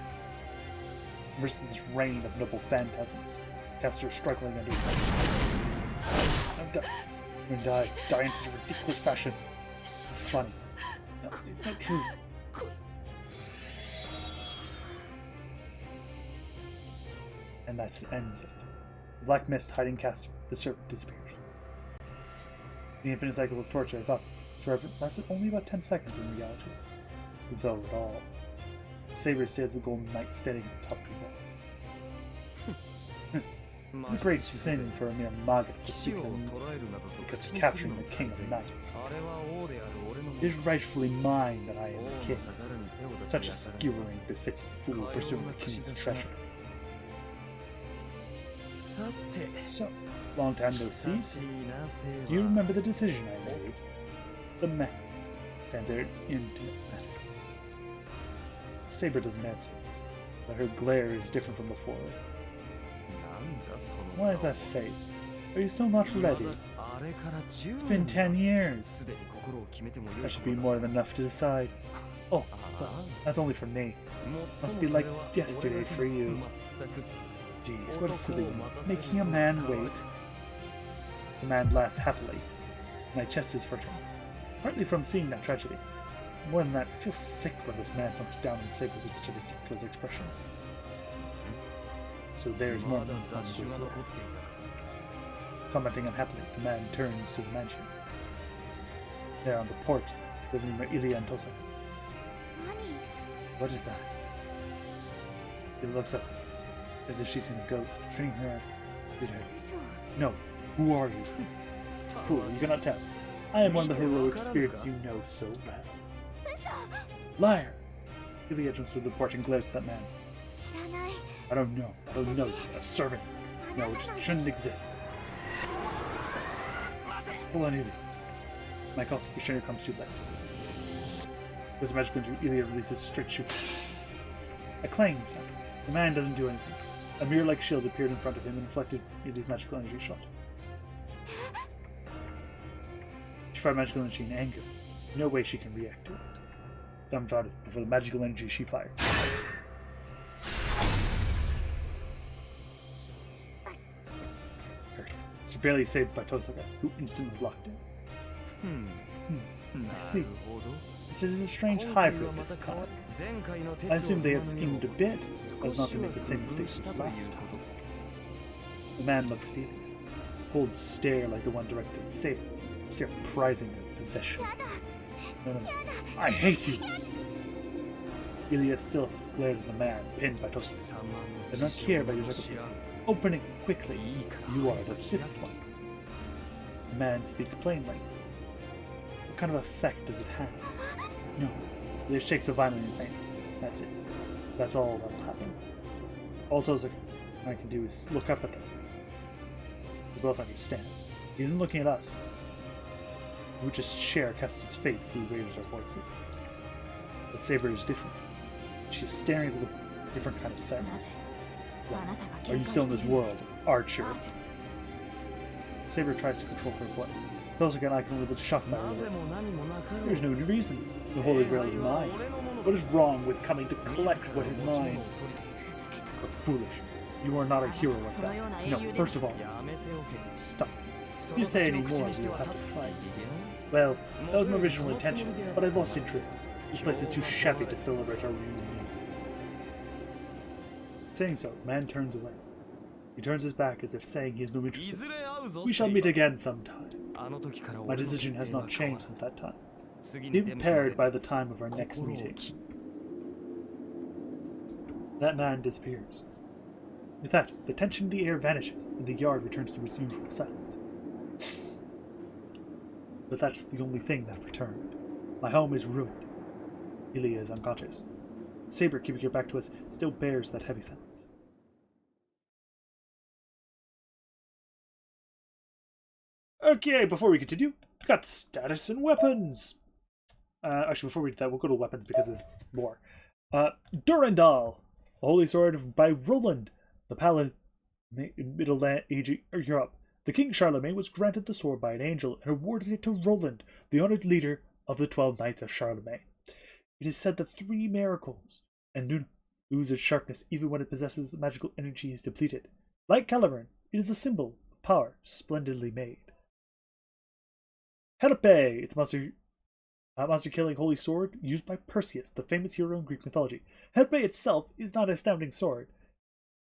Amidst this rain of noble phantasms, Caster struggling under it. I'm gonna die in such a ridiculous fashion. It's funny. No, it's not true. And that ends it. The black mist hiding Caster, the serpent disappears. The infinite cycle of torture, I thought, forever lasted only about 10 seconds in reality. Though at all. Saber stares the golden knight standing atop the wall. It's a great sin for a mere magus to speak them because of capturing the king of knights. It is rightfully mine that I am the king. Such a skewering befits a fool pursuing the king's treasure. So, long time no see. Do you remember the decision I made? The man stands there into matter. Saber doesn't answer, but her glare is different from before. Why is that face? Are you still not ready? It's been 10 years. That should be more than enough to decide. Oh, well, that's only for me. Must be like yesterday for you. Jeez, what a silly making a man wait. The man laughs happily. My chest is hurting, partly from seeing that tragedy. More than that, I feel sick when this man looks down on Saber with such a ridiculous expression. So there's more than one goes there. Commenting unhappily, the man turns to the mansion. There on the porch, living room Ilya and Tosa. What is that? He looks up, as if she's seen a ghost, shrinking her eyes. Did her? No. Who are you? Fool, you cannot tell. I am one of the heroic spirits you know so well. Liar! Ilya jumps through the porch and glares at that man. I don't know. I don't know. A servant. No, it shouldn't exist. Hold on, Ilya. Michael, your trainer comes too late. With a magical injury, Ilya releases straight shoot. A clanging sound. The man doesn't do anything. A mirror-like shield appeared in front of him and reflected Ilya's magical energy shot. She fired magical energy in anger. No way she can react to it. Dumbfounded before the magical energy she fired. Hurts. She barely saved by Tosaka, who instantly blocked it. I see. It is a strange hybrid this time. I assume they have schemed a bit, as not to make the same mistakes as last time. The man looks at Ilya. Cold stare like the one directed at Saber. Stare prizing her possession. No. I hate you! Ilya still glares at the man, pinned by Tosa. Does not care about your circumstances. Open it quickly. You are the fifth one. The man speaks plainly. What kind of effect does it have? No. Ilya shakes a violently and faints. That's it. That's all that will happen. All Tosa and I can do is look up at them. We both understand. He isn't looking at us. We just share Caster's fate if we raise our voices. But Saber is different. She is staring with a different kind of sadness. Are you still in this world, Archer? Saber tries to control her voice. Those again I can only be shocked by her words. There's no reason. The Holy Grail is mine. What is wrong with coming to collect what is mine? But foolish. You are not a hero like that. No, first of all, stop. If you say any more, we will have to fight. Well, that was my original intention, but I lost interest. This place is too shabby to celebrate our reunion. Saying so, the man turns away. He turns his back as if saying he has no interest in it. We shall meet again sometime. My decision has not changed since that time. Be prepared by the time of our next meeting. That man disappears. With that, the tension in the air vanishes, and the yard returns to its usual silence. But that's the only thing that returned. My home is ruined. Ilya is unconscious. Saber, keeping your back to us, still bears that heavy silence. Okay, before we continue, we've got status and weapons. Actually, before we do that, we'll go to weapons because there's more. Durandal, Holy Sword by Roland, the Paladin in Middle Age Europe. The King Charlemagne was granted the sword by an angel and awarded it to Roland, the honored leader of the 12 Knights of Charlemagne. It is said that 3 miracles and lose its sharpness even when it possesses magical energy is depleted. Like Caliburn, it is a symbol of power splendidly made. Helpe, its monster-killing holy sword used by Perseus, the famous hero in Greek mythology. Helpe itself is not an astounding sword.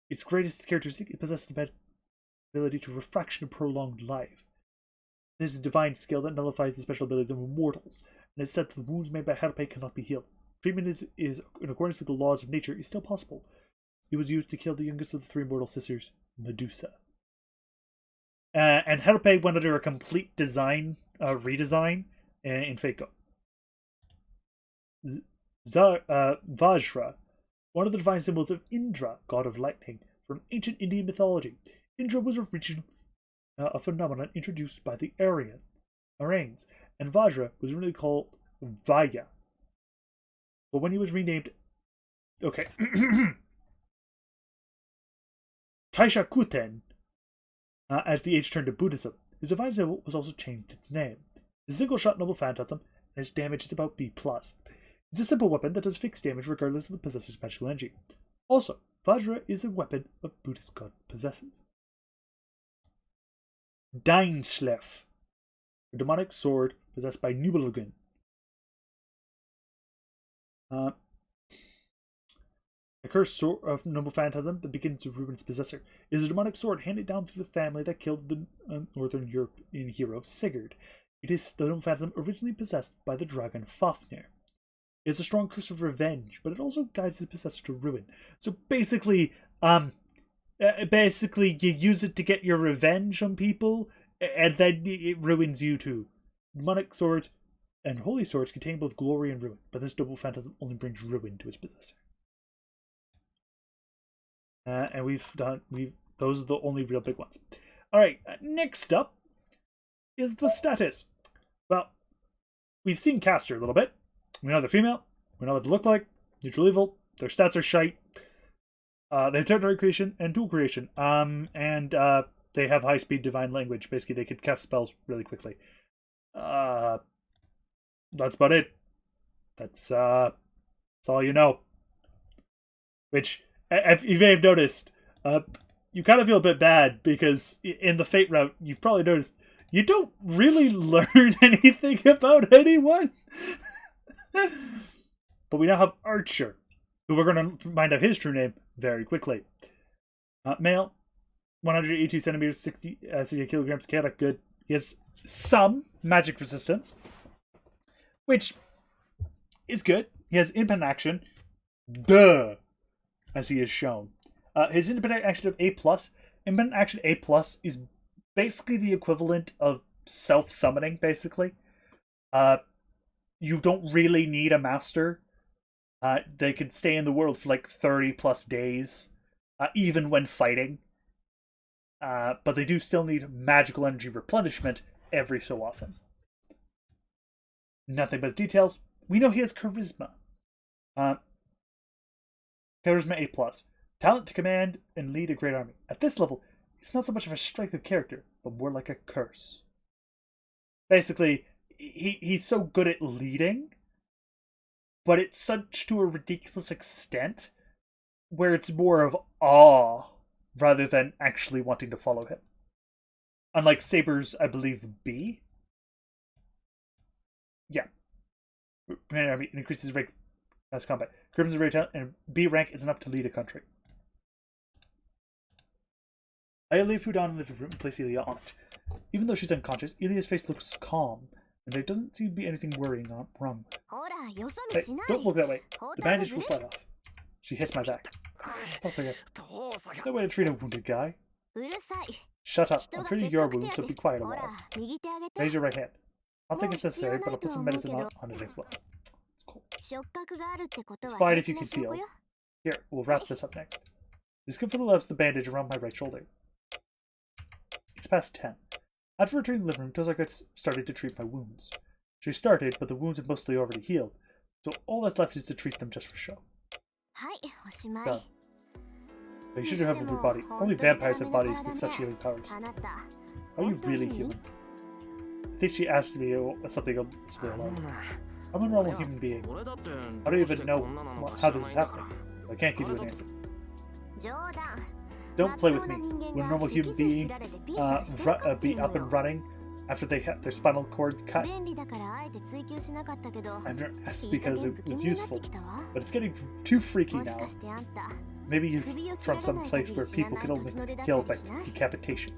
Its greatest characteristic, it possesses the ability to refraction and prolonged life. This is a divine skill that nullifies the special abilities of mortals, and it's said that the wounds made by Helpe cannot be healed. Treatment is in accordance with the laws of nature, is still possible. It was used to kill the youngest of the 3 mortal sisters, Medusa. And Helpe went under a complete redesign in Faco. Vajra, one of the divine symbols of Indra, god of lightning, from ancient Indian mythology. Indra was originally a phenomenon introduced by the Aryans, and Vajra was originally called Vaya. But when he was renamed... Okay. Taisha Kuten, as the age turned to Buddhism, his divine symbol was also changed its name. The single-shot noble phantasm, and its damage is about B+. It's a simple weapon that does fixed damage regardless of the possessor's magical energy. Also, Vajra is a weapon a Buddhist god possesses. Deinslef, a demonic sword possessed by Nibelungen. A cursed sword of noble phantasm that begins to ruin its possessor. It is a demonic sword handed down through the family that killed the Northern European hero Sigurd. It is the noble phantasm originally possessed by the dragon Fafnir. It is a strong curse of revenge, but it also guides its possessor to ruin. So basically, you use it to get your revenge on people, and then it ruins you too. Demonic swords and holy swords contain both glory and ruin, but this double phantasm only brings ruin to its possessor. And those are the only real big ones. Alright, next up is the status. Well, we've seen Caster a little bit. We know they're female. We know what they look like. Neutral evil. Their stats are shite. They have territory creation and tool creation. They have high-speed divine language. Basically, they could cast spells really quickly. That's about it. That's all you know. Which, if you may have noticed, you kind of feel a bit bad because in the Fate route, you've probably noticed you don't really learn anything about anyone. But we now have Archer, who we're going to find out his true name very quickly. Male, 182 centimeters, 60 kilograms, chaotic good. He has some magic resistance, which is good. He has independent action, as he is shown. His independent action of A+, independent action A+, is basically the equivalent of self-summoning, basically. You don't really need a master. They could stay in the world for like 30 plus days, even when fighting. But they do still need magical energy replenishment every so often. Nothing but details. We know he has charisma. Charisma A+. Talent to command and lead a great army. At this level, he's not so much of a strength of character, but more like a curse. Basically, he's so good at leading, but it's such to a ridiculous extent where it's more of awe rather than actually wanting to follow him. Unlike Saber's, I believe, B. Yeah. Commanding army and increases rank as combat. Crimson Ray and B rank is enough to lead a country. I lay food on in the living room and place Ilya on it. Even though she's unconscious, Ilya's face looks calm, and there doesn't seem to be anything worrying wrong with it. ほらよそ見 Hey, しない don't look that way. 包 The 帯が bandage ず will る slide off. She hits my back. Tosaka, 父さん no way to treat a wounded guy. うるさい Shut up. 人 I'm が treating せっ your かく手 wounds, 当 so て be quiet a ほ while. ら右手あげて Raise your right hand. I don't think it's necessary, but I'll put some medicine もう必要ないとは思うけど。 on it as well. It's cool. 触覚があるってこと It's は fine 平 if you 気な can 証拠 feel. よ Here, we'll wrap this up next. It's good for the lips, the bandage around my right shoulder. It's past 10. After returning to the living room, Tosaka started to treat my wounds. She started, but the wounds had mostly already healed, so all that's left is to treat them just for show. はいおしまい Done. But you shouldn't have a weird body. Only vampires have bodies with such healing powers. あなた Are you really human? I think she asked me something else real life. I'm a normal human being. 俺だって I don't even know how this is happening. I can't give you an answer. 冗談 Don't play with me. When a normal human being be up and running after they had their spinal cord cut, 便利だからあえて追求しなかったけど I'm not asked いい加 because 減 it 不気 was 味になって useful. きたわ But it's getting too freaky もし now. かしてあんた Maybe you're 首を切 from られ some ない place 限 where り知ら people ない can 土 only 地の出だ kill け by だしな decapitation.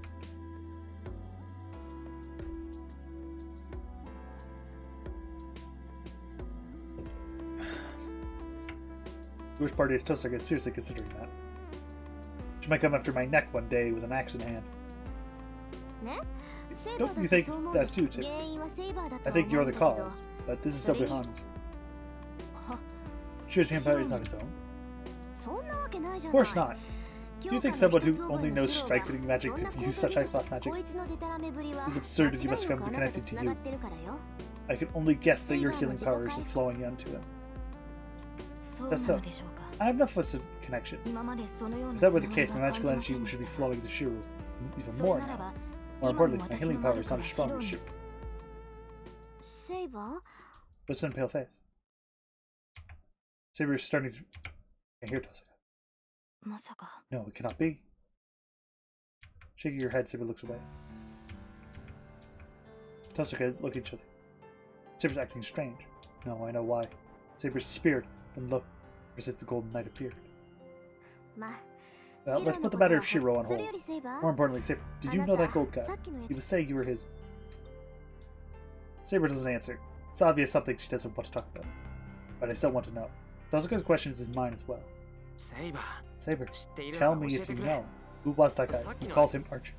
The worst part is Tosaka is seriously considering that. She might come after my neck one day with an axe in hand. ねセイバー Don't だ you って think そう思う that's too, 原 Tim? 因はセイバーだと I は think 思う you're ん the だけど cause, but this is still Sorry. behind. は Sure, Vampire is not his own. そんなわけないじゃ Of ない course not. Do you think 強化 someone の who 一つ覚え only の knows 素人 strike hitting が magic そんな could 行 use 動 such に high 出 class た magic? こいつのデタラメぶりは It's absurd that you 間 must 違い come な be くあなた connected と to 繋 you. がってるからよ I can only guess that your healing powers are flowing into him. そう That's な so. のでしょうか I have enough of a connection. 今までそのよう If な that つ were な the がり case, my は magical 感じま energy せん should で be した flowing to Shiru even それ more なら now. ば More 今も importantly, my 私 healing の power 能 is 力 not が as シ strong ロ as に Shiru. セイバー But sun pale face. Saber is starting to. I hear Tosaka. まさか No, it cannot be. Shaking your head, Saber looks away. Tosaka look at each other. Saber's acting strange. No, I know why. Saber's spirit from low ever since the Golden Knight appeared. まあ Let's put the matter of Shiro on hold. More importantly, Saber, did you know that gold guy? さっきのや He つ was saying you were his. Saber doesn't answer. It's obvious something she doesn't want to talk about. But I still want to know. Tosaka's question is mine as well. セイバー Saber, 知っている tell なら me 教え if て you くれ know. Who was that guy? Saki You no- called him Archer.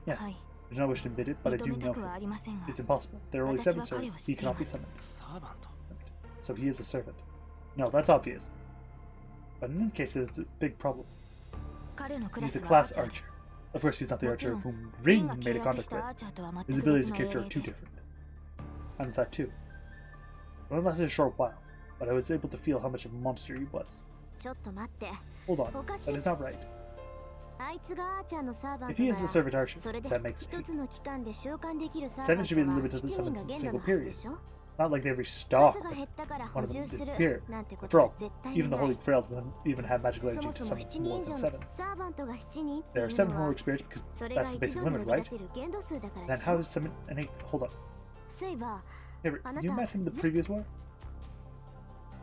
Yes. はい There's no wish to admit it, but I 認 do めた know くは him. ありませんが It's impossible. There are only 私 seven は彼を servants. 知っ He ていま cannot be す summoned. サーバント So he is a servant. No, that's obvious. But in any case, there's a big problem. 彼のクラ He's ス a は class アーチャーで archer. す Of course, he's not the もち archer ろん of whom レ Ring ンが made 契 a 約 contact した with. アーチャーとは His 全く abilities 別 and の character 英 are too 霊で different. I know that too. It only lasted a short while, but I was able to feel how much of a monster he was. ちょっと待って Hold on, おかし that い is not right. あいつがアーチャーのサーバン If ト he な is the ら servant archer, それで that makes it 一 eight. つの期間で召喚できるサーバ Seven ン should be トは limited to 7 summons 人 in が a 限度 single のはずで period. しょ Not like every star 数が減ったから one 補 of 充 them す did る appear. なんてこ After とは all, 絶対 even に the ない Holy Grail doesn't even have magical そ energy も to そも summon 7 more 人以 than 上 seven. のサーバントが7人ってい There う are seven の more は experience because それが that's the 一 basic 度に limit, 呼び right? 出せる限度数だから Then でし how ょ does summon an eighth? Hold on. セイバ Saber, Anata- you met him in the previous war? ー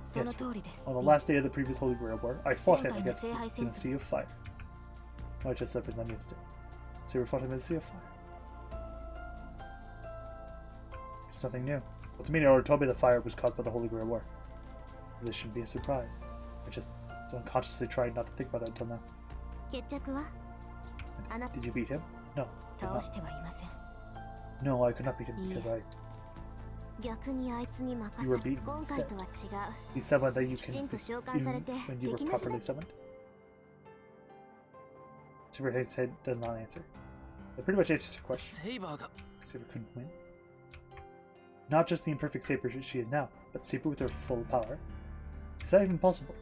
その通りです On the last day of the previous Holy Grail War, I fought him 前回の against 聖杯 in 戦 the Sea of Fire. I just up in the instant. Saber fought him in the Sea of Fire. It's nothing new. But the media already told me the fire was caused by the Holy Grail War. This shouldn't be a surprise. I just unconsciously tried not to think about it until now. 決着はあなた Did you beat him? No. Did 倒 not. してはいません No, I could not beat him because I. 逆にあいつに任 You were せ beaten 今 instead. 回とは違う He's someone that you きち can んと召 beat 喚されて when you were 敵なしだ properly summoned. Saber Hayes said does not answer. That pretty much answers your question. セイバーが Saber couldn't win. Not just the imperfect Saber she is now, but Saber with her full power. Is that even possible?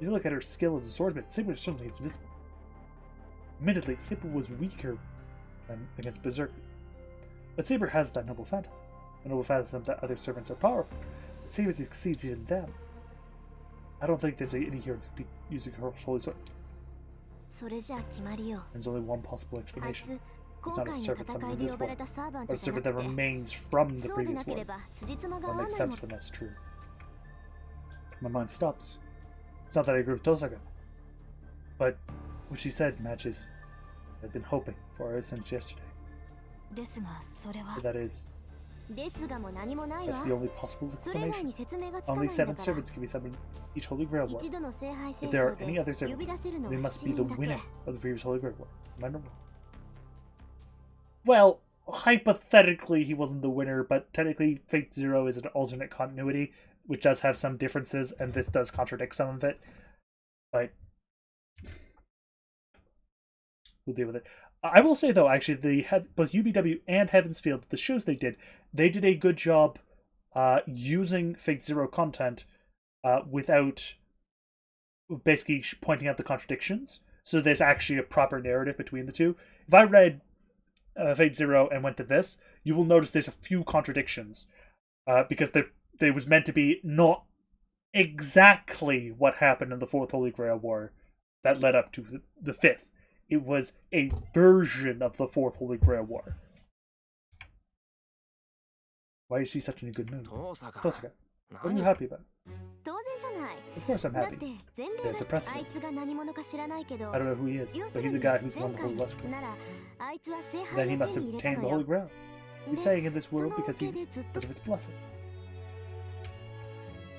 If you look at her skill as a swordsman, Saber certainly is visible. Admittedly, Saber was weaker than against Berserker. But Saber has that noble phantasm. A noble phantasm that other servants are powerful, but Saber exceeds even them. I don't think there's any hero who could be using her holy sword. それじゃあ決まりよ There's only one possible あい explanation. つ He's 今 not a 回の servant 戦 summoned い in で this 呼ば war, れたサーバン but ト a じゃな servant く that て remains from the そうで previous なけれ war. ば辻褄が合 That わ makes ないも sense の when that's true. My mind stops. It's not that I agree with Tosaka, but what she said matches what I've been hoping for since yesterday. ですがそれは But that is, ですがも何もないわ that's the only possible それ以外 explanation. に説明がつかない Only んだ seven から servants can be summoned each Holy Grail war. 一度の聖杯戦 If there 争 are any other で呼び servants, 出せるの they は must 7 be the 人だ winner け of the previous Holy Grail war. Am I wrong? Well, hypothetically, he wasn't the winner, but technically, Fate Zero is an alternate continuity, which does have some differences, and this does contradict some of it. But we'll deal with it. I will say, though, actually, both UBW and Heaven's Field, the shows they did a good job using Fate Zero content without basically pointing out the contradictions. So there's actually a proper narrative between the two. If I read Fate Zero and went to this, you will notice there's a few contradictions because they was meant to be not exactly what happened in the Fourth Holy Grail War that led up to the Fifth. It was a version of the Fourth Holy Grail War. Why is she such in a good mood? 父さん Tosaka, what are 何 you happy about? 当然じゃない Of course I'm だっ happy. て前例 There's a だ precedent. あいつが何者か知らないけど I don't know who he is, 要 but する he's a に guy who's 前 won the 回 whole の West Group. ならあいつは聖 Then 杯 he を must 手に have 入れた obtained the の Holy よ Grail. He's で saying in this その world お because かげ he's でずっと because of its blessing.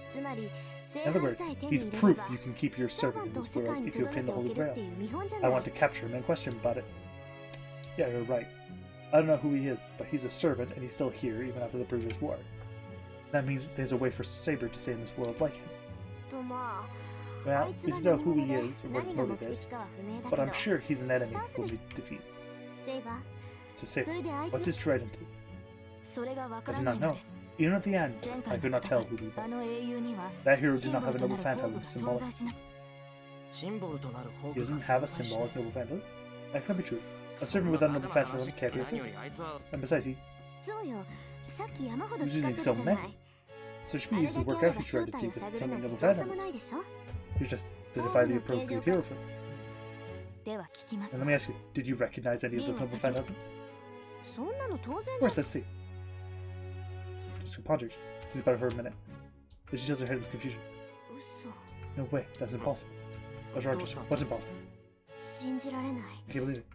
つまり聖 In other 杯 words, さえ手に he's 入れれ proof ば you can keep your サーバ servant ン in トを this 世界 world に if you とどめ obtain て the お Holy けるって Grail. いう見本じゃ I ない want to capture him and question him about it. Yeah, you're right. I don't know who he is, but he's a servant and he's still here even after the previous war. That means there's a way for Saber to stay in this world like him. とまあ Well, あいつ we が don't know 何 who 者 he で is or what his 何が目 motive is, 的かは不明だ but け I'm ど sure he's an enemy whom we defeat. セイバー So そ Saber, れであい what's つ his true identity? それがわか I ら do ない not の know. です Even at the end, 前 I 回 could の not 戦 tell い who he あ was. の英雄には That hero シ did ン not ボ have ル a と noble なる宝具 phantasm が存 symbolic. 在しなくシンボルとなる宝 He 具が doesn't 存 have a 在しない symbolic noble phantasm. That cannot be true. A そ servant んな without バ noble カな phantasm 話 can't be a 何よ servant. りあいつは And besides, he そうよさっき山ほど Using 使ったじゃ so ない many. So should あ be れ used だ to け work あれ out ば his 正 identity 体を with 探る some なんて noble どうしようも phantasm. ないでしょ He's just to defy the appropriate hero for him. では聞きます And let me ask you, did you recognize any of the noble phantasms? そんなの当然 Of じゃ course, let's see. She ponders. She's about it for a minute. Then she tells her head with confusion. 嘘 No way, that's impossible. What's wrong, Tristan? What's impossible? 信じられない I can't believe it.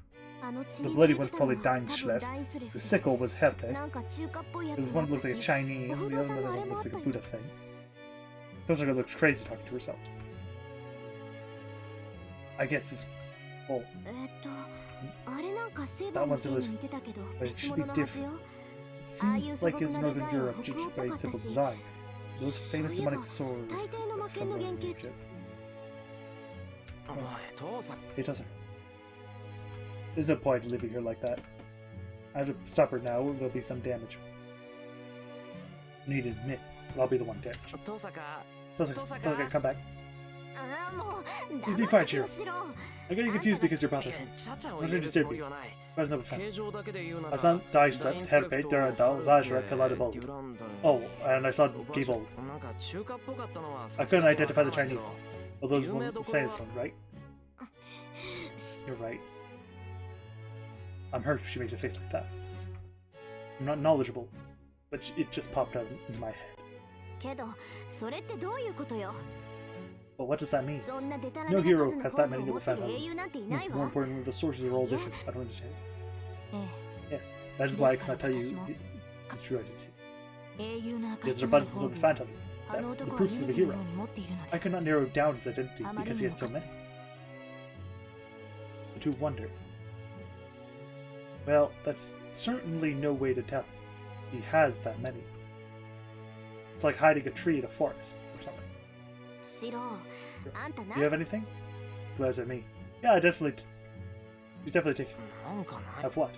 あの血 The に bloody 濡れ one's てたの probably は dying 多 Schleff. 分ライスレ The フ sickle was Herpe. なんか中華っぽいやつ The もあ one った looks like a し Chinese, お and 不 the 動 other 産のあ one れもあ looks った like a よ Buddha thing. Tosaka looks crazy talking to herself. I guess this. Oh, あれなんかセーバーの手に似てたけど But it 別 should 物 be のはず different. よ It seems like it's Northern Europe, judged by its simple design. Those famous demonic swords. 大抵の魔剣 from の the 原型 Egypt. お前父さん Hey, Tosaka. There's no point in leaving her like that. I have to stop her now, or there'll be some damage. You need to admit, I'll be the one damaged. 父さんか Tosaka, come back. ああもう Please be 黙 quiet, って Shiro. しろ I'm getting confused because you're bothered. ちゃちゃを入れるつもりはない Where's number 5? 形状だけで言うなら Hasan, Daislef, Herpe, Durandal, Vajra, Kaladabol. デュランダル Oh, and I saw Gable. なんか中華っぽかったのは I couldn't identify the Chinese さ Well, those one famous one, right? You're right. I'm hurt if she makes a face like that. I'm not knowledgeable, but it just popped out in my head. けどそれってどういうことよ But what does that mean? そんなデタラ No メな hero 数の has 宝 that 具 many を持 noble ってる phantasms. 英雄なんていない More わ importantly, the sources are all different. I don't understand. え Yes, that is why I cannot tell you his true identity. え英雄の He has 証 an のある abundance 宝 of 具 noble phantasm. あの The 男は proofs 人 of a 数のよ hero. うに持っているの I です could not narrow down his identity because he had so many. The two wonder. Well, that's certainly no way to tell. He has that many. It's like hiding a tree in a forest or something. シロあんた Do な you have anything? Glares at me. Yeah, I definitely. He's definitely taken. なんかない Have what?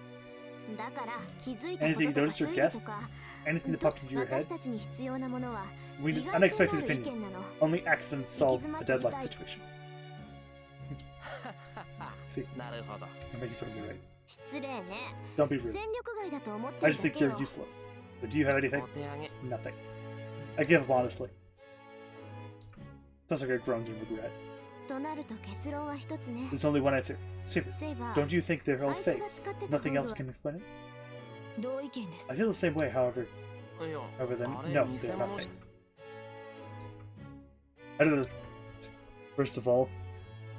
だから気づいたこ Anything と you とか noticed or 推理 guessed? とか Anything that popped into your 私 head? たちに必要なものは We 意 need 外性の unexpected ある意見 opinions. なの Only accidents solve a deadlock Ikizuma situation. See, なるほど I'm making fun of you, right? 失礼ね Don't be rude. 戦力外だと思って I る just だ think け you're よ useless. But do you have anything? お手上げ Nothing. I give up honestly. Tosaka groans in regret. となると結論は一つね。 There's only one answer. Saber, セイバー、 don't you think they're all あいつが fakes? 使ってた Nothing 道 else 具 can explain it? 同意見です。 I feel the same way, however. いや However, then, あれ no, 偽 they're 物 not fakes. I don't know. First of all,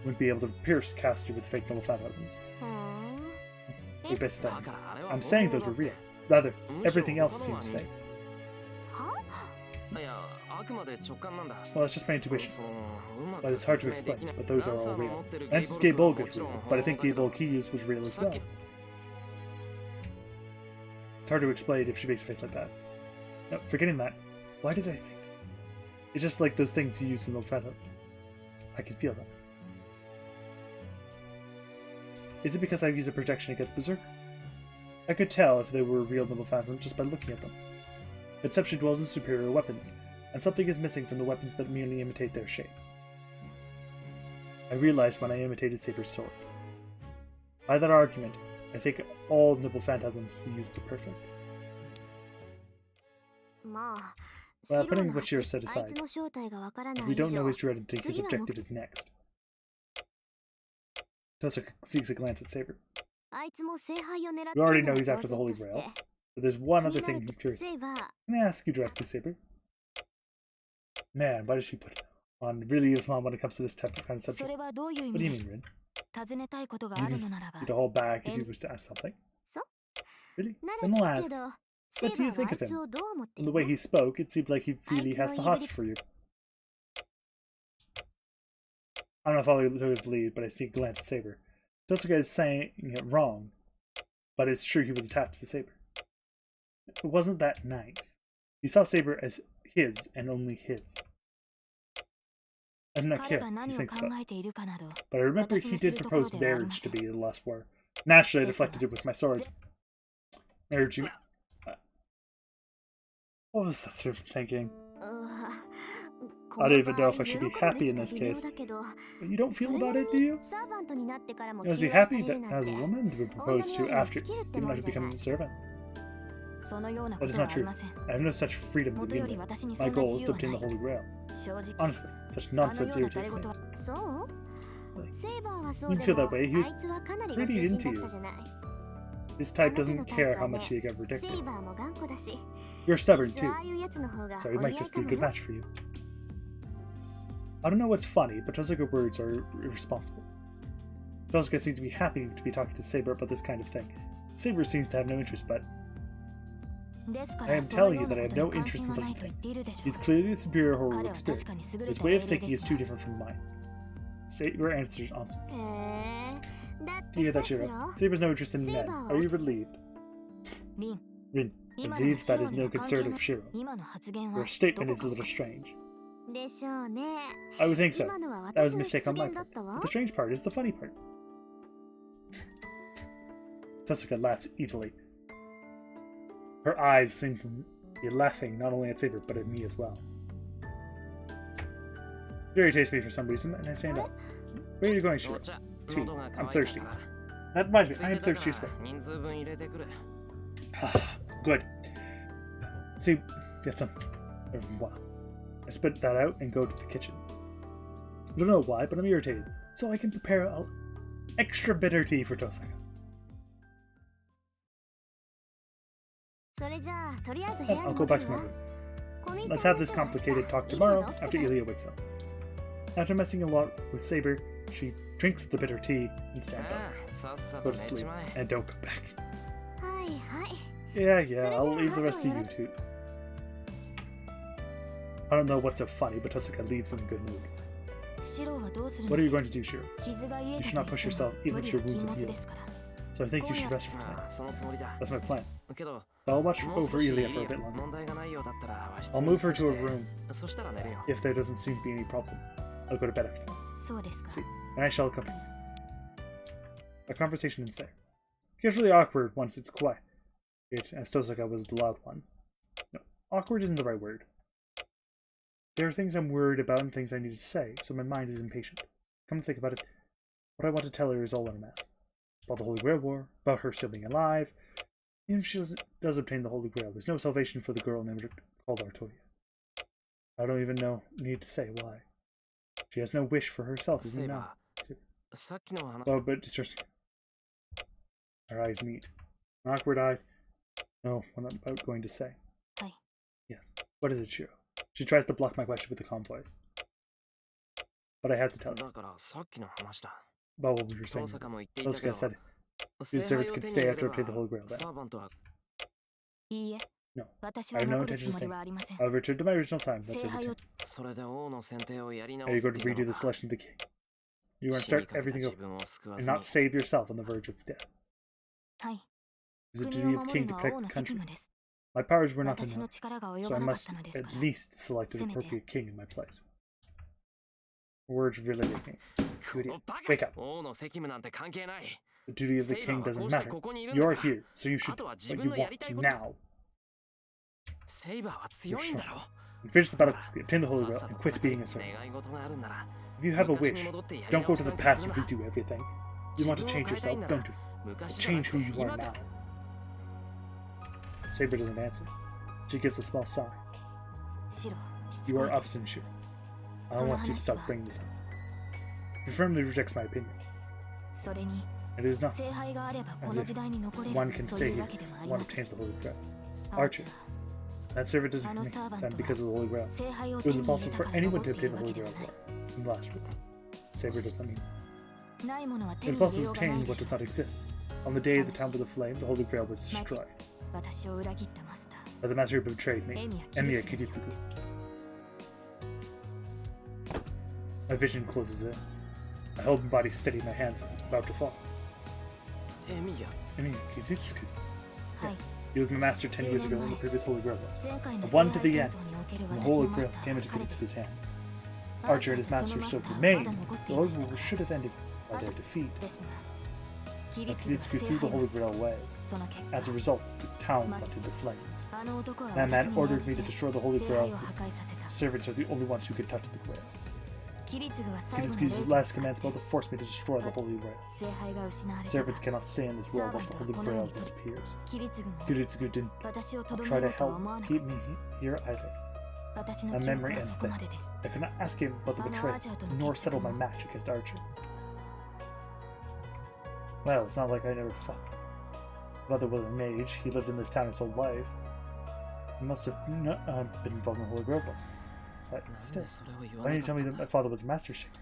wouldn't be able to pierce Caster with fake noble phantoms. ふーん。 We based だ that. からあれは I'm saying those were real. Rather, むしろ everything else 他のは seems 似 fake. いやあくまで直感なんだ Well, it's just my intuition. そのうま But く it's hard to 説明で explain. きない But those are ランサ all ーの real. 持ってる And ゲ it's イ Gay ボル Bolg クはも is ちろん real, 本 but I 物 think だ Gay けど Bolg he used was real as さっ well. き It's hard to explain if she makes a face like that. No, forgetting that. Why did I think that? It's just like those things you use with noble phantoms. I can feel them. Is it because I use a protection against Berserker? I could tell if they were real noble phantoms just by looking at them. Conception dwells in superior weapons, and something is missing from the weapons that merely imitate their shape. I realized when I imitated Saber's sword. By that argument, I think all noble phantasms he used were perfect. まあ、 Well, シロ putting の what Shiro あ said い aside, つの正体がわからない we 以 don't 上 know his dread and think his次は objective is next. Tosuke sneaks a glance at Saber. あいつも聖杯を狙って You already るの know は he's 当 after the 然 Holy として Grail. But there's one 気 other にな thing る I'm curious セイバー、 Can I ask you directly, Saber? Man, why does she put on really is mom when it comes to this type of kind of そ subject? れはどういう意 What do 味 you です mean, Rin? 尋ねたいことが You ある need のならば you to hold back if And- you wish to ask something? So? Really? な Then ら I'll 聞く ask. けど、セ What イ do you バーは think あ of いつ him? をどう思って From る the way の he spoke, it seemed like he really has the hots for you. I'm not following Toga's lead, but I sneak a glance at Saber. Tosuke is saying it wrong, but it's true he was attached to Saber. It wasn't that nice. He saw Saber as his and only his. I do not 彼 care が what he 何を thinks 考 about. えているかなど、 But I remember he did propose marriage to me in the last war. Naturally, I deflected it with my sword. Marriage you. What was that through thinking? うわ I don't even know if I should be happy in this case. だけど、 But you don't feel about it, do you? サーバントになってからも You must be 起用さ happy れ that るなん as て a woman to be proposed to after, even after becoming a servant. そのようなこ That is とは not あり true. ません。 I have no such freedom to 元より begin with. 私にそ My んな goal 自 is to 由 obtain は the ない。 Holy Grail. 正直。 Honestly, such あの nonsense ような irritates 戯 me. 言はそう Like, セイバーはそう You で feel も that way. He あ was いつはかなりご pretty 出身 into だっ you. たじゃない。 His type あの手 doesn't のタイ care プ how はね much he get セ predicted. イバーも頑固だし、 You're いっ stubborn そ too. ああいうやつの方が So お it 似合 might い just か be a も good よ。 match for you. I don't know what's funny, but Tosuke words are irresponsible. Tosuke seems to be happy to be talking to Saber about this kind of thing. Saber seems to have no interest, but ですか I ら am その telling よ you うな that I こ have と no に関 interest 心 in は such な a いと言 thing. っているでしょ He's clearly a superior 彼 horrible は spirit. 確かに優れ His た way 英 of 霊 thinking で is す too が。 different from mine. Saber answers honestly. へえ。だっ Do you て hear that, さし Shiro? ろ Saber's no interest in men. Saber Are you relieved? リン、 Rin, I 今の believe シ that ロ is に no は関 concern 係 of ない。 Shiro. 今の発言 Your は statement ど is こ a か little strange. でしょうね。 I would think so. 今のは That was 私 a の mistake 失 on my 言だ part. ったわ But。the strange part is the funny part. Tosuke laughs evilly. Her eyes seem to be laughing not only at Saber, but at me as well. It irritates me for some reason, and I stand up. Where are you going, お Shiro? 茶 Tea. 喉が I'm 渇い thirsty. たから That reminds つ me, I い am で thirsty た as か well. ら人数分入れてくる Good. See, get some. Wow. I spit that out and go to the kitchen. I don't know why, but I'm irritated, so I can prepare a extra bitter tea for Tosuke. それじゃあ、とりあえず部屋 I'll に go 戻 back る to わ my room. 込み入っ Let's た have this 話は明日 complicated talk いろいろ tomorrow 起きて after た Ilya wakes up. After messing a lot with Saber, she drinks the bitter tea and stands up. ああさっさ Go と to 寝ち sleep まえ and don't come back. はいはい。 Yeah, yeah, So I'll did you leave the have rest of one you two. I don't know what's so funny, but Tosuke leaves in a good mood. シロはどうする What are you の going で to す do, Shiro? 傷が癒え You た should と not 言 push っても yourself even 無 if 理 your は wounds 禁 have 物 healed. ですから。 So I think you should rest for あ tonight. あそのつもりだ That's my plan. けど I'll watch もう over 少し Ilya for a bit 問 longer. 題がないようだったら和室 I'll に move 移 her し to a て room そしたら寝るよ if there doesn't seem to be any problem. I'll go to bed after that. そうですか。 See, and I shall accompany you. Our conversation ends there. It gets really awkward once it's quiet. As Tosuke was the loud one. No, awkward isn't the right word. There are things I'm worried about and things I need to say, so my mind is impatient. Come to think about it, what I want to tell her is all in a mess. About the Holy Grail War, about her still being alive. Even if she does obtain the Holy Grail, there's no salvation for the girl named called Artoria. I don't even need to say why. She has no wish for herself, そうい even え now. ばさっきの話 Oh, but just our eyes meet. Awkward eyes. No, what I'm about going to say. Hi. Yes. What is it, Shiro? She tries to block my question with the calm voice. But I have to tell her だからさっきの話だ about what we were saying. 遠坂も言っていたけ Osuka ど said 聖 his 杯 servants を could 手に stay 入れ after れ obtaining the ば Holy Grail. サーバントはいいえ No. 私 I は have no 残る intention つ of もり staying. はありません I'll return to my original time. That's 聖杯を everything. それで王の選定をやり Are 直 you すっ going て to いう redo の the か selection of the king? You want to 死に start かけた everything 自 over 分を救わ and ずに not save yourself on the verge of death. はい It's the 国 duty を of 守 king る to のは protect 王 the の責 country. 務です My powers were not 私の enough, 力が及 so ば I なかっ must たのです at から least select an せめて appropriate king in my place. Words really make me. こ Idiot. のバ Wake カ up. 王の責務なんて関係ない The duty of the セイバー king はこ doesn't うして matter. ここにいるんだ You're から here, so you should あとは do 自 what 分 you のやりたい want こと now. セイバーは強いんだろ Finish the だ battle, から obtain the Holy さっ Grail, さと and quit 戦 being い a servant. 願い事があるんなら If you have a 昔に wish, 戻ってやり don't 直 go し to な the んて past す to るな redo everything. You 自 want to 分を change 変えたい yourself, んなら don't do it. 昔じゃな Change くて who you are 今だ now. Saber doesn't answer. She gives a small sigh. シロしつ You こ are いです obstinate, Shiro. I don't want you to stop bringing this up. He firmly rejects my opinion. それに It is not 聖杯があればこ as の if 時代に残れ one る can と stay いう here. わけでもあり One ま to せん change the Holy Grail. アーチ Archer. ャー That servant doesn't あの commit サーバン them ト because of the Holy Grail. 聖杯を It 手 was に入 impossible れた for から anyone 残 to ってい obtain る the わ Holy けで Grail はない from last week. Saber does not mean. ないものは手 It に was 入れ possible よう to がない obtain で what し does ょ not exist. On the day of the Town with the Flame, the Holy Grail was destroyed. 私を裏切ったマスター But the master who betrayed me, Emiya Emiya Kiritsugu. My vision closes in. I hold my body steady, my hands about to fall. エミヤ Emiya Kiritsugu. はい He was my master 10 years ago in the previous Holy Grail book. 前回の A 聖 one 杯 to the 戦 end. 争における The 私 Holy のマ Grail スター came は into 彼で Kiritsugu's した hands. アー Archer チャ and ー his とそ master のマ so スターはま remained. だ残って The いま Holy した Grail should have ended by their defeat. ですがキ But リツグが Kiritsugu 聖 threw the 杯を Holy 捨て Grail away. その結 As a 果 result, the town went into flames. あの男は That 私 man に ordered 命 me じ to て destroy the Holy 聖 Grail. 杯を破壊させた Servants are the only ones who could touch the Grail. キリツグは最後の Kiritsugu's 霊 last 場を command spell to force me to destroy the Holy Grail. 聖杯が失われたら Servants cannot stay in this world once the Holy Grail disappears. キリツグも Kiritsugu didn't 私をとど try めよ to うとは help 思わなか keep っ me here either. た私の My 記憶 memory は ends そこ there. までです I could not ask him about the betrayal, nor settle my match against Archer. Well, it's not like I never fought. Brother was a mage. He lived in this town his whole life. He must have been involved in the Holy Grail book. But なん still, でそれを言わ why な didn't you か tell っ me た that ん my だ father was a master shaper?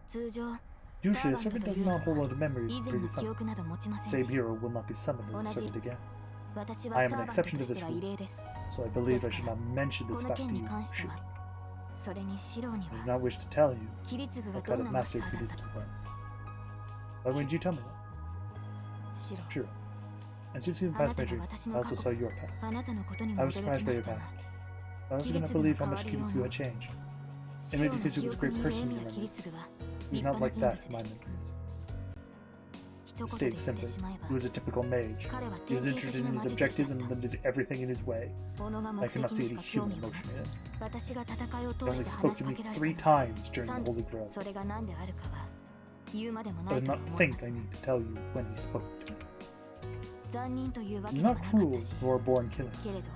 通常 Usually, a servant does not hold on to memories 以 of 前の previous 記 summons. 憶など持ちません Same し hero will not be summoned as a servant again. 私は I サ am ー an バント exception と to し this ては rule, 異例です so I believe I should not mention こ this の fact 件 to に you. 関して Should. はそれにシロに I do は not wish to tell you キリツグが what ど kind ん of なマス master ターだった Kiritsugu か was. Why wouldn't you tell me that? シロ Sure. As you've seen あな past た my が dreams, 私 I の also 過 saw 去 your past. あなたのことに I も was 驚 surprised き by ま your したが past. I also could not believe how much Kiritsugu had changed. シロの Maybe because 記 he was a 憶 great にいる person エ in ミ your やキリ memories. ツグは He 立 was 派 not な like 人 that 物 in で my す memories. 一言 To で state 言って simply, しまえば he was a typical mage. 彼は He 典 was 型的 interested な in 魔 his 術師だ objectives っ and did everything in his way. た己が目 I 的 cannot に see し any か興 human 味がな emotion く in it. 私が戦いを He 通 only して spoke 話し to か me けられ 3た times during 三 the Holy Grail. それが何であるかは言うまでもな I い did と not 思い think ます I need to tell you when he spoke to me. 残忍というわけ He's では not なかっ cruel たし nor a born killer, けれど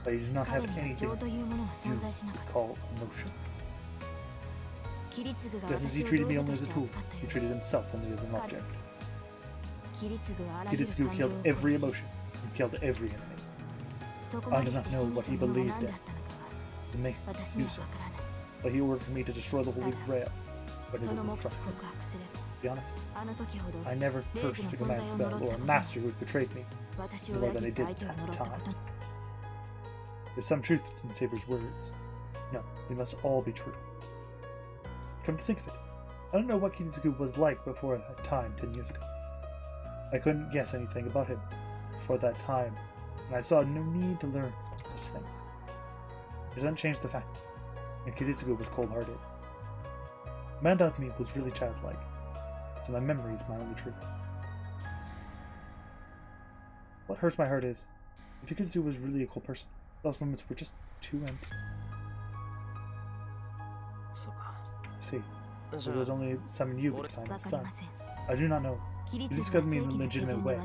but he did not 彼 have には anything 情というものが存 you 在しなかった call emotion. キリツグが Just as 私 he を treated 道 me 具 only と as し a て tool, 扱った he よ treated himself only as an 彼 object. キリツグはあらゆる Kiritsugu 感情を killed 殺 every し emotion and killed every enemy. そこまでして I do not know 信じ what た he ものが believed 何で in. あったのかは To make 私に do は so. わからない But he ordered for me to destroy the Holy Grail. But it そ was の in 目 front 的 of 告 me. 白すれば To be honest, あの時ほど I never レイ cursed ジの the 存 command 在を spell 呪った or こ a と master who had betrayed me 私を more 裏 than 切 I った did 相手を at 呪 the ったこ time. とに There's some truth in Saber's words. No, they must all be true. Come to think of it, I don't know what Kiritsugu was like before that time 10 years ago. I couldn't guess anything about him before that time, and I saw no need to learn such things. It doesn't change the fact that Kiritsugu was cold-hearted. Amanda of me was really childlike, so my memory is my only truth. What hurts my heart is, if Kiritsugu was really a cold person, those moments were just too empty. そうか See, じ it ゃ was あ only summon you could わ sign the かり sun. ません I do not know. Kiritsugu got me in a legitimate way.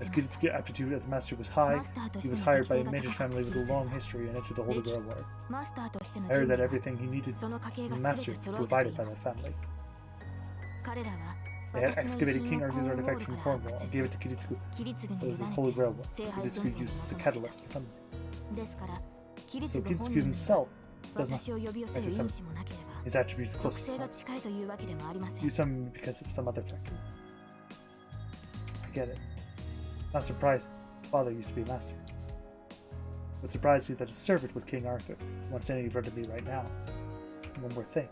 As Kiritsugu's aptitude as master was high, he was hired by a mage's family with a long history and entered the Holy Grail War. I heard that everything he needed in the master was provided by that family. They had excavated King Arthur's artifact from Cornwall and gave it to Kiritsugu. It was the Holy Grail War. Kiritsugu used as a catalyst to summon it. So Kiritsugu himself does not his attributes close. You summon me because of some other factor. I get it. Not surprised. Father used to be master. What surprised me that his servant was King Arthur, the one standing in front of me right now. And one more thing.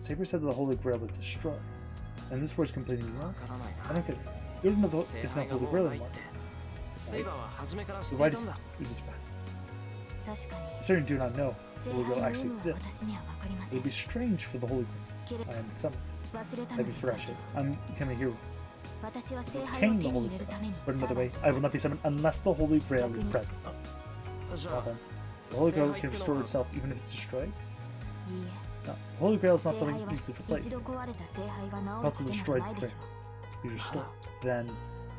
Saber said that the Holy Grail was destroyed. And this word's completely wrong. I don't get it. You don't know there's no Holy Grail anymore. Right? So why did you use it back? I certainly do not know the Holy Grail actually exists. It would be strange for the Holy Grail. I am summoned. I'd be fresh. I'm becoming a hero. Obtain the Holy Grail. Put another way, I will not be summoned unless the Holy Grail is present. Well then, the Holy Grail can restore itself even if it's destroyed? No, the Holy Grail is not something easily replaced. Possible destroyed the Grail. Be restored. Then,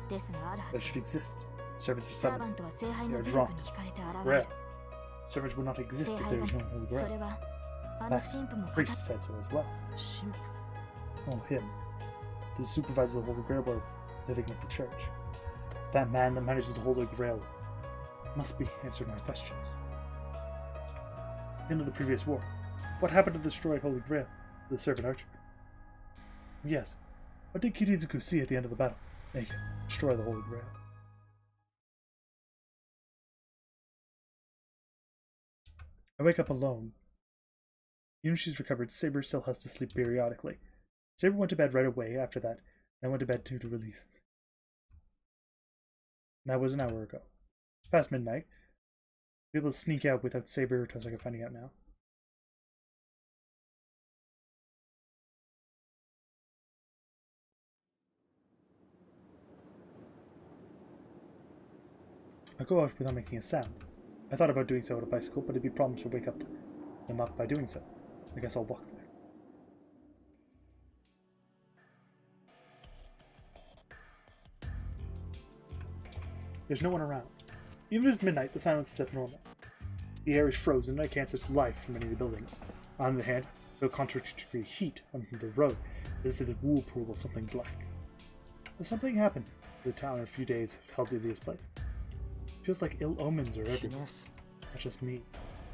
that should exist. Servants are summoned. They are drawn. Grail. Servants would not exist if there was no Holy Grail. That priest said so as well. Oh, him. The supervisor of the Holy Grail were living at the church. That man that manages the Holy Grail must be answering my questions. End of the previous war. What happened to the destroyed Holy Grail? The servant archer. Yes. What did Kiritsugu see at the end of the battle? Make it. Destroy the Holy Grail. I wake up alone. Even she's recovered, Saber still has to sleep periodically. Saber went to bed right away after that, and went to bed due to release. That was an hour ago. It's past midnight. I'll be able to sneak out without Saber or Tosaka finding out now. I'll go out without making a sound. I thought about doing so on a bicycle, but it'd be problems to wake up them up by doing so. I guess I'll walk there. There's no one around. Even if it's midnight, the silence is abnormal. The air is frozen and I can't sense life from any of the buildings. On the other hand, I feel contradictory heat on the road, as if it's a whirlpool of something black. Has something happened to the town in a few days have held in this place? It feels like ill omens are everywhere. Not just me.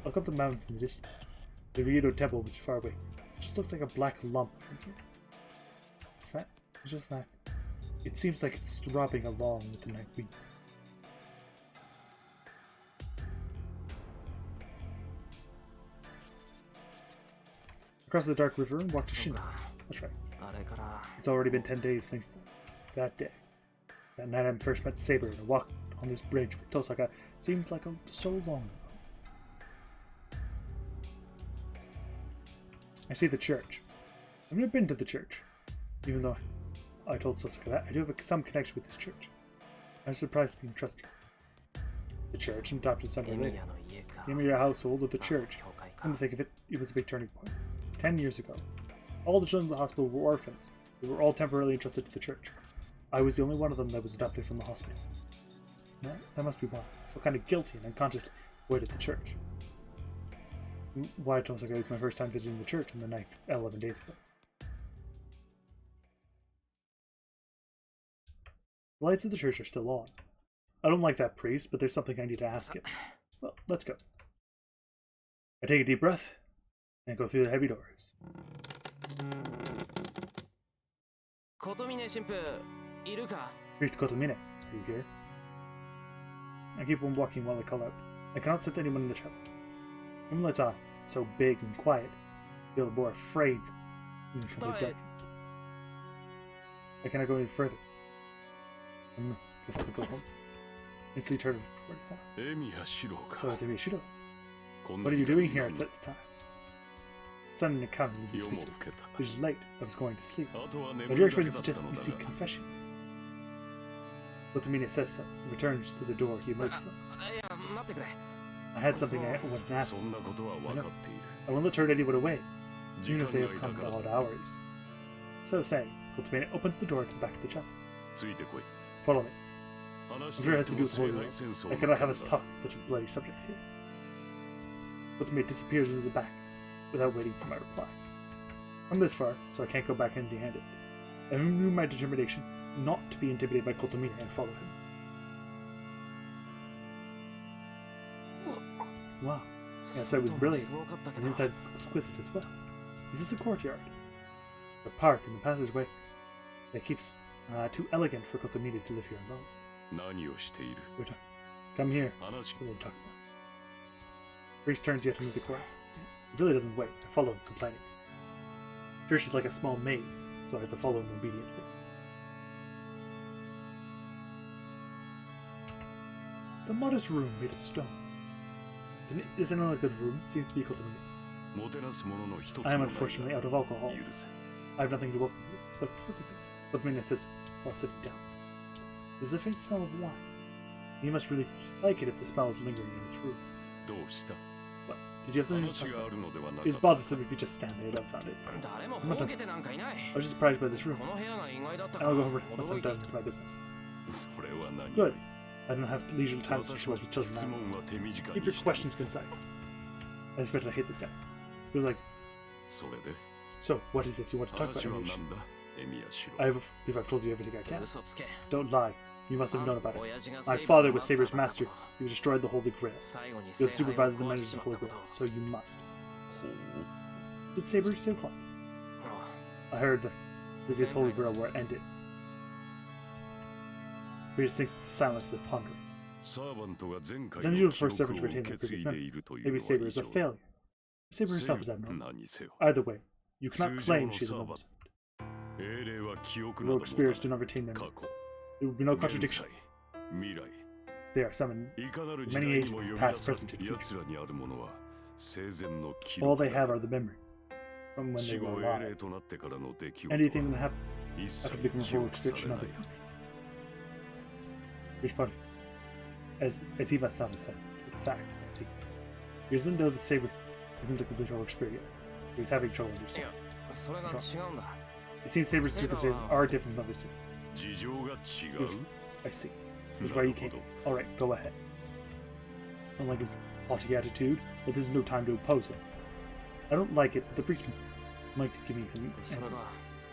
Look up the mountains in the distance. The Ryodo Temple, which is far away, just looks like a black lump from here. What's that? It's just that. It seems like it's throbbing along with the night wind. Across the dark river walks Shinra. That's right. It's already been 10 days since that day. That night I first met Saber and walked on this bridge with Tosaka seems like so long ago. I see the church. I've never been to the church, even though I told Tosaka that I do have some connection with this church. I was surprised being trusted. The church and adopted son of later. The Emiya household or the church. Come to think of it, it was a big turning point. 10 years ago. All the children of the hospital were orphans. They were all temporarily entrusted to the church. I was the only one of them that was adopted from the hospital. That must be why. I felt kind of guilty and unconsciously avoided the church. Why Tosaka was my first time visiting the church on the night 11 days ago. The lights of the church are still on. I don't like that priest, but there's something I need to ask him. Well, let's go. I take a deep breath and go through the heavy doors. Priest Kotomine, are you here? I keep on walking while I call out. I cannot sense anyone in the chapel. When the lights on, it's so big and quiet. I feel more afraid in complete darkness. I cannot go any further. Before I go home. Instantly turn toward the sound. So it's Emiya Shiro. What are you doing here at such time? Son in accounting with me speechless. It is late. I was going to sleep. But your expression suggests that you seek confession. Kotomine says so, and returns to the door he emerged from. I had something I wanted to ask him. I won't let turn anyone away, even if they have come at odd hours. So saying, Kotomine opens the door to the back of the chapel. Follow me. I'm sure it has to do with the Holy Grail. I cannot have us talk on such a bloody subject here. Kotomi disappears into the back without waiting for my reply. I'm this far, so I can't go back empty-handed. I renew my determination not to be intimidated by Kotomi and follow him. Wow. The outside was brilliant, and the inside is exquisite as well. Is this a courtyard? The park and the passageway? It keeps too elegant for Kotomi to live here alone. Come here. That's what we'll talk about. Priest turns yet into the corner. He really doesn't wait. I follow him, complaining. Church is like a small maze, so I have to follow him obediently. It's a modest room made of stone. It's an elegant room. It seems to be equal to the I am unfortunately out of alcohol. I have nothing to welcome you, but forgive me. Kotomi says while sitting down. There's a faint smell of wine. You must really like it if the smell is lingering in this room. What? Did you have something to talk about? It was bothersome if you just stand there dumbfounded. I'm not done. I was just surprised by this room. I'll go over once I'm done with my business. Good. I don't have leisure time to show up with children now. Keep your questions concise. I expect I hate this guy. He was like, so, what is it you want to talk about, Emiya? I believe I've told you everything I can. Don't lie. You must have known about it. My father was Saber's master. He destroyed the Holy Grail. You'll supervise the measures of the Holy Grail, so you must. Did Saber say what? I heard that this Holy Grail war ended. Priest thinks it's silence to pondering. It's unusual for a servant to retain their previous memories. Maybe Saber is a failure. Saber herself is abnormal. Either way, you cannot claim she is a normal servant. Rogue spirits do not retain memories. There will be no contradiction. They are summoned in many ages, past, present, and future. All they have are the memory from when they were alive. Anything that happened after becoming a rogue spirit should not be. Which part? As he must not have said, with the fact, I see. He doesn't know the Saber isn't a complete rogue spirit yet. He's having trouble understanding. It seems Saber's circumstances are different from other circumstances. I see. This is why you came. Alright, go ahead. Unlike his haughty attitude, but this is no time to oppose him. I don't like it, but the priest might give me some answers.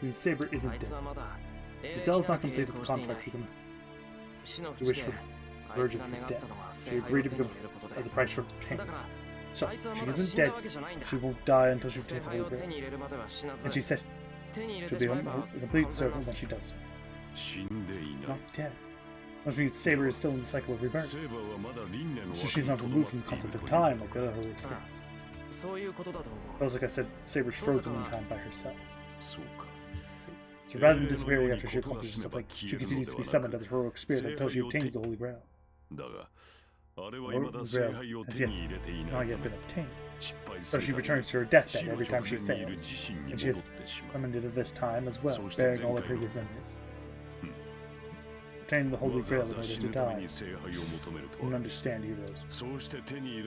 Seems Saber isn't dead. Giselle has not completed the contract with him. She wished for the virgin from death. She agreed to become the price for payment. So, she isn't dead. She won't die until she obtains the Holy Grail. And she said she'll be a complete servant when she does so. Not dead. Which means Saber is still in the cycle of rebirth. So she's not removed from the concept of time like the other heroic spirits. But like I said, Saber's frozen in time by herself. See. So rather than disappearing after she accomplishes something, she continues to be summoned as a heroic spirit until she obtains the Holy Grail. The Holy Grail has not yet been obtained. So she returns to her deathbed every time she fails. And she is summoned into this time as well, bearing all her previous memories. Obtaining the Holy Grail in order to die. And understand heroes.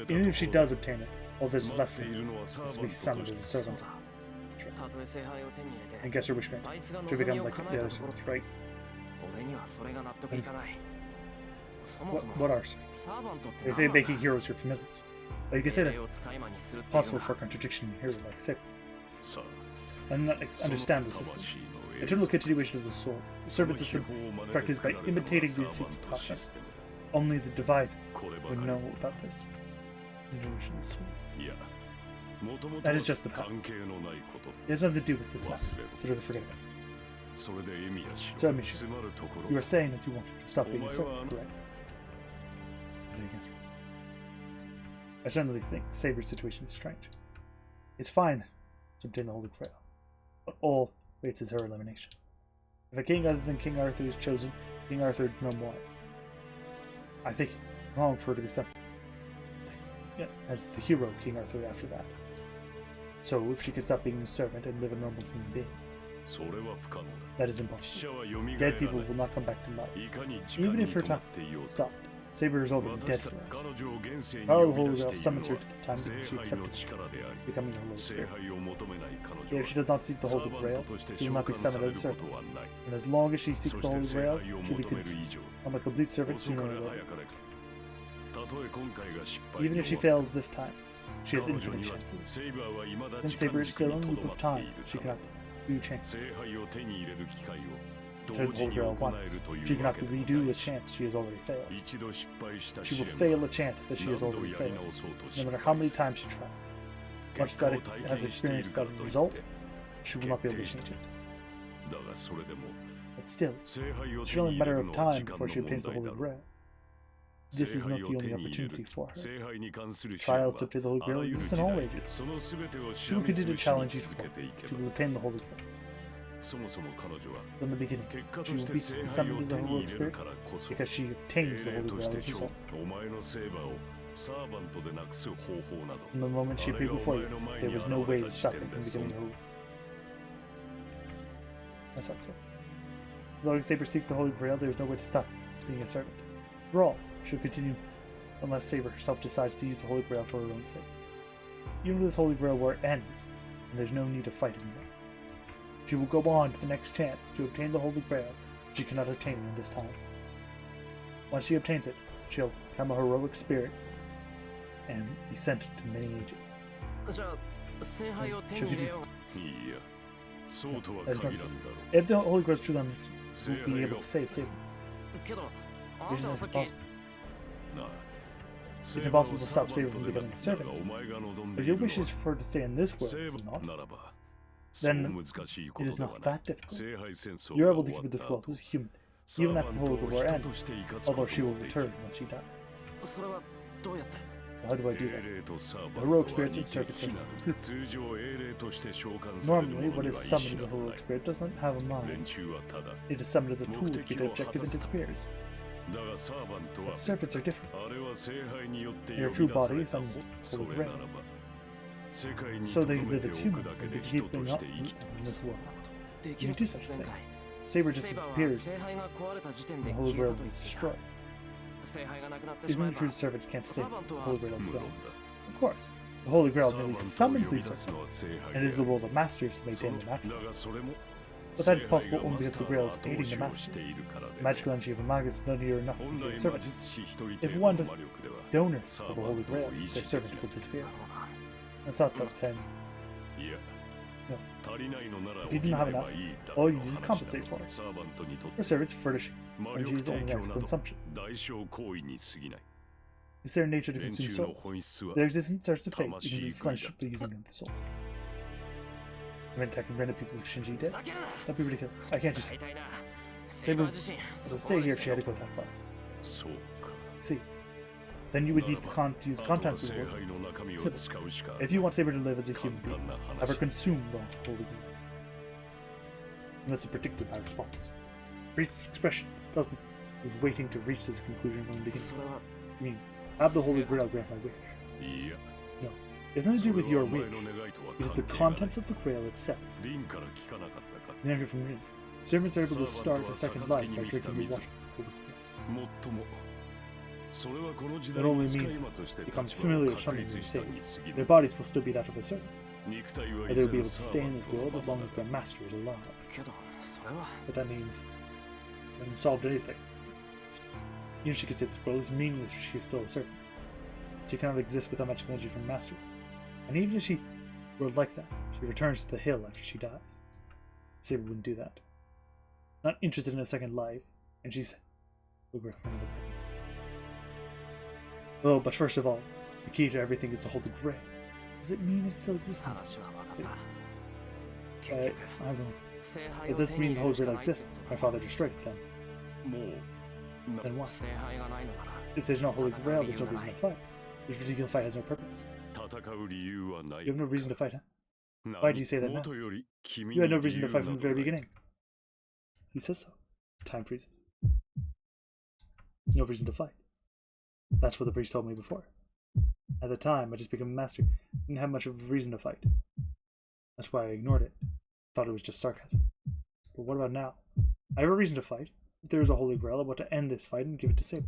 Even if she does obtain it, all that is left for her is to be summoned as a servant. And guess her wish granted. She'll become like the other servants, right? What are servants? They say making heroes your familiars. But you can say that it's possible for a contradiction in heroes like Saber. I do not understand the system. Eternal continuation of the soul. The servant system practiced by imitating the instincts of process. Only the deviser would know about this. Continuation of the soul. That is just the past. It has nothing to do with this matter, so don't forget about it. So, Amisha, you are saying that you wanted to stop being a servant, correct? I certainly think Saber's situation is strange. It's fine to obtain the Holy Grail, but all waits is her elimination. If a king other than King Arthur is chosen, King Arthur no more. I think it's wrong for her to be summoned as the hero King Arthur after that. So if she could stop being a servant and live a normal human being, that is impossible. Dead people will not come back to life, even if her time stopped. Saber is already dead for us. Power of the Holy Grail summons her to the time because she accepted becoming a Holy Spirit. Yet if she does not seek the Holy Grail, she will not be summoned as a servant. And as long as she seeks the Holy Grail, she will become a complete servant sooner or later. Even if she fails this time, she has infinite chances. Since Saber is still in a loop of time, she cannot do chances. Turn the Holy Grail once. She cannot redo a chance she has already failed. She will fail a chance that she has already failed, no matter how many times she tries. Once that it has experienced that result, she will not be able to change it. But still, it's only a matter of time before she obtains the Holy Grail. This is not the only opportunity for her. Trials to obtain the Holy Grail exist in all ages. She will continue to challenge each one. She will obtain the Holy Grail. From the beginning, she will be summoned as a heroic spirit because she obtains the Holy Grail as a result. From the moment she appeared before you, there was no way to stop her from becoming a Holy. That's not so. As long as Saber seeks the Holy Grail, there is no way to stop being a servant. For all, she'll continue unless Saber herself decides to use the Holy Grail for her own sake. Even if this Holy Grail war ends, and there's no need to fight anymore, she will go on to the next chance to obtain the Holy Grail if she cannot obtain it in this time. Once she obtains it, she'll become a heroic spirit and be sent to many ages. If the Holy Grail is true, then we'll be able to save Saber. Vision is impossible. It's impossible to stop Saber from becoming a servant. If your wish is for her to stay in this world, is it not? Then it is not that difficult. You're able to keep it difficult as a human, even after the Holy War ends, although she will return when she dies. How do I do that? The heroic spirits and servants are spirits. Normally, what is summoned as a heroic spirit does not have a mind. It is summoned as a tool to get the objective and disappears. But servants are different. Their true body is on the Holy Grail. So they live as humans and they keep being up in this world. Can you do such a thing? Saber just disappeared and the Holy Grail was destroyed. Isn't it true servants can't stay? The Holy Grail is gone. Of course. The Holy Grail merely summons these servants, and it is the role of masters to maintain them after. But that is possible only because the Grail is aiding the master. The magical energy of a magus is not near enough to maintain a servant. If one does donor for the Holy Grail, their servant will disappear. That's not that then. No. If you didn't have enough, all you need is compensate for it. For servants, furnishing energy is only out for consumption. Is there a nature to consume soul? There exists in search of fate, even to replenish the using of the soul. I mean, attacking random people like Shinji did? Don't be ridiculous. I can't just... Saber will stay here if she had to go that far. See. Then you would need to use contents of the world. If you want Saber to live as a human being, have her consume the Holy Grail. And that's predicted by response. Priest's expression tells me he was waiting to reach this conclusion from the beginning. I mean, have the Holy Grail grant my wish. No, it has nothing to do with your wish. It is the contents of the Grail itself. Never from me. Servants are able to start a second life by drinking the water. That only means it becomes familiar something to say. Their bodies will still be that of a servant. But they will be able to stay in this world as long as their master is alive. But that means it hasn't solved anything. Even if she could say this world is meaningless if she is still a servant. She cannot exist without magical energy from master. And even if she were like that, she returns to the hill after she dies. Saber wouldn't do that. Not interested in a second life, and she said, oh, but first of all, the key to everything is to hold the Grail. Does it mean it still exists? I don't know. It doesn't mean the Holy Grail exists. My father destroyed it then. Then what? If there's no Holy Grail, there's no reason to fight. This ridiculous fight has no purpose. You have no reason to fight, huh? Why do you say that now? You had no reason to fight from the very beginning. He says so. Time freezes. No reason to fight. That's what the priest told me before. At the time, I just became a master. Didn't have much of a reason to fight. That's why I ignored it. Thought it was just sarcasm. But what about now? I have a reason to fight. If there is a Holy Grail, I want to end this fight and give it to Saber.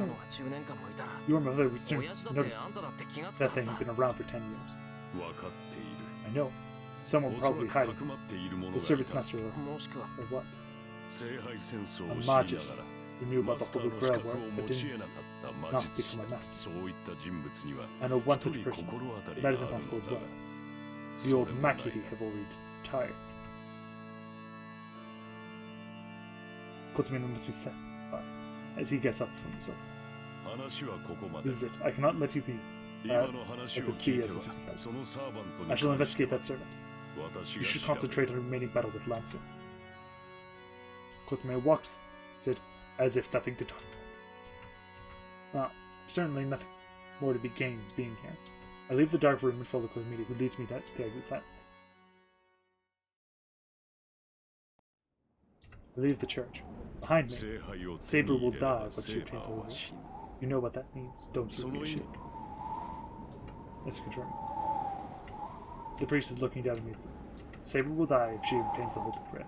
soon. のが10年間もいたら Your mother would soon 親父だって notice あんただって気がつか that ず thing さ had been around for 10 years. 分かっている I know. Someone おそら probably く hiding. かくまっている者 The がい servants た master or もしくは what? 聖杯戦争 A を知りな Magus がら who knew マ about ス the ター Holy の資 Grail 格を work 持 but ち didn't 得なかった魔 not 術師 become a master. そういった人物には I know one 一 such 人 person. 心当たり That が is ある impossible の as だ well. が The そ old れもない Makiri have already retired. Kotomino must be satisfied as he gets up from the sofa. 話はここまで。 This is it. I cannot let you be. 今の話を Let us 聞い be て as a は supervisor. そのサーバント I に shall 関して investigate は that servant. 私 You が should 調べ concentrate る。 on remaining battle with Lancer. Cloakmare walks, said, as if nothing to talk about. Certainly nothing more to be gained being here. I leave the dark room and follow Cloakmere, who leads me to the exit silently. I leave the church. Behind me, 聖杯を手 Saber に will 入れれ die ば when セ she ー obtains バ the ー Holy は死ぬ。 You know what that means, don't you, その意味 Rikishi? Let's confirm. The priest is looking down at me. Saber will die if she obtains the Holy Grail.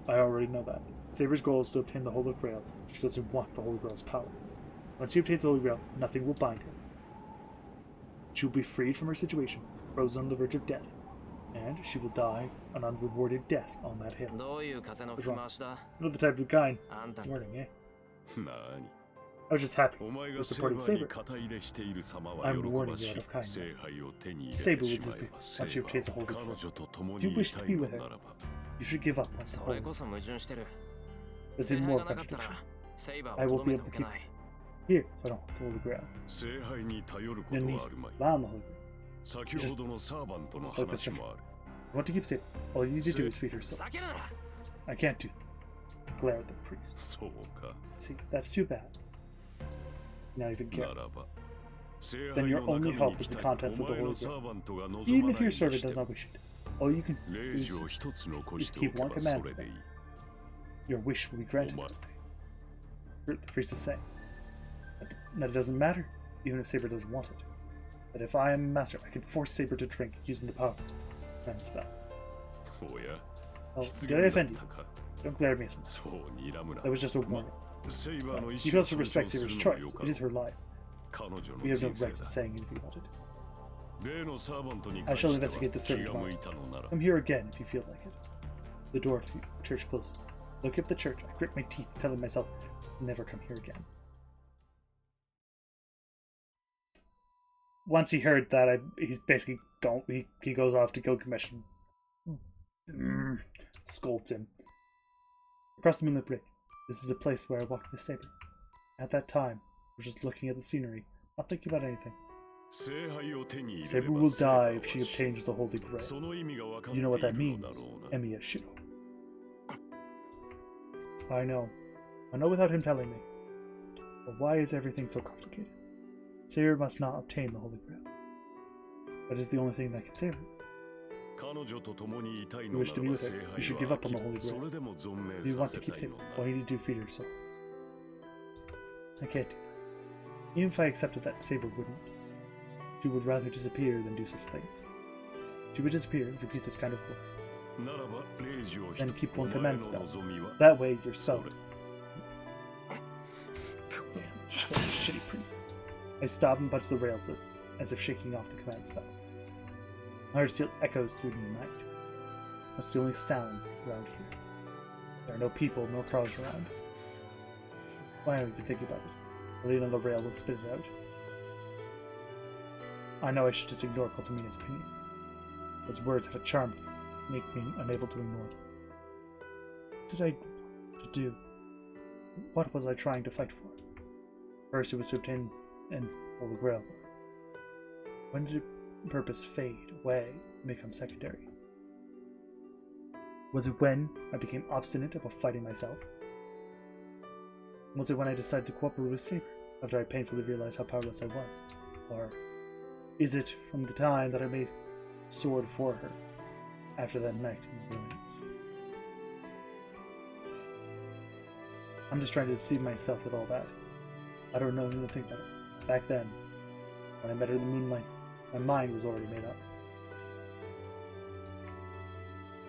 I already know that. Saber's goal is to obtain the Holy Grail. She doesn't want the Holy Grail's power. When she obtains the Holy Grail, nothing will bind her. She will be freed from her situation, frozen on the verge of death, and she will die an unrewarded death on that hill. どういう風の吹き回しだ Not the type of kind. あんた Warning, eh? 何 I was just happy. お前 We're がセー supporting バーに Saber. 肩入れしている様は I'm 喜 warning ばし you out of い。 kindness. 聖杯を手に入 Saber れて will しまえ disappear ば once セ you ー obtain the バー Holy を彼 Grail. 女と共 If に you い wish た to い be の with her, ならば you should give up on the そ Holy れこ Grail. そ矛盾してる There's 聖 even 杯 more がなかったら contradiction. セイバー I を will とど be め able て to おけ keep ない Here, so I don't have the Holy Grail. 聖杯に頼るこ You と need はあるまい。 rely on the Holy Grail. 先ほどのサーバントの Just like this 話もある。 You want to keep safe. All you need to do is feed her soul. 避けるな I can't do that. Glare at the priest. そうか。 See, that's too bad. Not even な care. らば。聖 Then 杯 your の only 中 hope 身に is the 来たい contents お of the 前の Holy サ Grail. ーバントが望 Even ま if ない your に servant して does も not wish it, all you can レ do イジ is を一つ残して keep おけ one ばそ command れでいい。 your wish will be お granted. 前 The priest is saying that it doesn't matter, even if Saber doesn't want it. That if I am master, I can force Saber to drink using the power of command spell. おや、 Oh, 失 did I 言だ offend っ you? たか。 Don't glare at me so much. そう睨むな。 That was just a warning. セイバーの意 He 思を fails to 尊 respect 重す Saber's るのは choice. よか It is ろ her life. 彼女の We have no 人生 right to だ。 saying anything about it. 例のサーバントに I 関 shall して investigate the は servant 気が向いたのなら Come here again if you feel like it. The door to the church closes. Look at the church. I grit my teeth, telling myself, never come here again. Once he heard that, he's basically gone. He goes off to Gilgamesh and scolds him. Across the moonlit bridge, this is a place where I walked with Saber. At that time, I was just looking at the scenery, not thinking about anything. 聖杯を手に入れ Saber れば will セイバー die は if she 死ぬ obtains the Holy Grail. その意味が分かって You know what い that る means, のだろうな。 Emiya Shiro. I know. I know without him telling me. But why is everything so complicated? Saber must not obtain the Holy Grail. That is the only thing that can save her. 彼女と共にいたい You の wish な to ら be ば with 聖 her. You 杯 should は give up on the 飽 Holy きそ Grail. れでも存命 If you さ want せ to keep たい safe, のな all ら you need to do is feed her soul. I can't do that. Even if I accepted that, Saber wouldn't. She would rather disappear than do such things. She would disappear and repeat this kind of work. ならばレイジを Then 一つ keep お one 前 command の spell. 望みは That way, your そ spell. れ Shitty priest. I stop and punch the rails as if shaking off the command spell. My heart still echoes through the night. That's the only sound around here. There are no people, no cars around. Why am I even thinking about it? I lean on the rail and spit it out. I know I should just ignore Kotomina's opinion. Those words have a charm that make me unable to ignore them. What did I do? What was I trying to fight for? First, it was to obtain an Holy Grail. When did purpose fade away and become secondary? Was it when I became obstinate about fighting myself? Was it when I decided to cooperate with Saber after I painfully realized how powerless I was? Or is it from the time that I made a sword for her after that night in the ruins? I'm just trying to deceive myself with all that. I don't know anything about it. Back then, when I met her in the moonlight, my mind was already made up.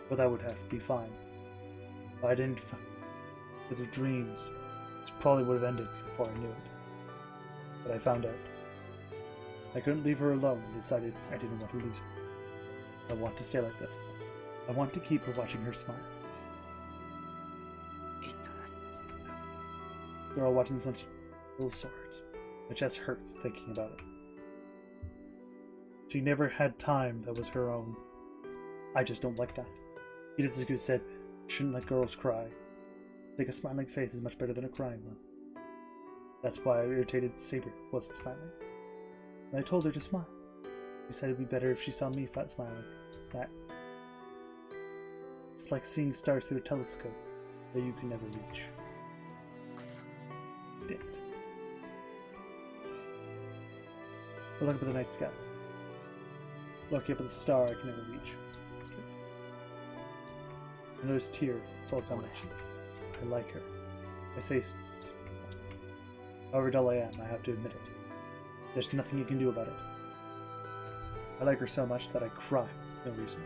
But that would have to be fine. If I didn't, because of dreams, it probably would have ended before I knew it. But I found out. I couldn't leave her alone and decided I didn't want to lose her. I want to stay like this. I want to keep watching her smile. They're all watching such little swords. My chest hurts thinking about it. She never had time that was her own. I just don't like that. Hidetsugu said, "You shouldn't let girls cry. I think a smiling face is much better than a crying one." That's why I irritated Saber wasn't smiling. And I told her to smile. She said it'd be better if she saw me smiling. That. It's like seeing stars through a telescope that you can never reach. Damn it. I look up at the night sky. Look up at the star I can never reach. Another tear falls down my cheek. I like her. I say, however dull I am, I have to admit it. There's nothing you can do about it. I like her so much that I cry for no reason.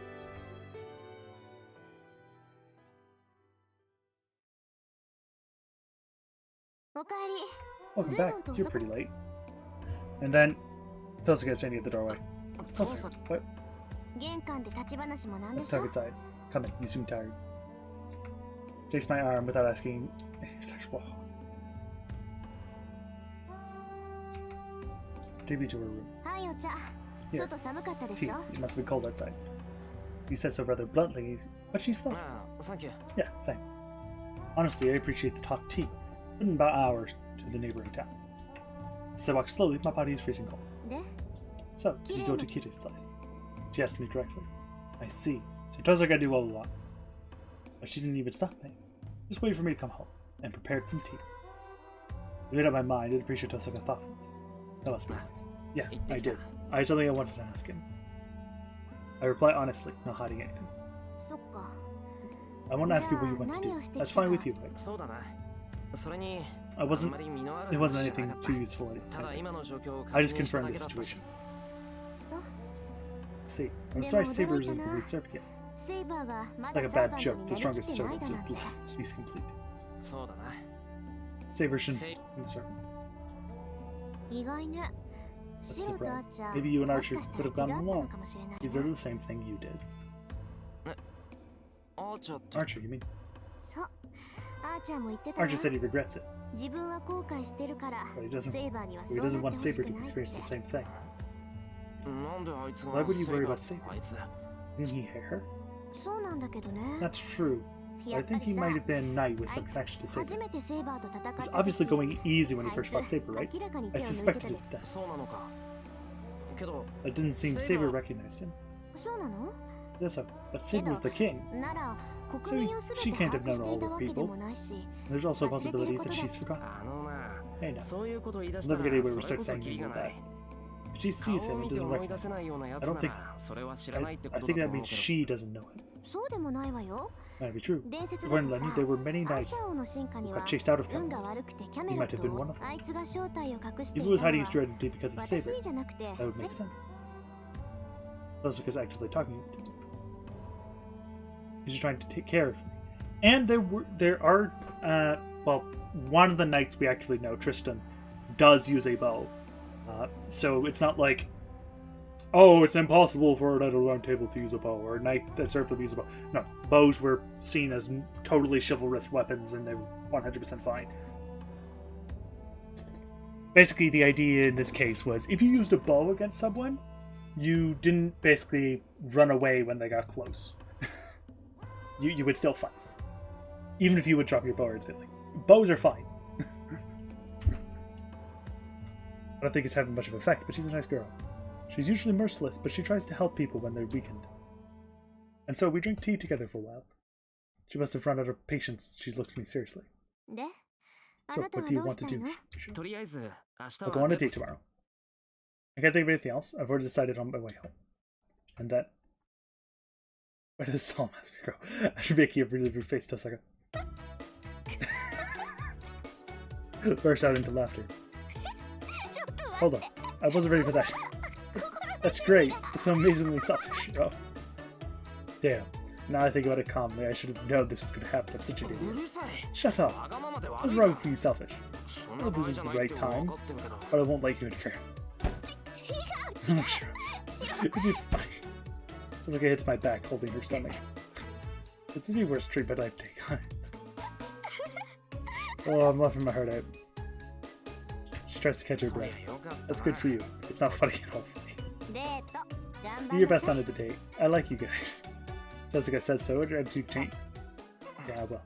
Welcome back. You're pretty late. And then Tosuke is standing at the doorway. Tosuke, what? Let's talk inside. Come in, you seem tired. Takes my arm without asking. Starts walking. Take me to her room. Here. Tea. It must have been cold outside. You said so rather bluntly, but she's thought. Thank you. Yeah, thanks. Honestly, I appreciate the hot tea. But in about hours to the neighboring town. As I walk slowly, my body is freezing cold. So, did you go to Kire's place? She asked me directly. I see. So Tosuke knew all along. But she didn't even stop me. Just waited for me to come home, and prepared some tea. I made up my mind and appreciate Tosuke's thoughtfulness. That must be. Yeah, I did. I had something I wanted to ask him. I reply honestly, not hiding anything. I won't ask you what you want to do. That's fine with you, right? It wasn't anything too useful. I just confirmed the situation. See, I'm sorry Saber isn't the lead servant yet. Like a bad joke, the strongest servant is least complete. Saber shouldn't be the servant. That's a surprise. Maybe you and Archer could have gotten along. These are the same thing you did. Archer, you mean? Archer said he regrets it. But he doesn't want Saber to experience the same thing. Why would you worry about Saber? Didn't he hate her? That's true. But I think he might have been a knight with some connection to Saber. It was obviously going easy when he first fought Saber, right? I suspected it then. It didn't seem Saber recognized him. Yes, but Saber was the king. So she can't have known all the people. There's also a possibility that she's forgotten. Hey now. I'll never get anywhere we start saying you know that. If she sees him and doesn't recognize him, I don't think... I think that means she doesn't know him. Might be true. According to Lenny, there were many knights who got chased out of Camelot. He might have been one of them. If he was hiding his true identity because of Saber, that would make sense. Tosuke is actively talking to me. He's trying to take care of me. And there are well, one of the knights we actually know, Tristan, does use a bow. So it's not like, oh, it's impossible for a knight of the round table to use a bow, or a knight that served to use a bow. No, bows were seen as totally chivalrous weapons, and they were 100% fine. Basically, the idea in this case was, if you used a bow against someone, you didn't basically run away when they got close. you would still fight. Even if you would drop your bow or anything. Bows are fine. I don't think it's having much of an effect, but she's a nice girl. She's usually merciless, but she tries to help people when they're weakened. And so we drink tea together for a while. She must have run out of patience. She looks at me seriously. So, what do you want to do? I'll go on a date tomorrow. I can't think of anything else. I've already decided on my way home. And that... Where does Psalm ask me to go? After making a really rude face, Tosuke burst out into laughter. Hold on. I wasn't ready for that. That's great. It's so amazingly selfish. Oh. Damn. Now I think about it calmly. I should have known this was going to happen. I'm such an idiot. Shut up. What's wrong with being selfish? I know this is the right time, but I won't let you interfere. I'm not sure. It'd be funny. It's like it hits my back, holding her stomach. It's the worst treatment I've taken on it. Oh, I'm laughing my heart out. She tries to catch her breath. That's good for you. It's not funny at all for me. Do your best on the date. I like you guys. Jessica says so. Her attitude changed. Yeah, well.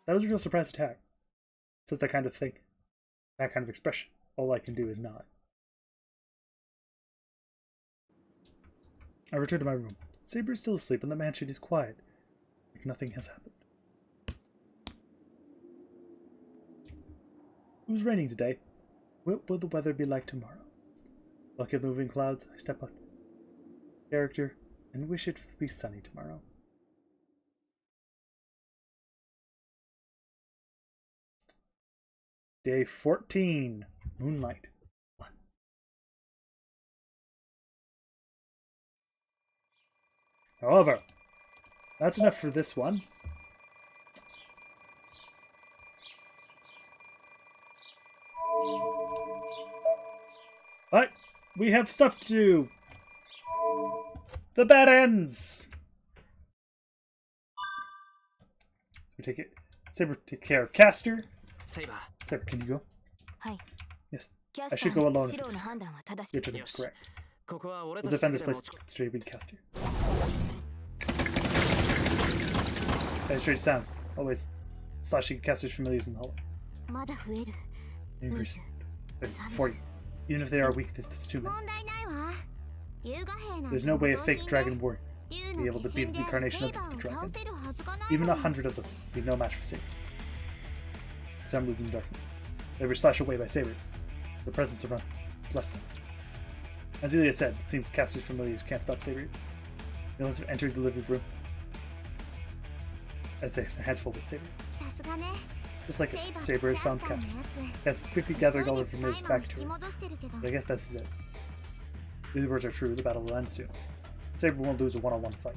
That was a real surprise attack. Says that kind of thing. that kind of expression. All I can do is nod. I return to my room. Saber is still asleep and the mansion is quiet, like nothing has happened. It was raining today. What will the weather be like tomorrow? Looking at the moving clouds, I step on character and wish it would be sunny tomorrow. Day 14. Moonlight. 1. However, that's enough for this one. But we have stuff to do. The bad ends. We take it. Saber take care of Castor. セイバー Saber, can you go? はい。 Yes. キャ I スタ should ー go の alone. シ If ローの it's, 判断は正し your い。 judgment is correct. ここは俺 We'll たちだ defend け this で place 持ち to Raven Castor. That straight sound. Always slashing Castor's familiars in the hallway. まだ増える。 Increase. 40. Even if they are weak, that's too many. 問題ないわ。遊我兵なん There's て no 模 way 造 a 品 fake で dragon warrior 竜 be の able to 化 beat 身 the である incarnation セイ of バー the を倒 dragon. せるはずがない Even のに 100 of them be no match for Saber. Some losing darkness. They were slashed away by Saber. The presence of a blessing. As Ilya said, it seems Castor's familiars can't stop Saber. They must have entered the living room as they have their hands full with Saber. さすがね。 Just like セイ it, バー Saber と has キャス found ターの Castor. やつ Castor's quickly gathering all 急 of い her で familiars タイマー back を to 引き her. 戻してるけど But I guess this is it. If the words are true, the battle will end soon. Saber won't lose a one-on-one fight.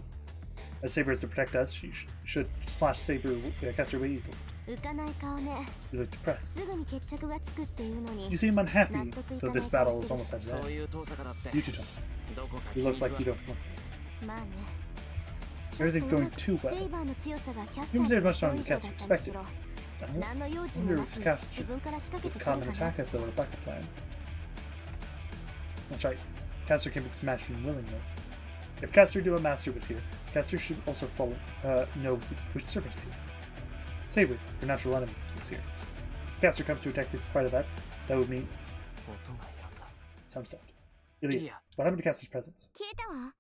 As Saber is to protect us, she should slash Castor way easily. 浮かない顔ね。 You look depressed. すぐに決着がつくっていうのに You seem unhappy, though this battle is almost at そう an end. いう遠さからって You two don't. どこか You look like you don't want. まあね。 Everything's going too セ well. イバーの強さがキャスタ Seems ー they're の much 想 stronger 以 than 上だ Castor ったにし expected. ろ。 I 何の用心 wonder もな if しに Castor 自分から仕掛け would てく come る and から attack ね。 us though with a backup plan. That's right. Castor can be smashed willingly. If Castor knew a master was here, Castor should also know which servant is here. Saber, your natural enemy, is here. If Castor comes to attack despite of that, that would mean 音がやんだ sound stopped. Ilya, Ilya. what happened to Castor's presence? 消えたわ。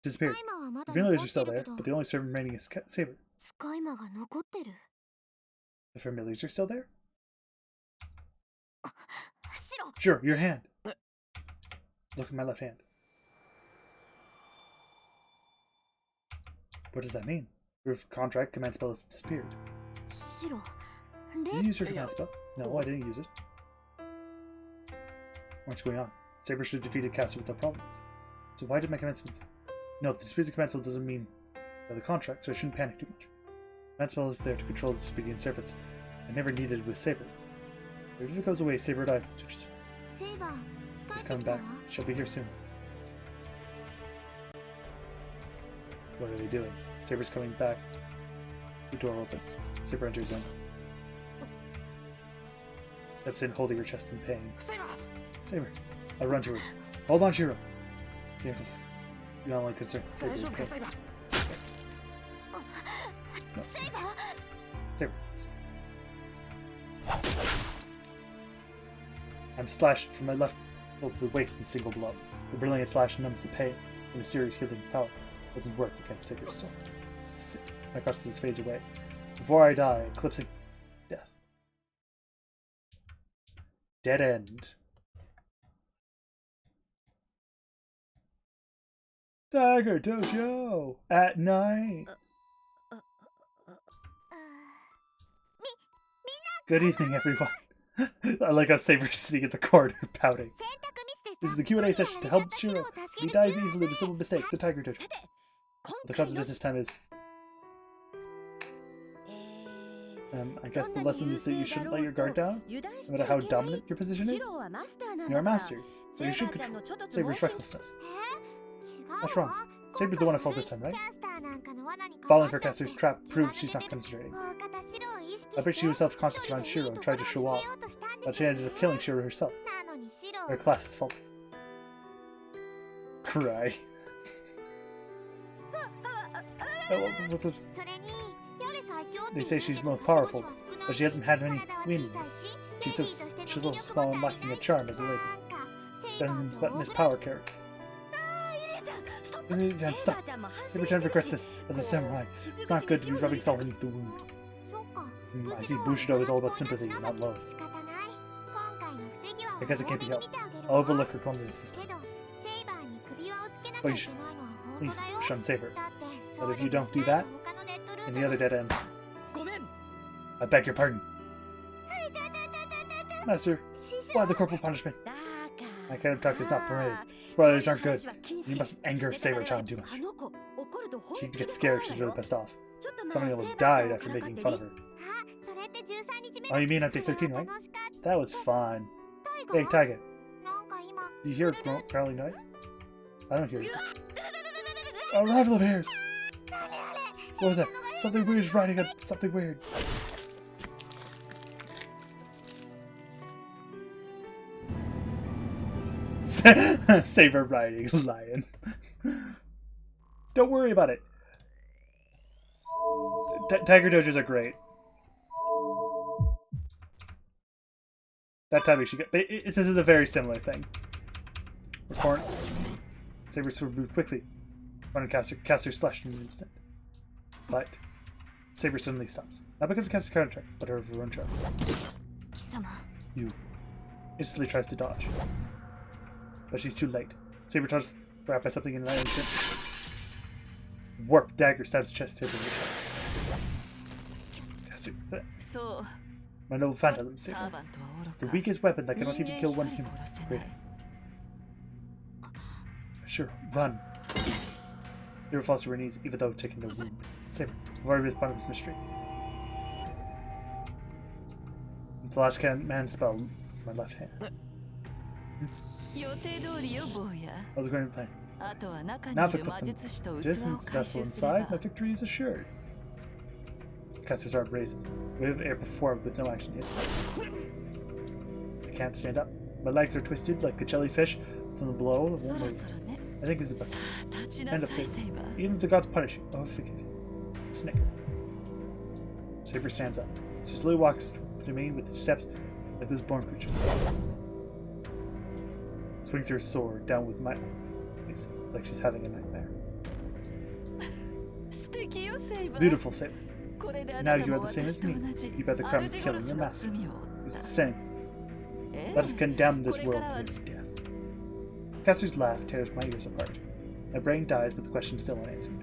Disappeared. スカイマーはまだ The 残 familiars っ are て still る there, けど but the only servant remaining is Saber. スカイマーが残ってる。 The familiars are still there? シロ Sure, your hand. Look at my left hand. What does that mean? Your contract command spell has disappeared. シロ Did レ you use your command spell? No, I didn't use it. What's going on? Saber should have defeated Castor without problems. So why did my command spell? No, the dispute of command spell doesn't mean the contract, so I shouldn't panic too much. Command spell is there to control the disobedient servants. I never needed it with Saber. If it goes away, Saber and I,セイバー帰 she's って coming きたわ back. She'll be here soon. What are they doing? Saber's coming back. The door opens. Saber enters in. Steps in, holding her chest in pain. セイバー Saber. I run to her. Hold on, Shiro. Cantus. You're not like concerned. 大 Saber. 丈夫か okay. セイバー No. セイバー Saber. I'm slashed from my left elbow to the waist in single blow. The brilliant slash numbs the pain. The mysterious healing power doesn't work against Saber's soul. My consciousness fades away. Before I die, eclipsing death. Dead end. Dagger Dojo at night. Good evening, everyone. I like how Saber's sitting at the corner pouting. 洗濯ミスでさ This is the Q&A マジ session で to や help めちゃったシロ Shiro. を助 He ける dies easily with a simple mistake. The Tiger Dojo. さて今 The 回 concept の of this time is, え I guess the lesson is that you shouldn't let your guard down, 油断し no ちゃ matter い how けない dominant your position シ is. ロはマスターなん You're だ a から master, so you セイ should バーちゃんの control ちょっとつ Saber's 盲信 recklessness. 違 What's う wrong? わ Saber's the one at fault this time, right? キャスターなんかの罠にかか Falling っ for ちゃって Castor's trap 気 proves が she's 抜 not けてる concentrating. 大方シロを意識 I bet she was して self-conscious around 一人 Shiro で and いい tried to と show ころを off, 見せようとしたんで but す she よ ended up killing Shiro herself. なのにシロ Her class is fault. Cry. Oh, what's it? それに夜最強って They say she's 言う more けど powerful, 彼女は少ない but she hasn't had many 体は小さい wins. し She's so small and lacking a charm as a lady. Better than Miss Power character. Stop. Saber-chan regrets this as a samurai. It's not good to be rubbing salt into the wound. I see Bushido is all about sympathy, not love. I guess it can't be helped. I'll overlook her clumsiness this time. But you should please shun Saber. But if you don't do that, then the other dead ends. I beg your pardon. Master, why the corporal punishment? My kind of talk is not permitted. Spoilers aren't good. You mustn't anger Saber-chan too much. She'd get scared if she's really pissed off. Somebody almost died after making fun of her. Oh, you mean on day 13, right? That was fun. Hey, Taiga. Do you hear a growling noise? I don't hear it. A rival of hairs! What was that? Something weird is riding on something weird. Saber riding lion. Don't worry about it. Tiger dojos are great. That timing she got. This is a very similar thing. Report. Saber sword moved quickly. Run and caster slashed in an instant. But Saber suddenly stops. Not because of caster's counter attack, but her own choice. You instantly tries to dodge. But she's too late. Saber touches grabbed by something in an instant. Warp dagger stabs chest Saber in the chest. Caster. My noble phantom, Saber. The weakest weapon that cannot even kill one human. Wait. Sure, run. Saber falls to her knees, even though taking no wound. Saber, I've already responded to this mystery. The last man spell with my left hand. I was going to play. Now if I click the distance vessel inside, my victory is assured. Caster's arm raises. A wave of air performed with no action hits me. I can't stand up. My legs are twisted like a jellyfish from the blow. It won't move. I think it's about to end up Saber. Even if the gods punish you, oh forgive you. Snicker. Saber stands up. She slowly walks to me with steps like those born creatures. Swings her sword down with my eyes like she's having a nightmare. Beautiful Saber. Now you are the same as me. You bear the crown of killing your master. He's saying, let us condemn this world to its death. Caster's laugh tears my ears apart. My brain dies with the question still unanswered.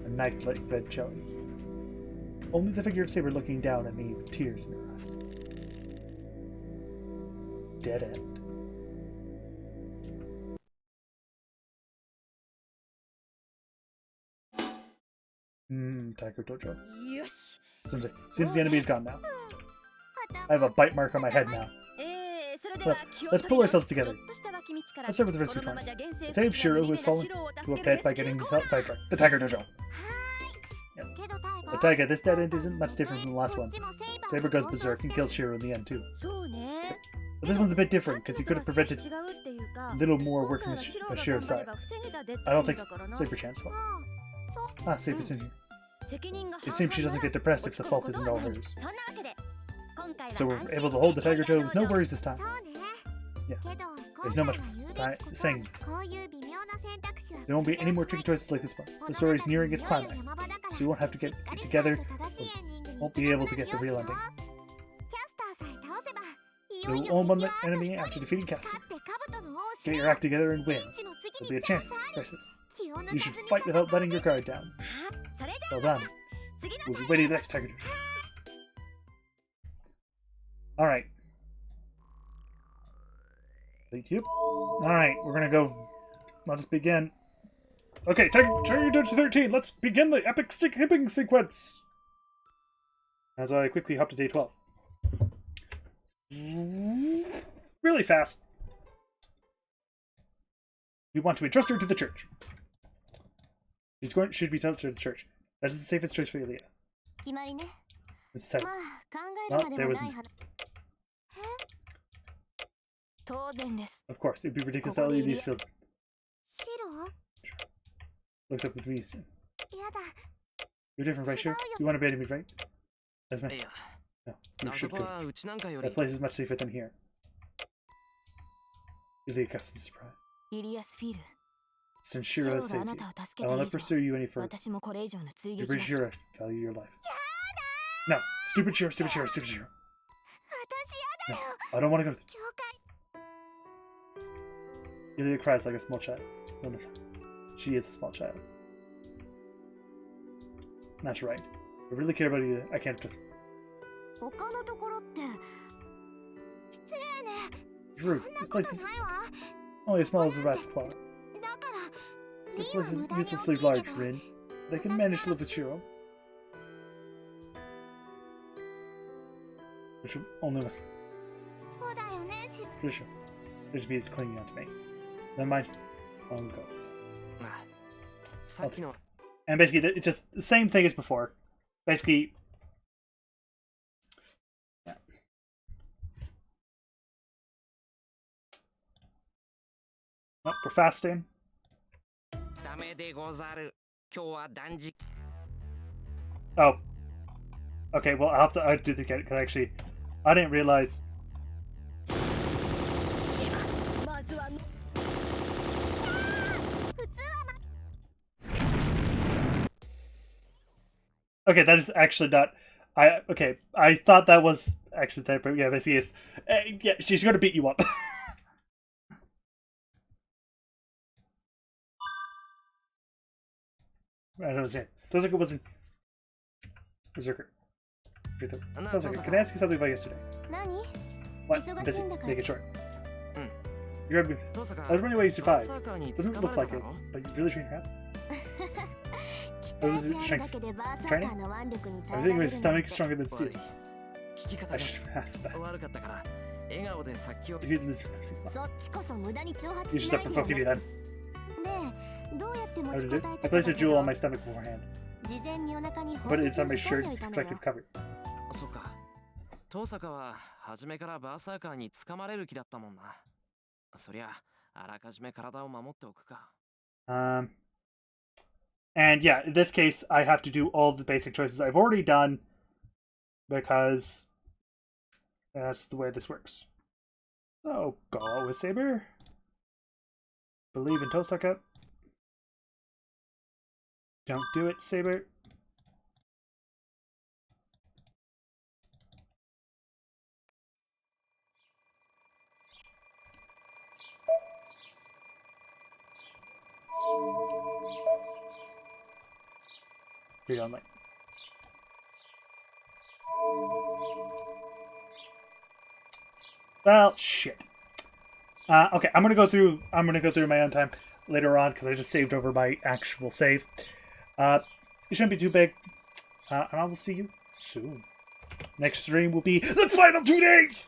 A night like red jelly. Only the figure of Saber looking down at me with tears in her eyes. Dead end. Tiger Dojo. Seems the enemy is gone now. I have a bite mark on my head now. Let's pull ourselves together. Let's start with the first tutorial. Save Shiro, who has fallen to a pit by getting sidetracked. The Tiger Dojo. Yep. But Taiga, this dead end isn't much different from the last one. Saber goes berserk and kills Shiro in the end too. But this one's a bit different because he could have prevented a little more working with Shiro's side. I don't think Saber-chan's fault. Ah, Saber's in here. It seems she doesn't get depressed if the fault isn't all hers. So we're able to hold the Tiger Toe with no worries this time. Yeah, there's no much saying this. There won't be any more tricky choices like this one. The story is nearing its climax, so you won't have to get it together or won't be able to get the real ending. You'll own one enemy after defeating Caster. Get your act together and win. There'll be a chance for crisis. You should fight without letting your guard down. Well done. We'll be waiting for the next Tiger Dojo. Alright. Alright, we're gonna go. Let us begin. Okay, Tiger Dojo 13, let's begin the epic stick hipping sequence! As I quickly hop to day 12. Really fast. We want to entrust her to the church. Should be transferred to the church. That is the safest choice for Ilya. This is settled. Well, there was... Of course, it would be ridiculous to Ilya these fields. Looks up with me. You're different, right, sure? You want to abandon me, right? That's me. No, you あ should そこ go. はうちなんかよ That り place is much safer than here. Ilia got some surprise. イリアスフィル Since シ Shiro ロ has があ saved な you, たを助 I け will た not 以上 pursue you any further. 私もこれ以上の追 Stupid 撃はし Shiro, value your life. No, stupid Shiro, stupid Shiro, stupid Shiro. 私 No, やだよ I don't want to go. 教会 Ilia cries like a small child. No, no, no. She is a small child. That's right. I really care about you. I can't just. 他のところって失礼ね Drew, そんな this こ place と is ないわ only as small as a rat's claw. だからリ This ーは place is 無駄に大 uselessly きい large, けど Rin. They can manage to live with Shiro. Which will only with そうだよねし Trisha. There's bees clinging onto me. Never mind. Long ago. あさっきの And basically, it's just the same thing as before. Basically, yeah. Nope, we're fasting. ダメでござる今日は断食 Oh. Okay, well, I'll have to do the get because actually, I didn't realize. まずは Okay, that is actually not. Okay, I thought that was actually there, but yeah, basically it's. Yeah, she's gonna beat you up. I don't understand. Tozaka wasn't. Berserker. No, Tozaka, can I ask you something about yesterday? 何 What?忙しい Busy. んだから。 Make it short. Hmm. You're gonna be. どうさか I was wondering why you バー survived. サーカーに Doesn't 捕 look まれ like た it, の but you really train crabs? 鍛えてあるだけでバーサーカーの腕力に耐 I え think られ my る stomach なん is て stronger than 悪 steel. い聞き方 I が should have asked that. 悪かったから笑顔で殺気を You did this. そっちこそ無駄に挑 You 発 should し stop ないでよ provoking me ね then. でどうやって持 How ち did こ it? たえ I たか placed だ a け jewel ど on my stomach beforehand. 事前にお腹に Put it 宝 inside 石 my を仕込ん shirt でおいたの protective よ cover. そうか遠坂は初めからバーサーカーに捕まれる気だったもんなそりゃあらかじめ体を守っておくか And yeah, in this case, I have to do all the basic choices I've already done because that's the way this works. So, go out with Saber. Believe in Tosaka. Don't do it, Saber. Read online. Well, shit. Okay, I'm gonna go through my own time later on because I just saved over my actual save. It shouldn't be too big, and I will see you soon. Next stream will be the final 2 days.